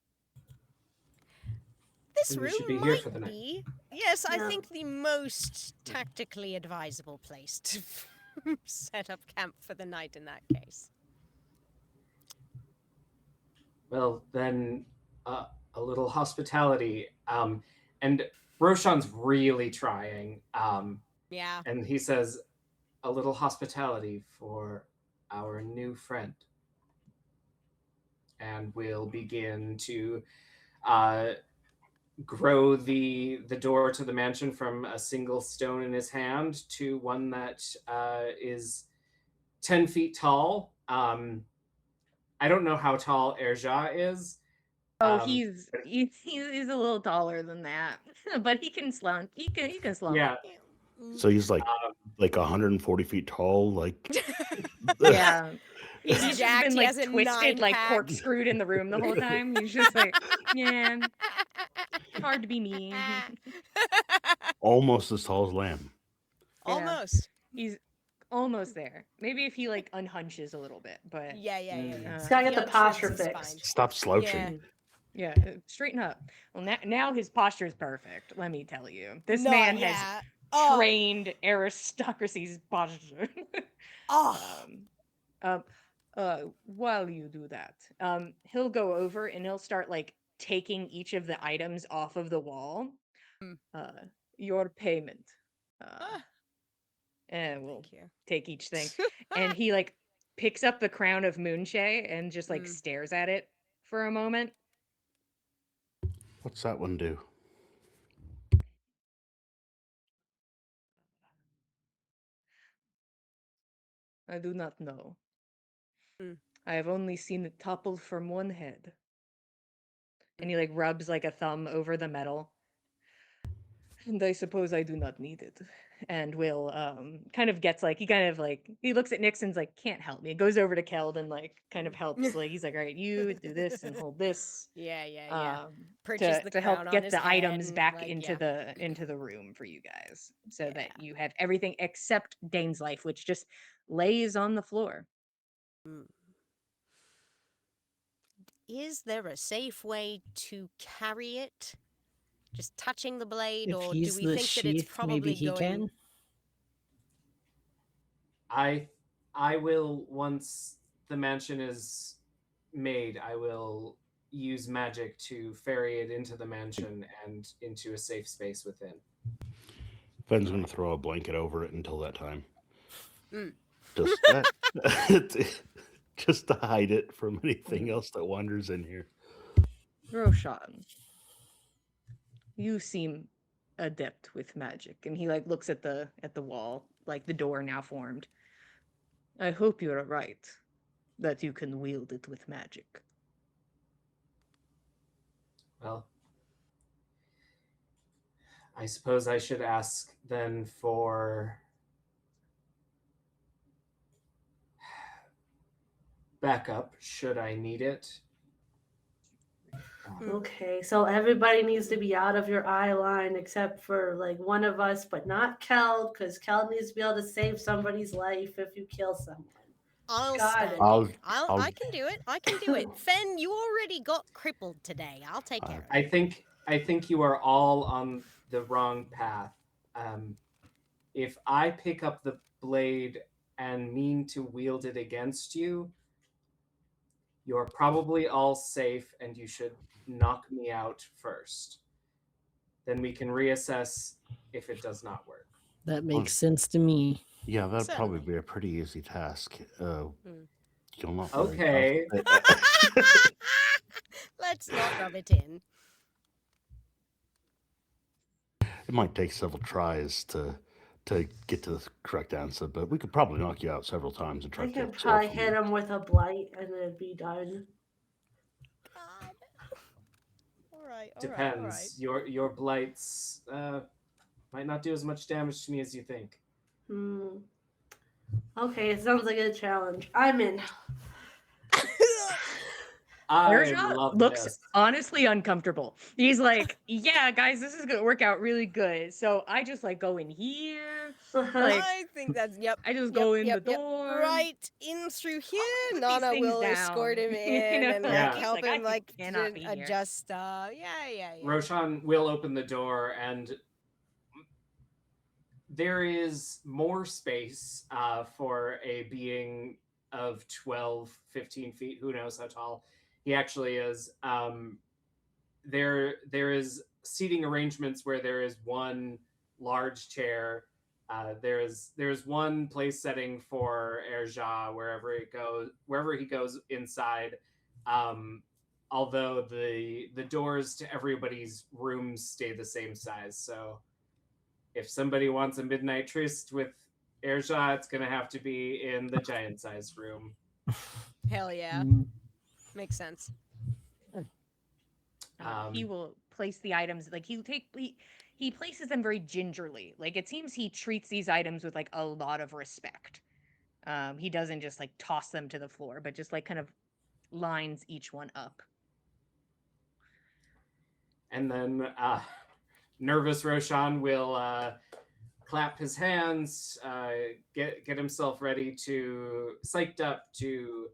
Speaker 2: This
Speaker 6: Then we
Speaker 2: room
Speaker 6: should be here
Speaker 2: might
Speaker 6: for the night.
Speaker 2: be, yes, I
Speaker 3: Yeah.
Speaker 2: think the most tactically advisable place to set up camp for the night in that case.
Speaker 6: Well, then a little hospitality. And Roshan's really trying.
Speaker 2: Yeah.
Speaker 6: And he says, a little hospitality for our new friend. And we'll begin to grow the door to the mansion from a single stone in his hand to one that is 10 feet tall. I don't know how tall Erja is.
Speaker 1: Oh, he's a little taller than that, but he can slump. He can slump.
Speaker 6: Yeah.
Speaker 5: so he's like 140 feet tall, like
Speaker 1: Yeah.
Speaker 2: He's
Speaker 1: He's just
Speaker 2: jacked,
Speaker 1: been
Speaker 2: he
Speaker 1: like
Speaker 2: has a
Speaker 1: twisted, like
Speaker 2: 9-pack.
Speaker 1: corkscrewed in the room the whole time. He's just like, yeah, hard to be me.
Speaker 5: almost as tall as Lamb.
Speaker 2: Almost.
Speaker 1: He's almost there. Maybe if he like unhunches a little bit, but
Speaker 2: Yeah.
Speaker 3: He's gotta
Speaker 2: If
Speaker 3: get the
Speaker 2: he
Speaker 3: posture
Speaker 2: unshrinks, he's
Speaker 3: fixed.
Speaker 2: fine.
Speaker 5: Stop slouching.
Speaker 2: Yeah.
Speaker 1: yeah, straighten up. Well, now his posture is perfect. Let me tell you, this man has trained aristocracy's posture. While you do that, he'll go over and he'll start like taking each of the items off of the wall. Your payment. And we'll
Speaker 2: Thank you.
Speaker 1: take each thing. And he like picks up the crown of Moonshay and just like stares at it for a moment.
Speaker 5: What's that one do?
Speaker 1: I do not know.
Speaker 2: Mm.
Speaker 1: I have only seen it topple from one head. And he like rubs like a thumb over the metal. And I suppose I do not need it. And will kind of gets like he looks at Nixon's like can't help me. Goes over to Keld and like kind of helps. Like he's like, all right, you do this and hold this.
Speaker 2: Yeah.
Speaker 1: Um
Speaker 2: Purchase the
Speaker 1: to
Speaker 2: crown
Speaker 1: help
Speaker 2: on
Speaker 1: get
Speaker 2: his
Speaker 1: the
Speaker 2: head
Speaker 1: items
Speaker 2: and,
Speaker 1: back
Speaker 2: like,
Speaker 1: into
Speaker 2: yeah.
Speaker 1: the room for you guys. So
Speaker 2: Yeah.
Speaker 1: that you have everything except Dane's life, which just lays on the floor.
Speaker 2: Is there a safe way to carry it? Just touching the blade,
Speaker 4: If
Speaker 2: or do
Speaker 4: he's
Speaker 2: we
Speaker 4: the
Speaker 2: think that it's
Speaker 4: sheath, maybe
Speaker 2: probably
Speaker 4: he
Speaker 2: going?
Speaker 4: can.
Speaker 6: I will, once the mansion is made, I will use magic to ferry it into the mansion and into a safe space within.
Speaker 5: Ben's going to throw a blanket over it until that time.
Speaker 2: Mm.
Speaker 5: Just just to hide it from anything else that wanders in here.
Speaker 1: Roshan, you seem adept with magic. And he like looks at the wall, like the door now formed. I hope you're right that you can wield it with magic.
Speaker 6: Well, I suppose I should ask then for backup should I need it.
Speaker 3: Okay, so everybody needs to be out of your eye line except for like one of us, but not Kel, because Kel needs to be able to save somebody's life if you kill someone.
Speaker 2: I'll
Speaker 3: Got it.
Speaker 2: stand
Speaker 5: I'll-
Speaker 2: in.
Speaker 5: I'll-
Speaker 2: I can do it. I can do it. Fen, you already got crippled today. I'll take care of it.
Speaker 6: I think you are all on the wrong path. If I pick up the blade and mean to wield it against you, you're probably all safe and you should knock me out first. Then we can reassess if it does not work.
Speaker 4: That makes sense to me.
Speaker 5: Yeah, that'd
Speaker 2: Certainly.
Speaker 5: probably be a pretty easy task. You'll not
Speaker 6: Okay.
Speaker 2: Let's not rub it in.
Speaker 5: It might take several tries to get to the correct answer, but we could probably knock you out several times and try
Speaker 3: I
Speaker 5: to
Speaker 3: can
Speaker 5: take the sword
Speaker 3: probably
Speaker 5: from
Speaker 3: hit
Speaker 5: you.
Speaker 3: him with a blight and it'd be done.
Speaker 2: God. All right.
Speaker 6: Depends. Your blights might not do as much damage to me as you think.
Speaker 3: Okay, it sounds like a challenge. I'm in.
Speaker 6: I
Speaker 1: Erja
Speaker 6: love
Speaker 1: looks
Speaker 6: this.
Speaker 1: honestly uncomfortable. He's like, yeah, guys, this is gonna work out really good. So I just like go in here. Like
Speaker 2: I think that's
Speaker 1: I just go in the
Speaker 2: yep.
Speaker 1: door.
Speaker 2: Right in through here.
Speaker 1: Put these
Speaker 2: Nana
Speaker 1: things
Speaker 2: will
Speaker 1: down.
Speaker 2: escort him
Speaker 1: You
Speaker 2: in
Speaker 1: know,
Speaker 2: and
Speaker 1: like,
Speaker 2: like
Speaker 6: he's
Speaker 2: help
Speaker 1: like,
Speaker 2: him
Speaker 1: I
Speaker 2: like
Speaker 1: cannot be here.
Speaker 2: adjust stuff. Yeah.
Speaker 6: Roshan will open the door, and there is more space for a being of 12, 15 feet. Who knows how tall he actually is. There is seating arrangements where there is one large chair. There's one place setting for Erja wherever he goes inside. Although the doors to everybody's rooms stay the same size. So if somebody wants a midnight tryst with Erja, it's gonna have to be in the giant sized room.
Speaker 2: Hell yeah. Makes sense.
Speaker 1: He will place the items like he places them very gingerly. Like it seems he treats these items with like a lot of respect. He doesn't just like toss them to the floor, but just like kind of lines each one up.
Speaker 6: And then nervous Roshan will clap his hands, get himself ready to psyched up to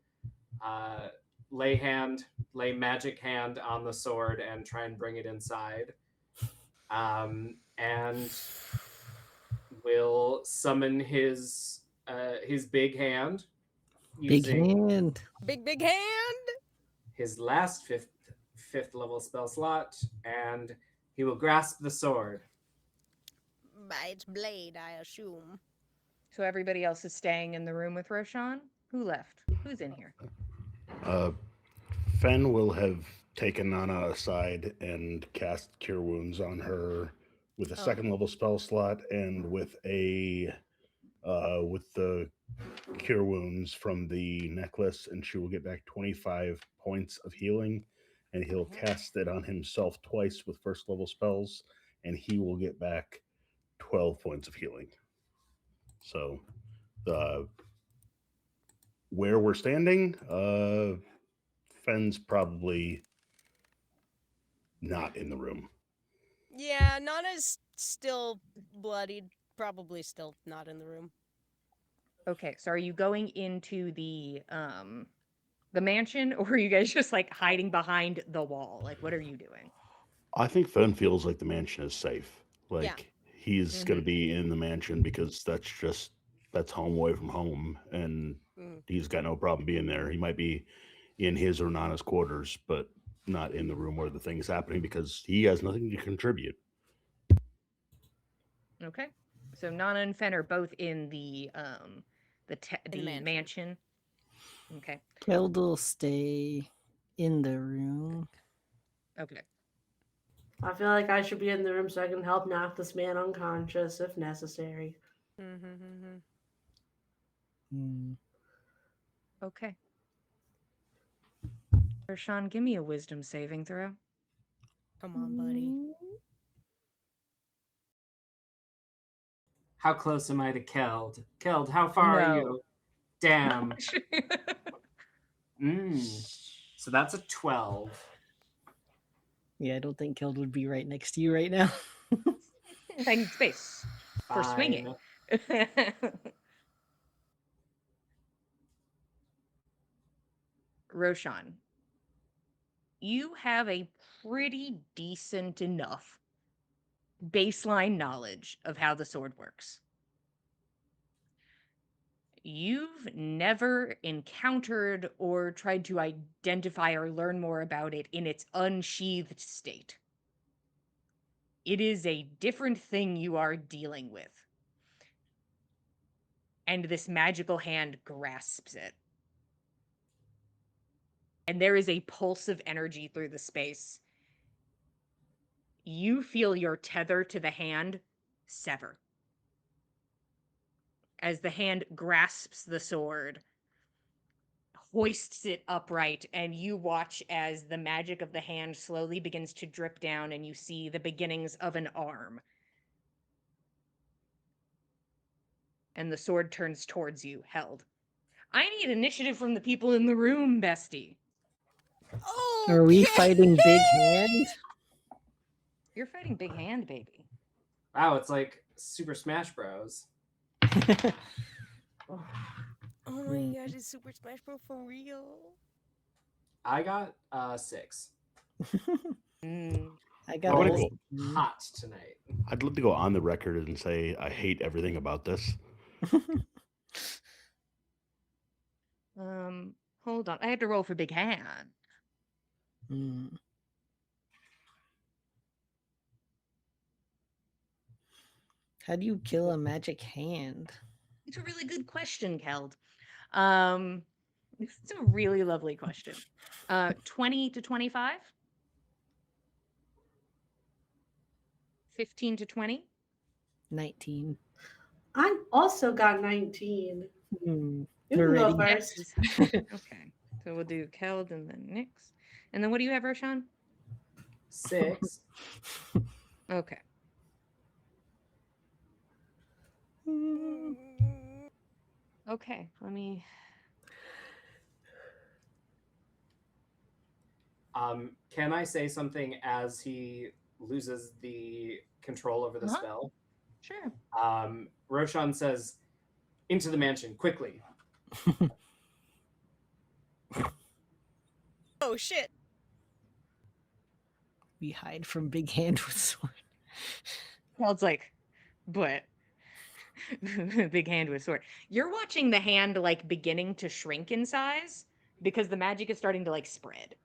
Speaker 6: lay magic hand on the sword and try and bring it inside. And will summon his big hand
Speaker 4: Big
Speaker 6: using
Speaker 4: hand.
Speaker 2: Big hand.
Speaker 6: his last fifth level spell slot, and he will grasp the sword.
Speaker 2: By its blade, I assume.
Speaker 1: So everybody else is staying in the room with Roshan? Who left? Who's in here?
Speaker 5: Fen will have taken Nana aside and cast Cure Wounds on her with a
Speaker 2: Oh.
Speaker 5: second level spell slot and with the Cure Wounds from the necklace, and she will get back 25 points of healing, and he'll cast it on himself twice with first level spells, and he will get back 12 points of healing. So, where we're standing, Fen's probably not in the room.
Speaker 2: Yeah, Nana's still bloodied. Probably still not in the room.
Speaker 1: Okay, so are you going into the mansion, or are you guys just like hiding behind the wall? Like, what are you doing?
Speaker 5: I think Fen feels like the mansion is safe. Like
Speaker 2: Yeah.
Speaker 5: he's going to be in the mansion because that's home away from home, and he's got no problem being there. He might be in his or Nana's quarters, but not in the room where the thing is happening because he has nothing to contribute.
Speaker 1: Okay, so Nana and Fen are both in the
Speaker 2: mansion.
Speaker 1: mansion. Okay.
Speaker 4: Keld will stay in the room.
Speaker 1: Okay.
Speaker 3: I feel like I should be in the room so I can help knock this man unconscious if necessary.
Speaker 4: Hmm.
Speaker 1: Okay. Roshan, give me a wisdom saving throw.
Speaker 2: Come on, buddy.
Speaker 6: How close am I to Keld? Keld, how far are
Speaker 1: No.
Speaker 6: you? Damn. So that's a 12.
Speaker 4: Yeah, I don't think Keld would be right next to you right now.
Speaker 1: I need space for swinging. Roshan, you have a pretty decent enough baseline knowledge of how the sword works. You've never encountered or tried to identify or learn more about it in its unsheathed state. It is a different thing you are dealing with. And this magical hand grasps it. And there is a pulse of energy through the space. You feel your tether to the hand sever. As the hand grasps the sword, hoists it upright, and you watch as the magic of the hand slowly begins to drip down, and you see the beginnings of an arm. And the sword turns towards you, held. I need initiative from the people in the room, bestie.
Speaker 2: Oh,
Speaker 4: Are we fighting Big Hand?
Speaker 1: You're fighting Big Hand, baby.
Speaker 6: Wow, it's like Super Smash Bros.
Speaker 2: Oh my god, is Super Smash Bros. For real?
Speaker 6: I got 6.
Speaker 4: I got
Speaker 5: wanna
Speaker 4: a
Speaker 5: go-
Speaker 6: Hot tonight.
Speaker 5: I'd love to go on the record and say I hate everything about this.
Speaker 1: Hold on. I have to roll for Big Hand.
Speaker 4: How do you kill a magic hand?
Speaker 1: It's a really good question, Keld. It's a really lovely question. 20 to 25? 15 to 20?
Speaker 4: 19.
Speaker 3: I also got 19.
Speaker 4: Hmm.
Speaker 3: You
Speaker 4: We're
Speaker 3: can go
Speaker 4: ready.
Speaker 3: first.
Speaker 1: Okay. So we'll do Keld and then Nyx. And then what do you have, Roshan?
Speaker 6: 6.
Speaker 1: Okay. Okay, let me...
Speaker 6: Can I say something as he loses the control over the spell?
Speaker 1: Sure.
Speaker 6: Roshan says, "Into the mansion, quickly."
Speaker 2: Oh shit.
Speaker 4: We hide from Big Hand with sword.
Speaker 1: Keld's like, but... Big Hand with sword. You're watching the hand like beginning to shrink in size because the magic is starting to like spread.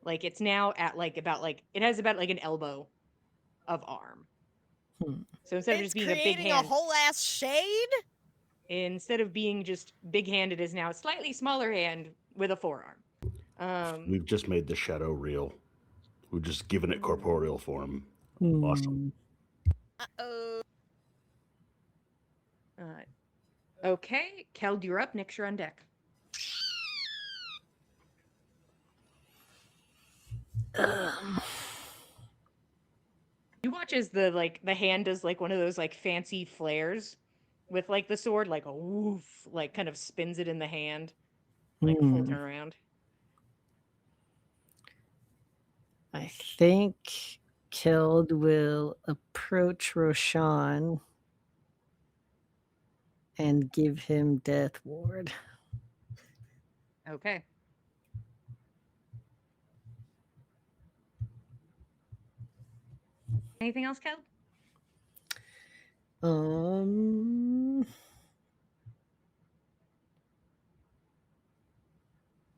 Speaker 1: Like it's now at like about like it has about like an elbow of arm. So instead of
Speaker 2: It's
Speaker 1: just being a big
Speaker 2: creating
Speaker 1: hand,
Speaker 2: a whole ass shade?
Speaker 1: instead of being just big-handed, is now a slightly smaller hand with a forearm.
Speaker 5: We've just made the shadow real. We've just given it corporeal form. Awesome.
Speaker 2: Uh-oh.
Speaker 1: Okay, Keld, you're up. Nix, you're on deck. You watch as the hand does like one of those like fancy flares with like the sword, like a woof, like kind of spins it in the hand, like full turnaround.
Speaker 4: I think Keld will approach Roshan and give him Death Ward.
Speaker 1: Okay. Anything else, Keld?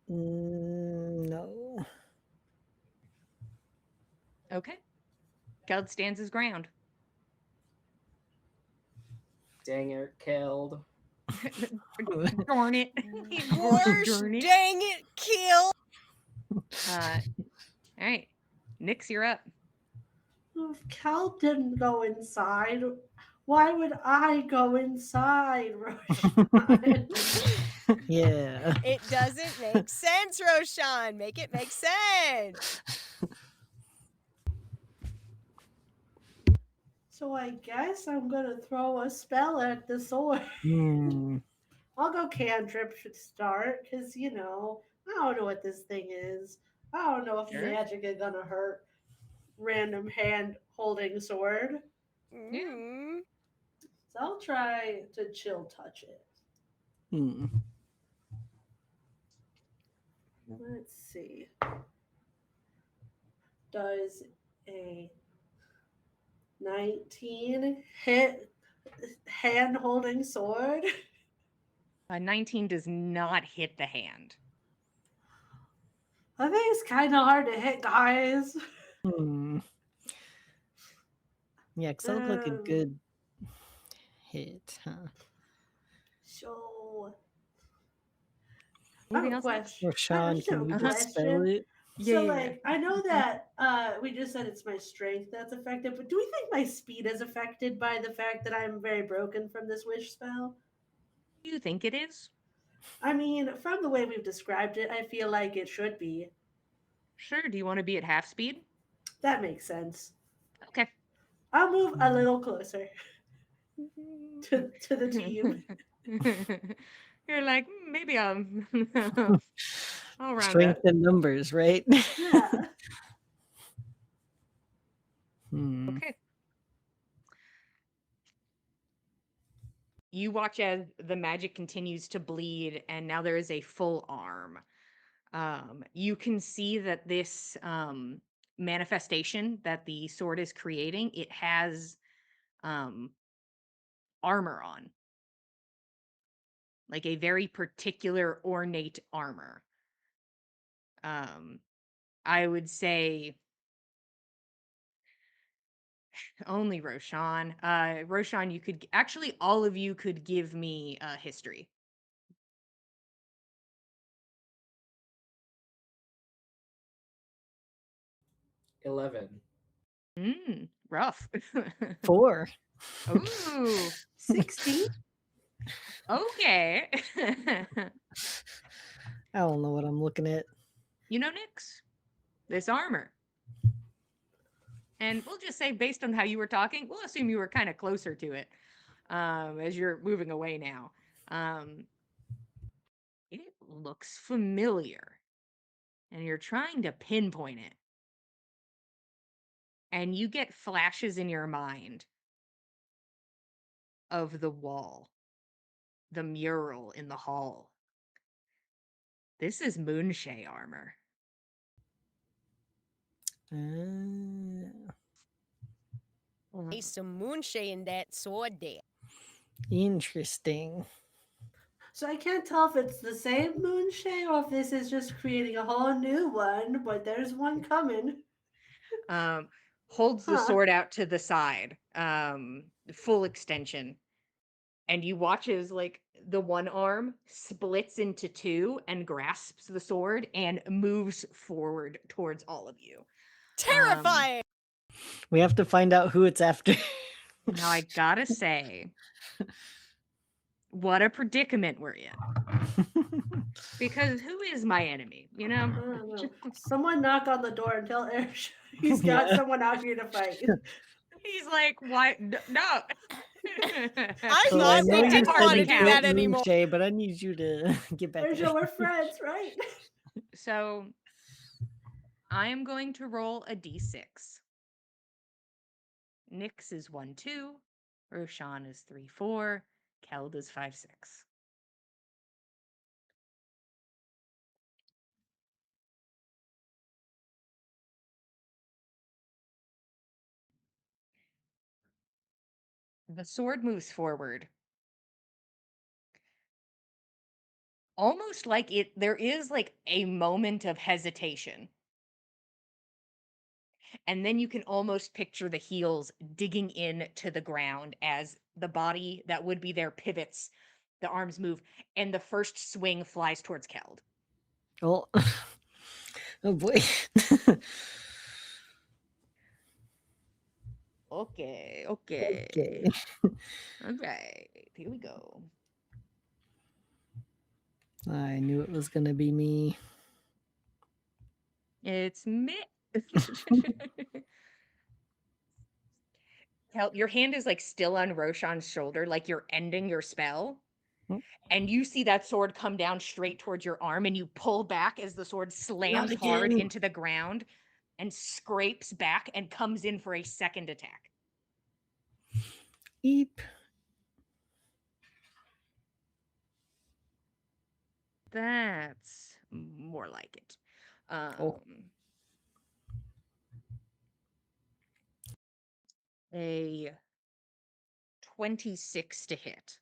Speaker 4: No.
Speaker 1: Okay. Keld stands his ground.
Speaker 6: Dang it, killed.
Speaker 1: Darn it.
Speaker 2: Gosh,
Speaker 1: Darn it.
Speaker 2: dang it, kill!
Speaker 1: All right. Nix, you're up.
Speaker 3: If Cal didn't go inside, why would I go inside, Roshan?
Speaker 4: Yeah.
Speaker 2: It doesn't make sense, Roshan. Make it make sense.
Speaker 3: So I guess I'm gonna throw a spell at the sword. I'll go cantrip should start, because, I don't know what this thing is. I don't know if
Speaker 1: Sure.
Speaker 3: magic is gonna hurt random hand holding sword.
Speaker 2: Mm.
Speaker 3: So I'll try to chill touch it. Let's see. Does a 19 hit hand holding sword?
Speaker 1: 19 does not hit the hand.
Speaker 3: I think it's kind of hard to hit, guys.
Speaker 4: Yeah, because that looked like a good hit, huh?
Speaker 3: So,
Speaker 1: Anything
Speaker 3: I have a
Speaker 1: else, Nix?
Speaker 3: question.
Speaker 4: Roshan, can you dispel it?
Speaker 3: So, I know that we just said it's my strength that's affected, but do we think my speed is affected by the fact that I'm very broken from this wish spell?
Speaker 1: Do you think it is?
Speaker 3: I mean, from the way we've described it, I feel like it should be.
Speaker 1: Sure. Do you want to be at half speed?
Speaker 3: That makes sense.
Speaker 1: Okay.
Speaker 3: I'll move a little closer to the team.
Speaker 1: You're like, maybe I'll round
Speaker 4: Strength
Speaker 1: up.
Speaker 4: in numbers, right?
Speaker 3: Yeah.
Speaker 1: Okay. You watch as the magic continues to bleed, and now there is a full arm. You can see that this manifestation that the sword is creating, it has armor on, like a very particular ornate armor. I would say only Roshan. Roshan, you could actually, all of you could give me history.
Speaker 6: 11.
Speaker 1: Rough.
Speaker 4: 4.
Speaker 1: Ooh,
Speaker 3: 16?
Speaker 1: okay.
Speaker 4: I don't know what I'm looking at.
Speaker 1: You know, Nix, this armor. And we'll just say, based on how you were talking, we'll assume you were kind of closer to it as you're moving away now. It looks familiar. And you're trying to pinpoint it. And you get flashes in your mind of the wall, the mural in the hall. This is Moonshay armor.
Speaker 2: There's some moonshade in that sword there.
Speaker 4: Interesting.
Speaker 3: So I can't tell if it's the same Moonshay or if this is just creating a whole new one, but there's one coming.
Speaker 1: Holds the sword out to the side, full extension. and you watch as like the one arm splits into two and grasps the sword and moves forward towards all of you.
Speaker 2: Terrifying!
Speaker 4: We have to find out who it's after.
Speaker 1: Now I gotta say, what a predicament we're in. Because who is my enemy, you know?
Speaker 3: I don't know. Someone knock on the door and tell Eric he's got
Speaker 4: Yeah.
Speaker 3: someone out here to fight.
Speaker 1: He's like, why? No.
Speaker 2: I
Speaker 4: So
Speaker 2: thought we
Speaker 4: you
Speaker 2: didn't
Speaker 1: said
Speaker 2: want to
Speaker 1: you
Speaker 2: do
Speaker 1: count.
Speaker 2: that anymore.
Speaker 4: Shay, but I need you to get back
Speaker 3: Eric,
Speaker 4: there.
Speaker 3: we're friends, right?
Speaker 1: So I am going to roll a d6. Nyx is 1, 2. Roshan is 3, 4. Keld is 5, 6. The sword moves forward. Almost like there is like a moment of hesitation. And then you can almost picture the heels digging into the ground as the body that would be there pivots, the arms move, and the first swing flies towards Keld.
Speaker 4: Oh, oh boy.
Speaker 1: Okay.
Speaker 4: Okay.
Speaker 1: All right, here we go.
Speaker 4: I knew it was gonna be me.
Speaker 1: It's me. Your hand is like still on Roshan's shoulder, like you're ending your spell.
Speaker 4: Mm.
Speaker 1: And you see that sword come down straight towards your arm, and you pull back as the sword slams
Speaker 4: Not
Speaker 1: hard
Speaker 4: again.
Speaker 1: into the ground and scrapes back and comes in for a second attack.
Speaker 4: Eep.
Speaker 1: That's more like it.
Speaker 4: Oh.
Speaker 1: A 26 to hit.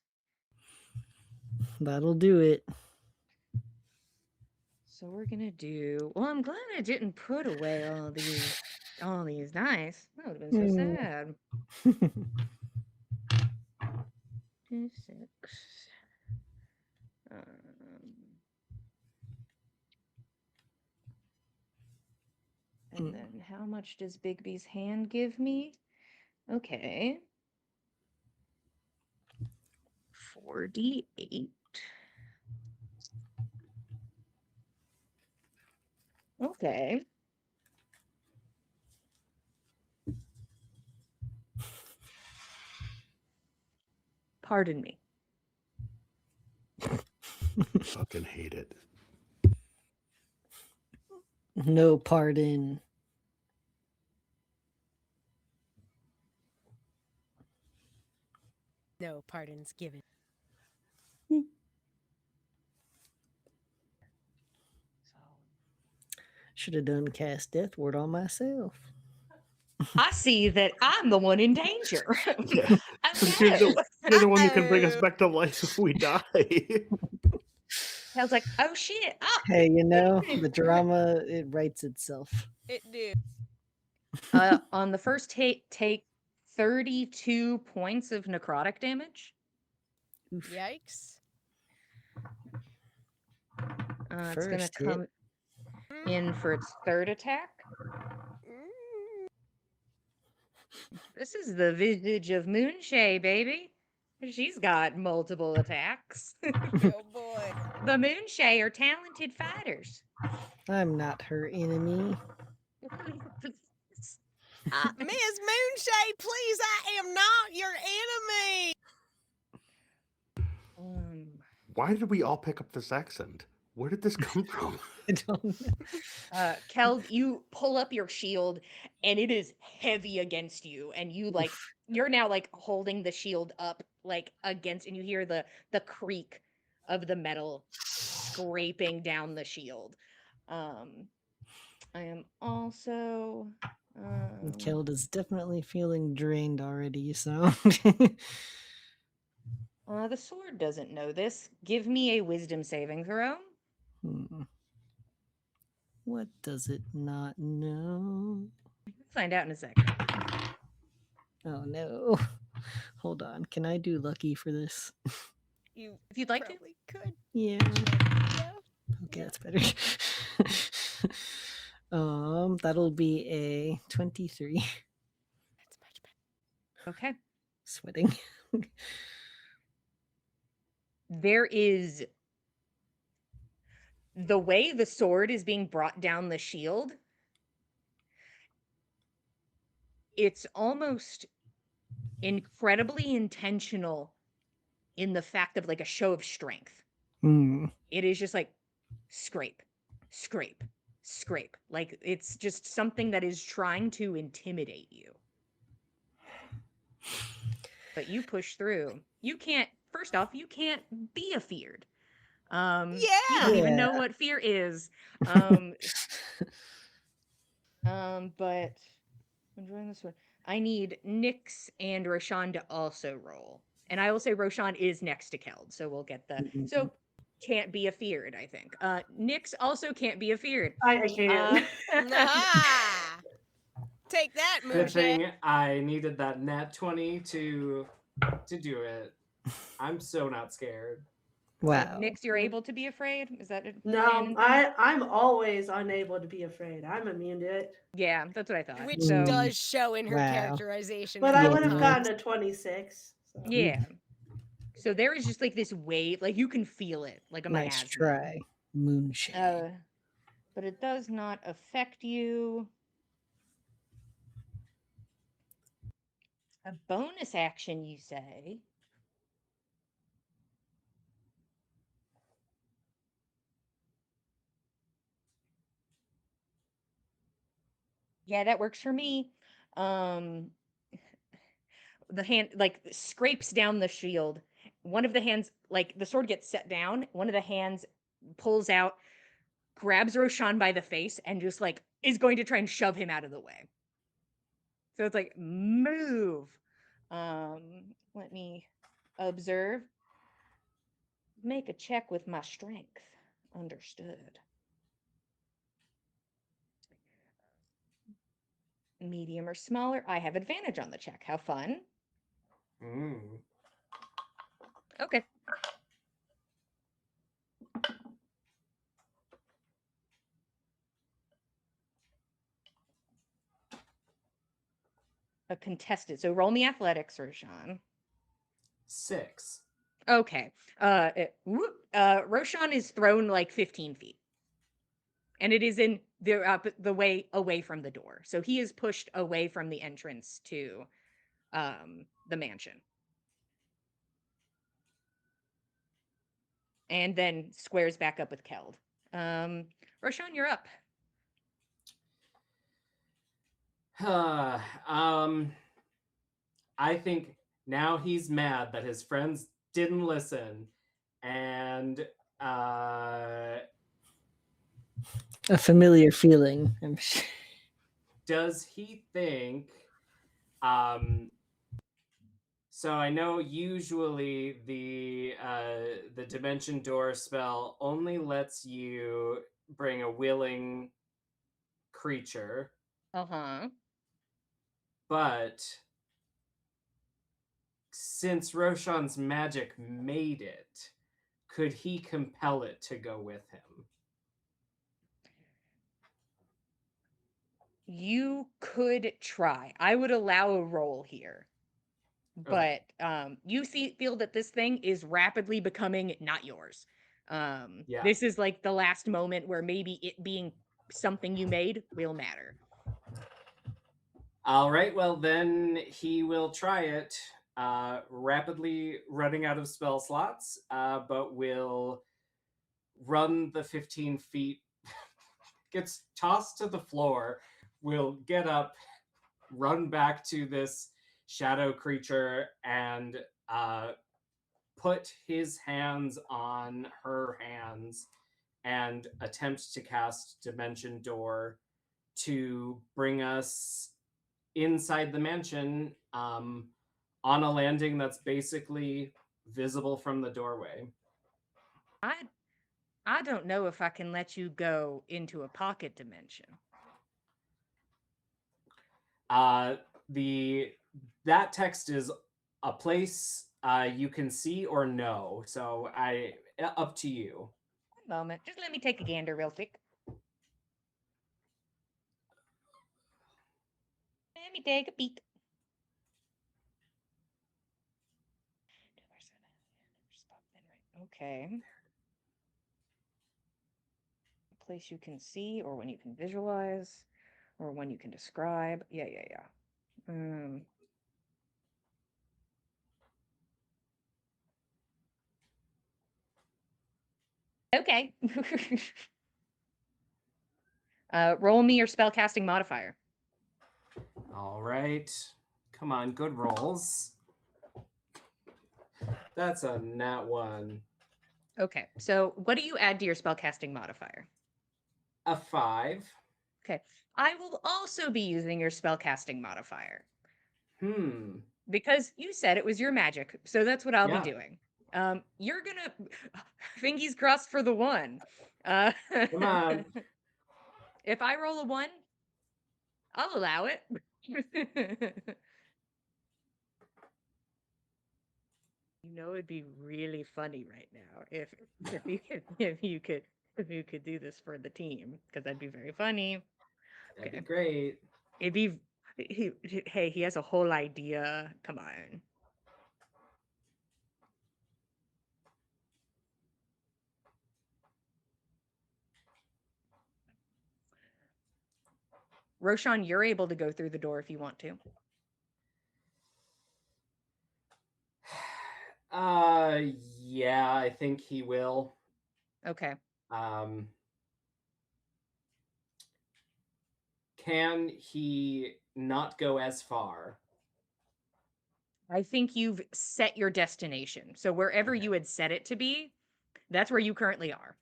Speaker 4: That'll do it.
Speaker 1: So we're gonna do. Well, I'm glad I didn't put away all these dice. That would have been so sad. 6. And then how much does Bigby's hand give me? Okay. 4d8. Okay. Pardon me.
Speaker 5: Fucking hate it.
Speaker 4: No pardon.
Speaker 2: No pardons given.
Speaker 4: Should have done cast death ward on myself.
Speaker 1: I see that I'm the one in danger.
Speaker 5: Yeah. You're the one who can bring us
Speaker 2: Uh-oh.
Speaker 5: back to life if we die.
Speaker 1: I was like, oh shit. Oh.
Speaker 4: Hey, you know, the drama, it writes itself.
Speaker 2: It did.
Speaker 1: On the first hit, take 32 points of necrotic damage.
Speaker 4: Oof.
Speaker 2: Yikes.
Speaker 1: It's going to come in for its third attack. This is the visage of Moonshay, baby. She's got multiple attacks.
Speaker 2: Oh boy.
Speaker 1: The Moonshay are talented fighters.
Speaker 4: I'm not her enemy.
Speaker 2: Miss Moonshay, please, I am not your enemy.
Speaker 5: Why did we all pick up this accent? Where did this come from?
Speaker 4: I don't know.
Speaker 1: Keld, you pull up your shield and it is heavy against you, and you like you're now like holding the shield up like against, and you hear the creak of the metal scraping down the shield. I am also
Speaker 4: Keld is definitely feeling drained already, so
Speaker 1: the sword doesn't know this. Give me a wisdom saving throw.
Speaker 4: What does it not know?
Speaker 1: Find out in a second.
Speaker 4: Oh no. Hold on. Can I do lucky for this?
Speaker 2: You
Speaker 1: If you'd like to.
Speaker 2: probably could.
Speaker 4: Yeah.
Speaker 2: Yeah.
Speaker 4: Okay, that's better. That'll be a 23.
Speaker 2: That's much better.
Speaker 1: Okay.
Speaker 4: Sweating.
Speaker 1: There is the way the sword is being brought down the shield. It's almost incredibly intentional in the fact of like a show of strength. It is just like scrape, scrape, scrape. Like it's just something that is trying to intimidate you. But you push through. You can't, first off, you can't be afeared. You don't even know
Speaker 4: Yeah.
Speaker 1: what fear is. But I'm enjoying this one. I need Nyx and Roshan to also roll. And I will say Roshan is next to Keld, so we'll get the so can't be afeared, I think. Nyx also can't be afeared.
Speaker 3: I can't.
Speaker 2: Ah! Take that,
Speaker 6: Good
Speaker 2: Moonshay.
Speaker 6: thing I needed that nat 20 to do it. I'm so not scared.
Speaker 4: Wow.
Speaker 1: Nyx, you're able to be afraid? Is that a
Speaker 3: No,
Speaker 1: canon thing?
Speaker 3: I'm always unable to be afraid. I'm immune to it.
Speaker 1: Yeah, that's what I thought.
Speaker 2: Which
Speaker 1: So
Speaker 2: does show in her
Speaker 4: Wow.
Speaker 2: characterization.
Speaker 3: But
Speaker 2: a
Speaker 3: I
Speaker 2: couple
Speaker 3: would have
Speaker 2: times.
Speaker 3: gotten a 26. So.
Speaker 1: yeah. So there is just like this wave, like you can feel it, like a
Speaker 4: Nice
Speaker 1: miasma.
Speaker 4: try. Moonshade.
Speaker 1: But it does not affect you. A bonus action, you say? Yeah, that works for me. The hand like scrapes down the shield. One of the hands, like the sword gets set down. One of the hands pulls out, grabs Roshan by the face, and just like is going to try and shove him out of the way. So it's like move. Let me observe. Make a check with my strength. Understood. Medium or smaller. I have advantage on the check. How fun. Okay. A contested. So roll me athletics, Roshan.
Speaker 6: 6.
Speaker 1: Okay. Roshan is thrown like 15 feet. And it is in the way away from the door. So he is pushed away from the entrance to the mansion. And then squares back up with Keld. Roshan, you're up.
Speaker 6: I think now he's mad that his friends didn't listen, and
Speaker 4: A familiar feeling. I'm sure.
Speaker 6: does he think so I know usually the dimension door spell only lets you bring a willing creature, but since Roshan's magic made it, could he compel it to go with him?
Speaker 1: You could try. I would allow a roll here. But you feel that this thing is rapidly becoming not yours.
Speaker 6: Yeah.
Speaker 1: This is like the last moment where maybe it being something you made will matter.
Speaker 6: All right, well then he will try it, rapidly running out of spell slots, but will run the 15 feet, gets tossed to the floor, will get up, run back to this shadow creature, and put his hands on her hands and attempt to cast Dimension Door to bring us inside the mansion, on a landing that's basically visible from the doorway.
Speaker 1: I don't know if I can let you go into a pocket dimension.
Speaker 6: That text is a place you can see or no. So up to you.
Speaker 1: One moment. Just let me take a gander real quick. Let me take a peek. Okay. A place you can see, or one you can visualize, or one you can describe. Yeah. Okay. Roll me your spellcasting modifier.
Speaker 6: All right. Come on, good rolls. That's a nat 1.
Speaker 1: Okay, so what do you add to your spellcasting modifier?
Speaker 6: A 5.
Speaker 1: Okay, I will also be using your spellcasting modifier. Because you said it was your magic, so that's what I'll be doing. You're gonna fingies crossed for the 1.
Speaker 6: Come on.
Speaker 1: If I roll a 1, I'll allow it. You know, it'd be really funny right now if you could do this for the team, because that'd be very funny.
Speaker 6: That'd
Speaker 1: Okay.
Speaker 6: be great.
Speaker 1: It'd be hey, he has a whole idea. Come on. Roshan, you're able to go through the door if you want to.
Speaker 6: Yeah, I think he will.
Speaker 1: Okay.
Speaker 6: Can he not go as far?
Speaker 1: I think you've set your destination. So wherever you had set it to be, that's where you currently are.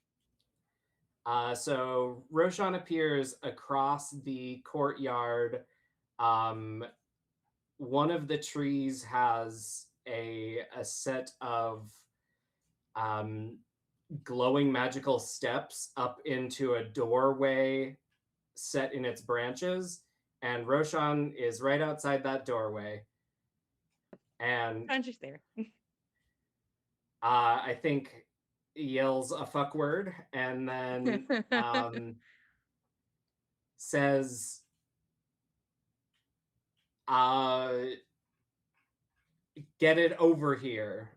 Speaker 6: So Roshan appears across the courtyard. One of the trees has a set of glowing magical steps up into a doorway set in its branches, and Roshan is right outside that doorway. And
Speaker 1: I'm just there.
Speaker 6: I think yells a fuck word and then says, get it over here.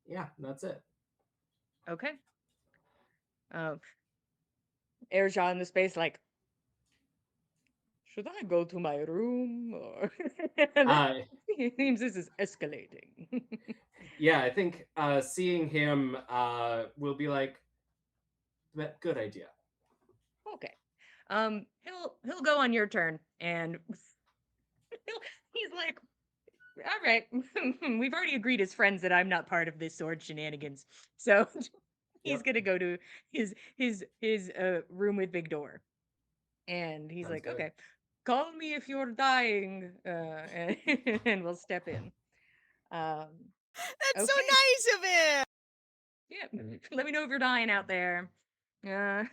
Speaker 6: Yeah, that's it.
Speaker 1: Okay. Erjan in the space, like, should I go to my room? Or it seems this is escalating.
Speaker 6: Yeah, I think seeing him will be like, good idea.
Speaker 1: Okay. He'll go on your turn, and he's like, all right, we've already agreed as friends that I'm not part of this sword shenanigans. So he's gonna go to his room with big door. And he's
Speaker 6: Sounds
Speaker 1: like,
Speaker 6: good.
Speaker 1: okay, call me if you're dying, and we'll step in.
Speaker 2: That's
Speaker 1: okay.
Speaker 2: so nice of him.
Speaker 1: Yeah, let me know if you're dying out there. Okay.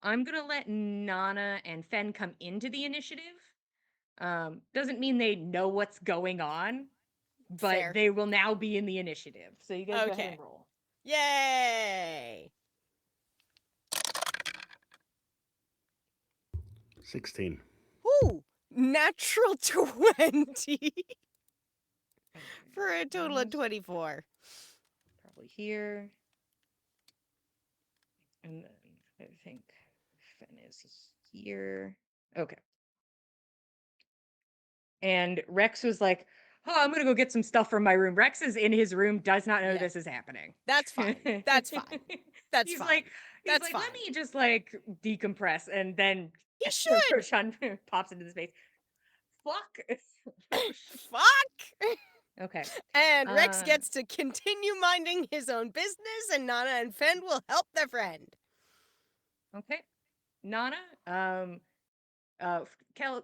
Speaker 1: I'm gonna let Nana and Fen come into the initiative. Doesn't mean they know what's going on, but
Speaker 2: Fair.
Speaker 1: they will now be in the initiative. So you guys go ahead and
Speaker 2: Okay.
Speaker 1: roll.
Speaker 2: Yay!
Speaker 5: 16.
Speaker 2: Ooh, natural 20 for a total of 24.
Speaker 1: Probably here. And then I think Fen is here. Okay. And Rex was like, oh, I'm gonna go get some stuff from my room. Rex is in his room, does not know
Speaker 2: Yeah.
Speaker 1: this is happening.
Speaker 2: That's fine. That's fine. That's
Speaker 1: he's
Speaker 2: fine.
Speaker 1: like,
Speaker 2: That's
Speaker 1: let
Speaker 2: fine.
Speaker 1: me just like decompress, and then
Speaker 2: He should.
Speaker 1: Roshan pops into the space. Fuck.
Speaker 2: Fuck.
Speaker 1: Okay.
Speaker 2: And Rex gets to continue minding his own business, and Nana and Fen will help their friend.
Speaker 1: Okay. Nana, not Kel.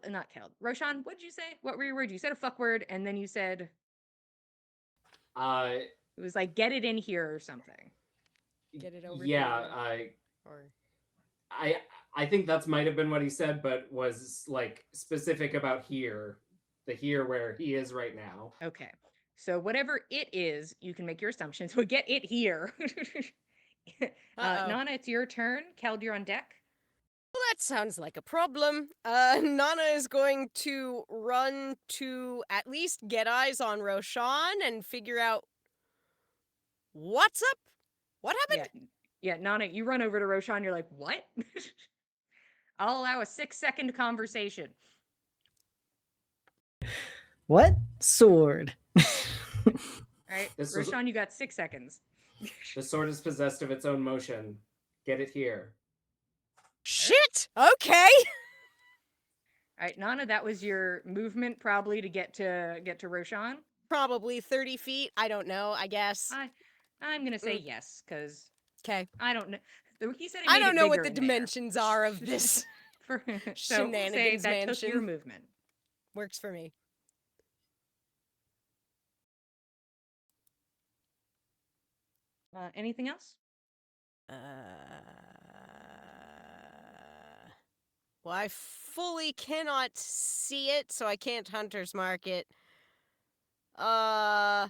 Speaker 1: Roshan, what'd you say? What were your words? You said a fuck word, and then you said it was like get it in here or something.
Speaker 2: Get it over
Speaker 6: yeah,
Speaker 2: here. Or
Speaker 6: I think that's might have been what he said, but was like specific about here, the here where he is right now.
Speaker 1: Okay. So whatever it is, you can make your assumptions. We'll get it here.
Speaker 2: Uh-oh.
Speaker 1: Nana, it's your turn. Keld, you're on deck.
Speaker 2: Well, that sounds like a problem. Nana is going to run to at least get eyes on Roshan and figure out what's up. What happened?
Speaker 1: Yeah, Nana, you run over to Roshan. You're like, what? I'll allow a 6-second conversation.
Speaker 4: What? Sword.
Speaker 1: All right,
Speaker 6: This was-
Speaker 1: Roshan, you got 6 seconds.
Speaker 6: The sword is possessed of its own motion. Get it here.
Speaker 2: Shit! Okay.
Speaker 1: All right, Nana, that was your movement probably to get to Roshan.
Speaker 2: Probably 30 feet. I don't know, I guess.
Speaker 1: I'm gonna say yes, because
Speaker 2: Okay.
Speaker 1: I don't know. The wiki said it
Speaker 2: I
Speaker 1: made
Speaker 2: don't
Speaker 1: it
Speaker 2: know what
Speaker 1: bigger
Speaker 2: the
Speaker 1: in there.
Speaker 2: dimensions are of this.
Speaker 1: So we'll say
Speaker 2: Shenanigans
Speaker 1: that took your
Speaker 2: mansion.
Speaker 1: movement.
Speaker 2: Works for me.
Speaker 1: Anything else?
Speaker 2: Well, I fully cannot see it, so I can't hunter's mark it. Nah.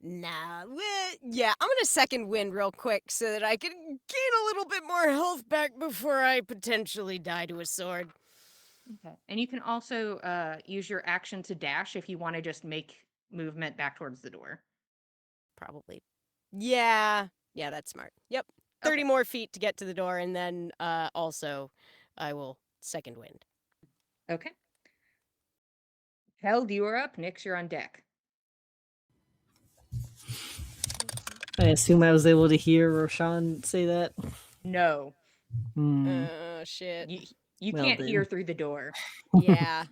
Speaker 2: Yeah, I'm gonna second wind real quick so that I can gain a little bit more health back before I potentially die to a sword.
Speaker 1: Okay. And you can also use your action to dash if you want to just make movement back towards the door.
Speaker 2: Probably. Yeah, that's smart. Yep. 30
Speaker 1: Okay.
Speaker 2: more feet to get to the door, and then also I will second wind.
Speaker 1: Okay. Held, you are up. Nix, you're on deck.
Speaker 4: I assume I was able to hear Roshan say that.
Speaker 1: No,
Speaker 4: Hmm.
Speaker 2: Shit.
Speaker 1: you
Speaker 4: Well
Speaker 1: can't hear
Speaker 4: then.
Speaker 1: through the door.
Speaker 2: Yeah.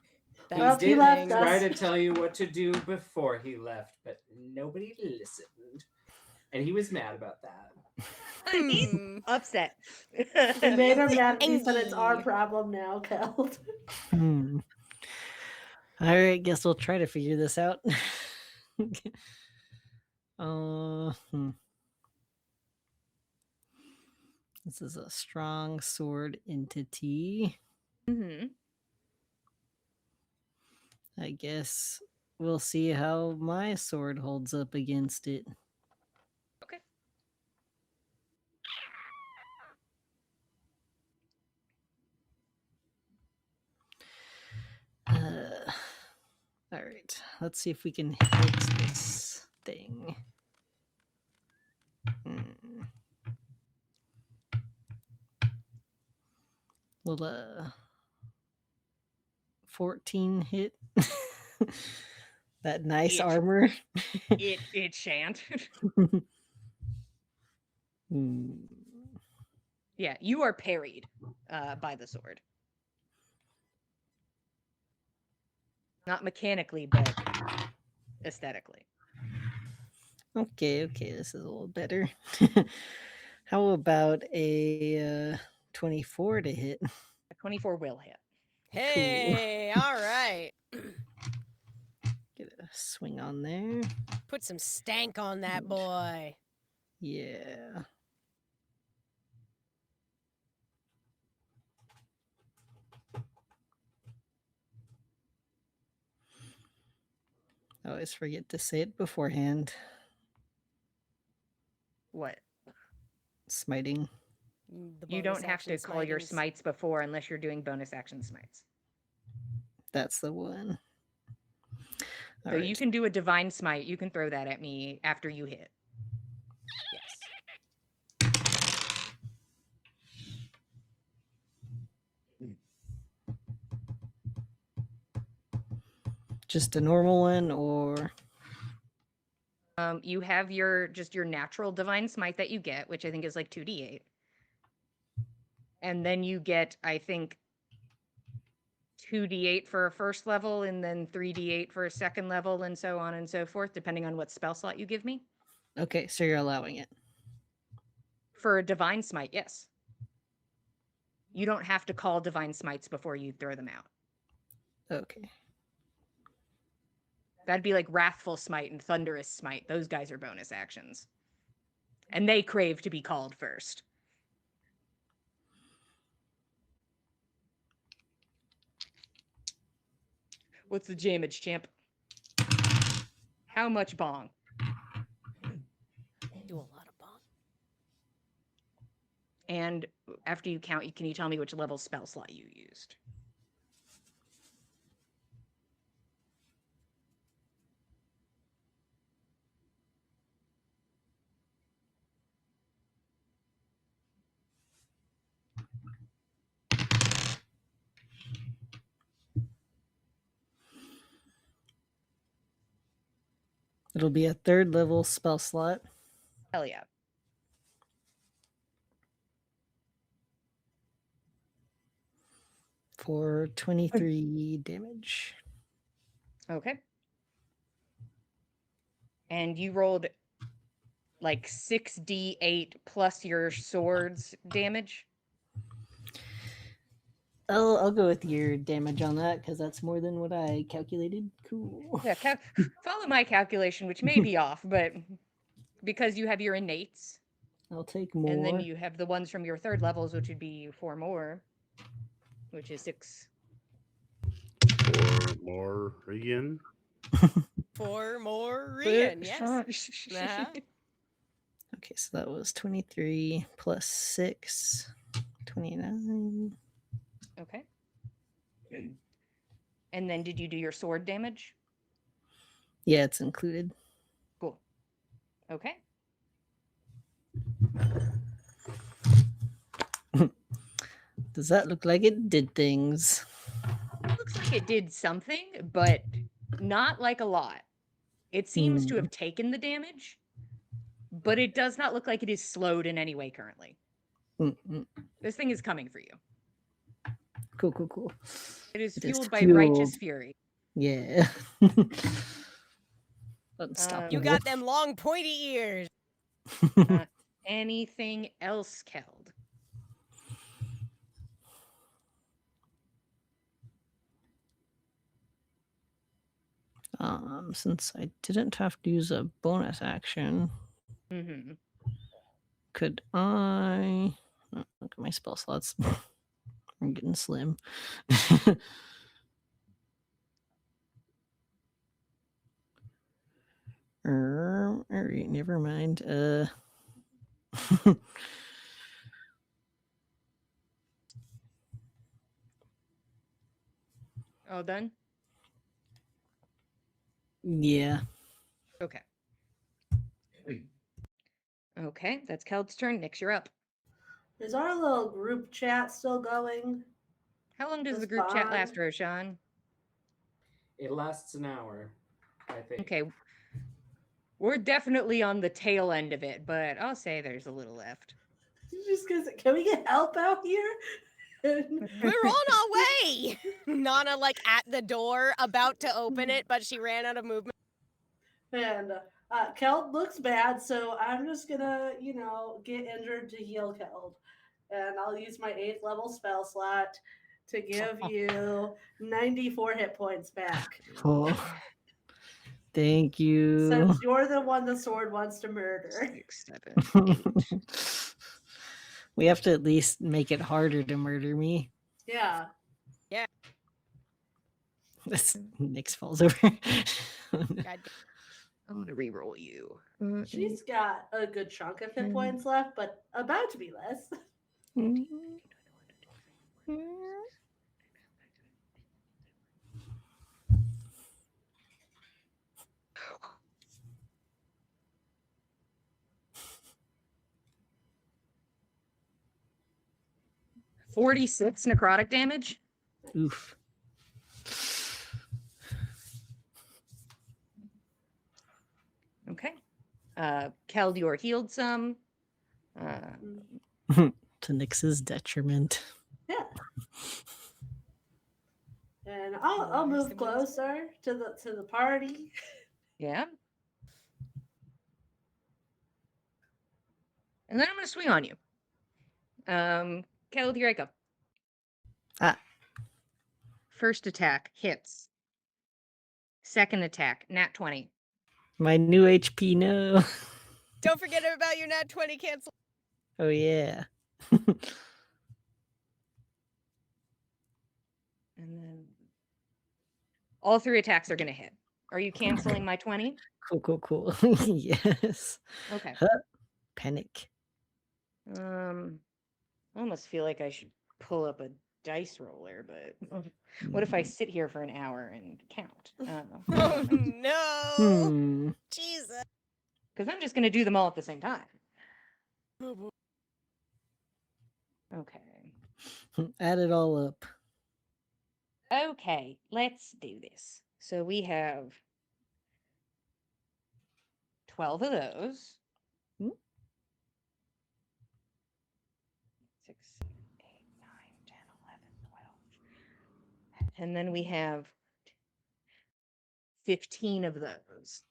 Speaker 6: He
Speaker 3: Well, he
Speaker 6: did
Speaker 3: left
Speaker 6: try
Speaker 3: us.
Speaker 6: to tell you what to do before he left, but nobody listened. And he was mad about that.
Speaker 1: He's
Speaker 2: Hmm.
Speaker 1: upset.
Speaker 3: We made him mad. He said it's our
Speaker 2: Angie.
Speaker 3: problem now, Keld.
Speaker 4: Hmm. All right, guess we'll try to figure this out. Hmm. This is a strong sword entity.
Speaker 1: Mm-hmm.
Speaker 4: I guess we'll see how my sword holds up against it.
Speaker 1: Okay.
Speaker 4: All right, let's see if we can hit this thing. Will 14 hit? That nice
Speaker 1: It-
Speaker 4: armor.
Speaker 1: It shan't.
Speaker 4: Hmm.
Speaker 1: Yeah, you are parried by the sword. Not mechanically, but aesthetically.
Speaker 4: Okay, this is a little better. How about a 24 to hit?
Speaker 1: A 24 will hit.
Speaker 2: Hey, all right.
Speaker 4: Get a swing on there.
Speaker 2: Put some stank on that boy.
Speaker 4: Yeah. I always forget to say it beforehand.
Speaker 1: What?
Speaker 4: Smiting.
Speaker 2: The
Speaker 1: You
Speaker 2: bonus
Speaker 1: don't have to
Speaker 2: action
Speaker 1: call your
Speaker 2: smitings.
Speaker 1: smites before unless you're doing bonus action smites.
Speaker 4: That's the one.
Speaker 1: So you can do a divine smite. You can throw that at me after you hit.
Speaker 2: Yes.
Speaker 4: Just a normal one, or
Speaker 1: You have your natural divine smite that you get, which I think is like 2d8. And then you get, I think, 2d8 for a first level and then 3d8 for a second level and so on and so forth, depending on what spell slot you give me.
Speaker 4: okay, so you're allowing it.
Speaker 1: For a divine smite, yes. You don't have to call divine smites before you throw them out.
Speaker 4: Okay.
Speaker 1: That'd be like Wrathful Smite and Thunderous Smite. Those guys are bonus actions. And they crave to be called first. What's the damage, champ? How much bong?
Speaker 2: Do a lot of bomb.
Speaker 1: And after you count, can you tell me which level spell slot you used?
Speaker 4: It'll be a 3rd level spell slot
Speaker 1: Hell yeah.
Speaker 4: for 23 damage.
Speaker 1: Okay. And you rolled like 6d8 plus your sword's damage.
Speaker 4: I'll go with your damage on that because that's more than what I calculated. Cool.
Speaker 1: Yeah, follow my calculation, which may be off, but because you have your innates,
Speaker 4: I'll take more.
Speaker 1: and then you have the ones from your 3rd levels, which would be 4 more, which is 6.
Speaker 5: 4 more again.
Speaker 2: 4 more Rian, yes. Uh-huh.
Speaker 4: Okay, so that was 23 plus 6, 29.
Speaker 1: Okay. And then did you do your sword damage?
Speaker 4: Yeah, it's included.
Speaker 1: Cool. Okay.
Speaker 4: Does that look like it did things?
Speaker 1: Looks like it did something, but not like a lot. It seems to have taken the damage, but it does not look like it is slowed in any way currently. This thing is coming for you.
Speaker 4: Cool.
Speaker 1: It is
Speaker 4: It is
Speaker 1: fueled by
Speaker 4: fueled.
Speaker 1: righteous fury.
Speaker 4: Yeah. Unstoppable.
Speaker 2: You got them long pointy ears.
Speaker 1: Anything else, Keld?
Speaker 4: Since I didn't have to use a bonus action,
Speaker 1: Mm-hmm.
Speaker 4: could I look at my spell slots? I'm getting slim. All right, never mind.
Speaker 1: All done?
Speaker 4: Yeah.
Speaker 1: Okay. Okay, that's Keld's turn. Nix, you're up.
Speaker 3: Is our little group chat still going?
Speaker 1: How long does the
Speaker 3: This
Speaker 1: group chat
Speaker 3: bond?
Speaker 1: last, Roshan?
Speaker 6: It lasts an hour, I think.
Speaker 1: Okay. We're definitely on the tail end of it, but I'll say there's a little left.
Speaker 3: Just because, can we get help out here?
Speaker 2: We're on our way. Nana like at the door, about to open it, but she ran out of movement.
Speaker 3: And Keld looks bad, so I'm just gonna, get injured to heal Keld. And I'll use my 8th level spell slot to give you 94 hit points back.
Speaker 4: Oh. Thank you.
Speaker 3: Since you're the one the sword wants to murder.
Speaker 1: 6, 7, 8.
Speaker 4: We have to at least make it harder to murder me.
Speaker 3: Yeah.
Speaker 4: This Nix falls over.
Speaker 2: God,
Speaker 1: I'm gonna re-roll you.
Speaker 3: She's got a good chunk of hit points left, but about to be less.
Speaker 1: 46 necrotic damage.
Speaker 4: Oof.
Speaker 1: Okay. Keld, you are healed some.
Speaker 4: To Nix's detriment.
Speaker 3: Yeah. And I'll move closer to the party.
Speaker 1: Yeah. And then I'm gonna swing on you. Keld, here I go. First attack hits. Second attack, nat 20.
Speaker 4: My new HP, no.
Speaker 2: don't forget about your nat 20 cancel.
Speaker 4: Oh, yeah.
Speaker 1: And then All 3 attacks are gonna hit. Are you canceling my 20?
Speaker 4: Cool. Yes.
Speaker 1: Okay.
Speaker 4: Huh. Panic.
Speaker 1: I almost feel like I should pull up a dice roller, but what if I sit here for an hour and count?
Speaker 2: Oh no!
Speaker 4: Hmm.
Speaker 2: Jesus.
Speaker 1: Because I'm just gonna do them all at the same time. Okay.
Speaker 4: Add it all up.
Speaker 1: Okay, let's do this. So we have 12 of those.
Speaker 4: Hmm.
Speaker 1: 6, 7, 8, 9, 10, 11, 12. And then we have 15 of those.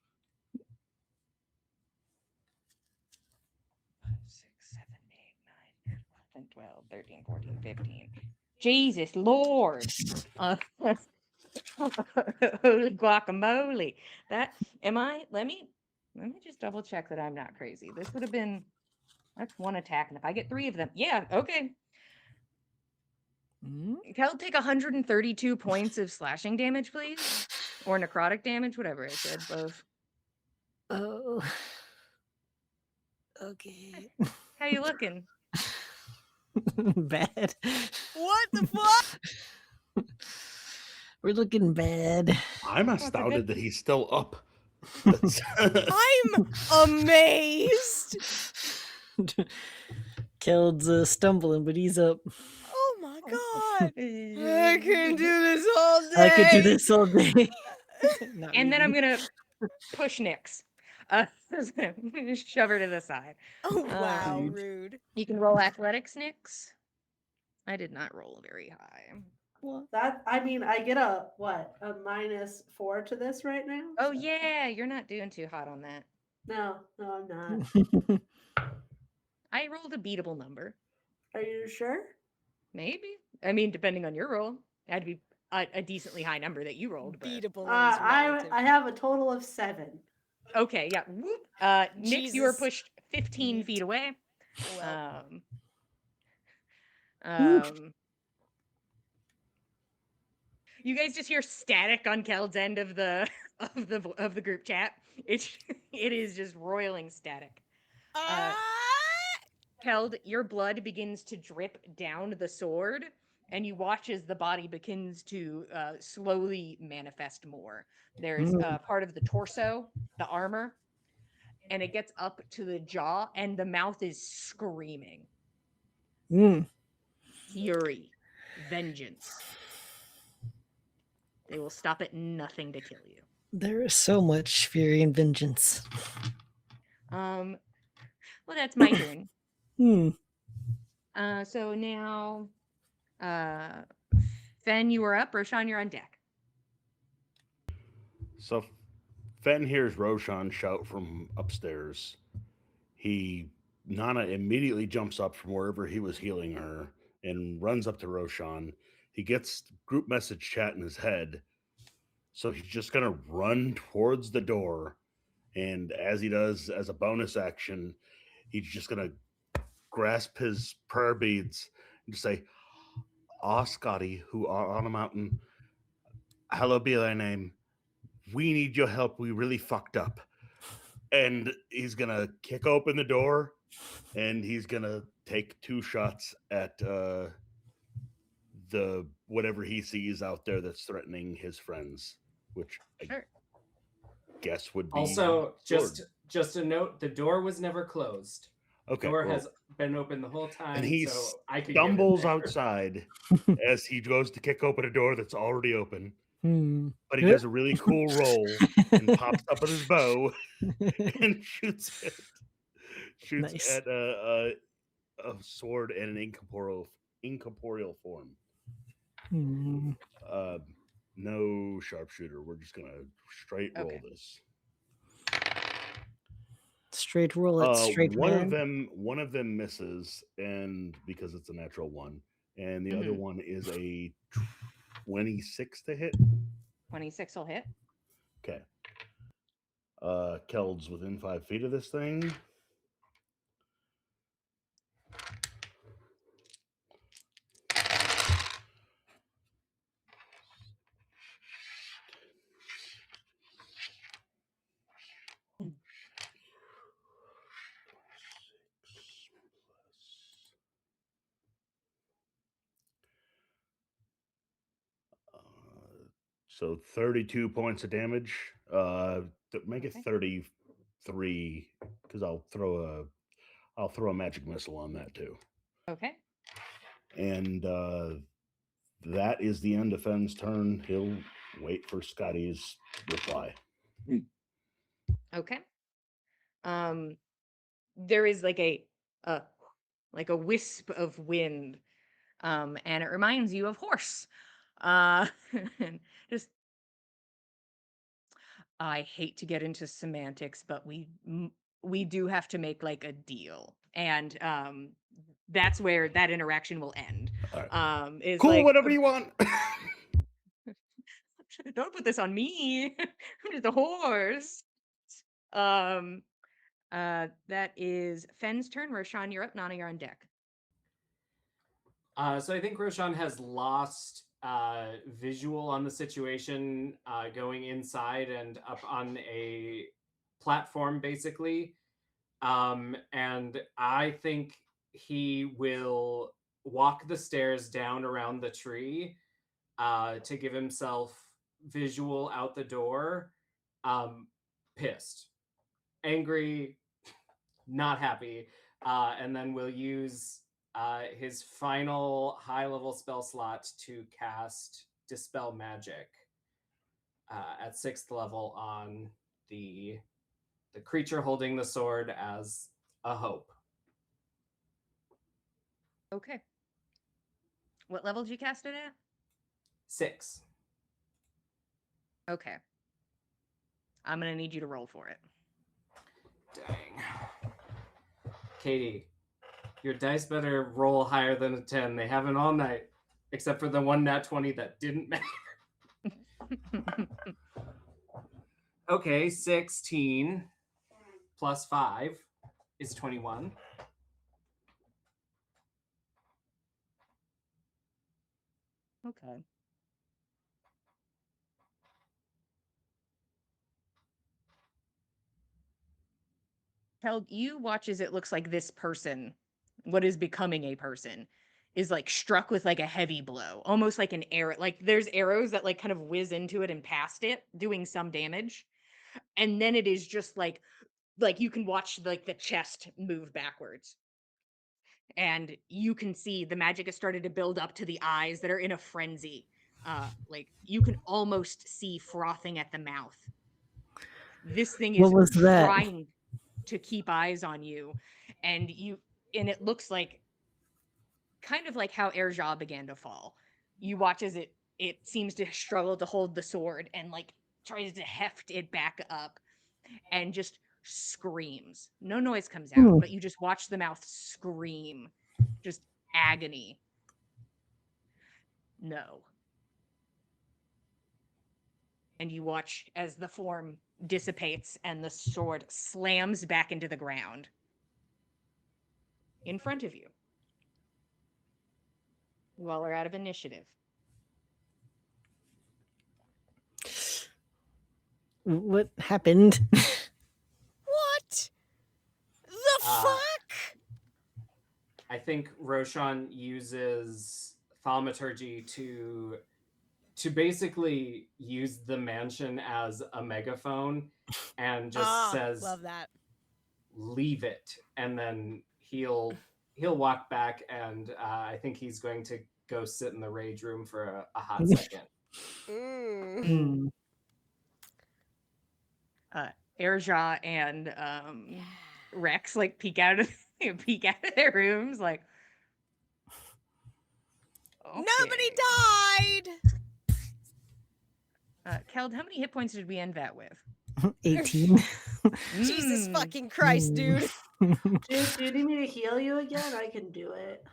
Speaker 1: 5, 6, 7, 8, 9, 10, 11, 12, 13, 14, 15. Jesus Lord. Holy guacamole. That let me just double check that I'm not crazy. This would have been that's 1 attack. And if I get 3 of them, yeah, okay. Kel, take 132 points of slashing damage, please. Or necrotic damage, whatever I said, both.
Speaker 4: Oh. Okay.
Speaker 1: How you looking?
Speaker 4: Bad.
Speaker 2: What the fuck?
Speaker 4: We're looking bad.
Speaker 5: I'm
Speaker 1: it's a
Speaker 5: astounded
Speaker 1: good-
Speaker 5: that he's still up.
Speaker 2: I'm amazed.
Speaker 4: Keld's stumbling, but he's up.
Speaker 2: Oh my god. I can do this all day.
Speaker 4: I could do this all day. Not
Speaker 1: And then I'm
Speaker 4: really.
Speaker 1: gonna push Nyx. Just shove her to the side.
Speaker 2: Oh wow,
Speaker 4: Rude.
Speaker 2: rude.
Speaker 1: You can roll athletics, Nyx. I did not roll very high.
Speaker 3: That I mean, I get a -4 to this right now.
Speaker 1: Oh
Speaker 3: so-
Speaker 1: yeah, you're not doing too hot on that.
Speaker 3: No, I'm not.
Speaker 1: I rolled a beatable number.
Speaker 3: Are you sure?
Speaker 1: Maybe. I mean, depending on your roll. It had to be a decently high number that you rolled. But...
Speaker 2: Beatable is
Speaker 3: I
Speaker 2: relative.
Speaker 3: have a total of 7.
Speaker 1: Okay, yeah. Whoop. Nyx, you were
Speaker 2: Jesus.
Speaker 1: pushed 15
Speaker 2: Yeet.
Speaker 1: feet away.
Speaker 2: Well,
Speaker 1: You guys just hear static on Keld's end of the of the group chat. It is just roiling static. Keld, your blood begins to drip down the sword, and you watch as the body begins to slowly manifest more. There's part of the torso, the armor, and it gets up to the jaw, and the mouth is screaming. Fury, vengeance. They will stop at nothing to kill you.
Speaker 4: There is so much fury and vengeance.
Speaker 1: Well, that's my turn.
Speaker 4: Hmm.
Speaker 1: So now, Fen, you are up. Roshan, you're on deck.
Speaker 5: So Fen hears Roshan shout from upstairs. Nana immediately jumps up from wherever he was healing her and runs up to Roshan. He gets group message chat in his head. So he's just going to run towards the door. And as he does, as a bonus action, he's just going to grasp his prayer beads and say, "Ah, Scotty, who are on a mountain, hallowed be thy name. We need your help. We really fucked up." And he's going to kick open the door and he's going to take 2 shots at the whatever he sees out there that's threatening his friends, which I guess would be
Speaker 6: Also,
Speaker 5: sword.
Speaker 6: just a note: the door was never closed.
Speaker 5: Okay,
Speaker 6: Door
Speaker 5: cool.
Speaker 6: has been open the whole time,
Speaker 5: And he
Speaker 6: so I could get in
Speaker 5: stumbles
Speaker 6: there.
Speaker 5: outside as he goes to kick open a door that's already open.
Speaker 4: Hmm.
Speaker 5: But he does a really cool roll and pops up with his bow and shoots
Speaker 4: Nice.
Speaker 5: at a sword and an incorporeal form.
Speaker 4: Hmm.
Speaker 5: No sharpshooter. We're just gonna straight roll
Speaker 1: Okay.
Speaker 5: this.
Speaker 4: Straight roll it, straight man.
Speaker 5: One of them misses, and because it's a natural 1, and the other one is a 26 to hit.
Speaker 1: 26 will hit.
Speaker 5: Okay. Keld's within 5 feet of this thing. So 32 points of damage. Make it
Speaker 1: Okay.
Speaker 5: 33 because I'll throw a magic missile on that too.
Speaker 1: Okay.
Speaker 5: And that is the end of Fenn's turn. He'll wait for Scotty's reply.
Speaker 1: Okay. There is like a wisp of wind, and it reminds you of horse. And just I hate to get into semantics, but we do have to make like a deal, and that's where that interaction will end.
Speaker 5: All right.
Speaker 1: Is
Speaker 5: Cool,
Speaker 1: like
Speaker 5: whatever you want.
Speaker 1: don't put this on me. I'm just a horse. Um, that is Fenn's turn. Roshan, you're up. Nana, you're on deck.
Speaker 6: So I think Roshan has lost visual on the situation, going inside and up on a platform, basically. And I think he will walk the stairs down around the tree to give himself visual out the door. Pissed, angry, not happy. And then we'll use his final high level spell slot to cast Dispel Magic at 6th level on the creature holding the sword as a hope.
Speaker 1: Okay. What level did you cast it at?
Speaker 6: 6.
Speaker 1: Okay. I'm gonna need you to roll for it.
Speaker 6: Dang. Katie, your dice better roll higher than a 10. They haven't all night, except for the one nat 20 that didn't matter. Okay, 16 plus 5 is 21.
Speaker 1: Okay. Kel, you watch as it looks like this person, what is becoming a person, is like struck with like a heavy blow, almost like an arrow. Like there's arrows that like kind of whiz into it and past it, doing some damage. And then it is just like you can watch like the chest move backwards. And you can see the magic has started to build up to the eyes that are in a frenzy. Like you can almost see frothing at the mouth. This thing
Speaker 4: What
Speaker 1: is
Speaker 4: was that?
Speaker 1: trying to keep eyes on you, and it looks like kind of like how Erja began to fall. You watch as it seems to struggle to hold the sword and like tries to heft it back up and just screams. No noise comes out,
Speaker 4: Hmm.
Speaker 1: but you just watch the mouth scream, just agony. No. And you watch as the form dissipates and the sword slams back into the ground in front of you. You all are out of initiative.
Speaker 4: What happened?
Speaker 2: What the fuck?
Speaker 6: I think Roshan uses thaumaturgy to basically use the mansion as a megaphone and just says,
Speaker 2: Love that.
Speaker 6: leave it. And then he'll walk back, and I think he's going to go sit in the rage room for a hot second.
Speaker 4: Hmm.
Speaker 1: Erja and Rex like peek out of their rooms like, okay.
Speaker 2: Nobody died.
Speaker 1: Keld, how many hit points did we end that with?
Speaker 4: 18.
Speaker 2: Jesus fucking Christ, dude.
Speaker 3: Dude, do you need me to heal you again? I can do it.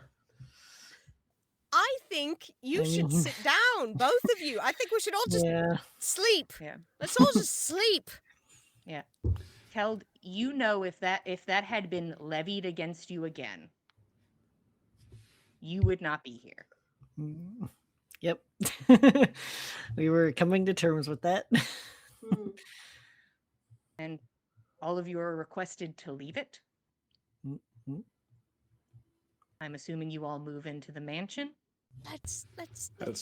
Speaker 2: I think you should
Speaker 4: mean-
Speaker 2: sit down, both of you. I think we should all just
Speaker 4: Yeah.
Speaker 2: sleep.
Speaker 1: Yeah.
Speaker 2: Let's all just sleep.
Speaker 1: Yeah. Keld, you know if that had been levied against you again, you would not be here.
Speaker 4: Yep. We were coming to terms with that.
Speaker 3: Hmm.
Speaker 1: And all of you are requested to leave it.
Speaker 4: Mhm.
Speaker 1: I'm assuming you all move into the mansion.
Speaker 2: Let's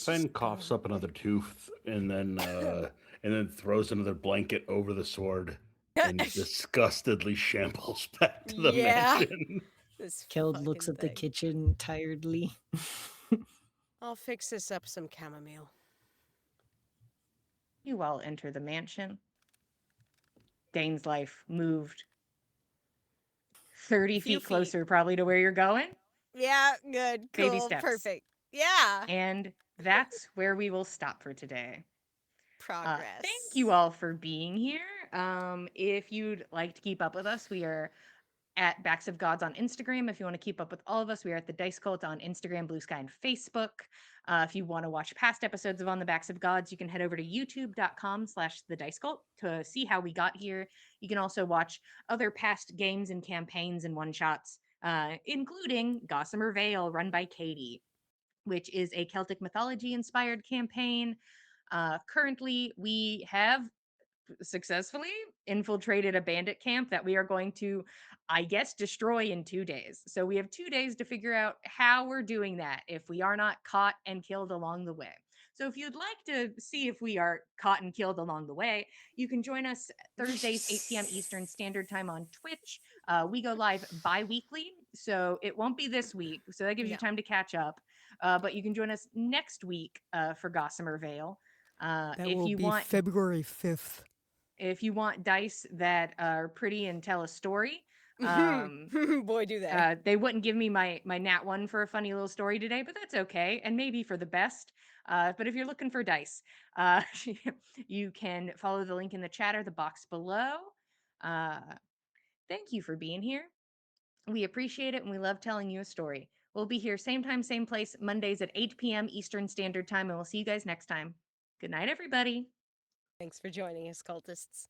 Speaker 5: Fen
Speaker 2: just
Speaker 5: coughs
Speaker 2: go.
Speaker 5: up another tooth and then throws another blanket over the sword and disgustedly shambles back to the
Speaker 2: Yeah.
Speaker 5: mansion.
Speaker 2: This
Speaker 4: Keld looks
Speaker 2: fucking
Speaker 4: at the
Speaker 2: thing.
Speaker 4: kitchen tiredly.
Speaker 2: I'll fix this up some chamomile.
Speaker 1: You all enter the mansion. Dane's life moved 30
Speaker 2: Few
Speaker 1: feet
Speaker 2: feet.
Speaker 1: closer, probably to where you're going.
Speaker 2: Yeah, good,
Speaker 1: Baby
Speaker 2: cool,
Speaker 1: steps.
Speaker 2: perfect. Yeah.
Speaker 1: And that's where we will stop for today.
Speaker 2: Progress.
Speaker 1: Thank you all for being here. If you'd like to keep up with us, we are at Backs of Gods on Instagram. If you want to keep up with all of us, we are at the Dice Cult on Instagram, Blue Sky, and Facebook. If you want to watch past episodes of On the Backs of Gods, you can head over to youtube.com/the Dice Cult to see how we got here. You can also watch other past games and campaigns and one-shots, including Gossamer Vale, run by Katie, which is a Celtic mythology-inspired campaign. Currently, we have successfully infiltrated a bandit camp that we are going to, I guess, destroy in 2 days. So we have 2 days to figure out how we're doing that if we are not caught and killed along the way. So if you'd like to see if we are caught and killed along the way, you can join us Thursdays, 8 p.m. Eastern Standard Time on Twitch. We go live bi-weekly, so it won't be this week. So that gives you
Speaker 2: No.
Speaker 1: time to catch up. But you can join us next week for Gossamer Vale. If you want
Speaker 2: February 5th.
Speaker 1: if you want dice that are pretty and tell a story,
Speaker 2: Boy, do they.
Speaker 1: they wouldn't give me my nat one for a funny little story today, but that's okay, and maybe for the best. But if you're looking for dice, you can follow the link in the chat or the box below. Thank you for being here. We appreciate it, and we love telling you a story. We'll be here same time, same place, Mondays at 8 p.m. Eastern Standard Time, and we'll see you guys next time. Good night, everybody.
Speaker 2: Thanks for joining us, cultists.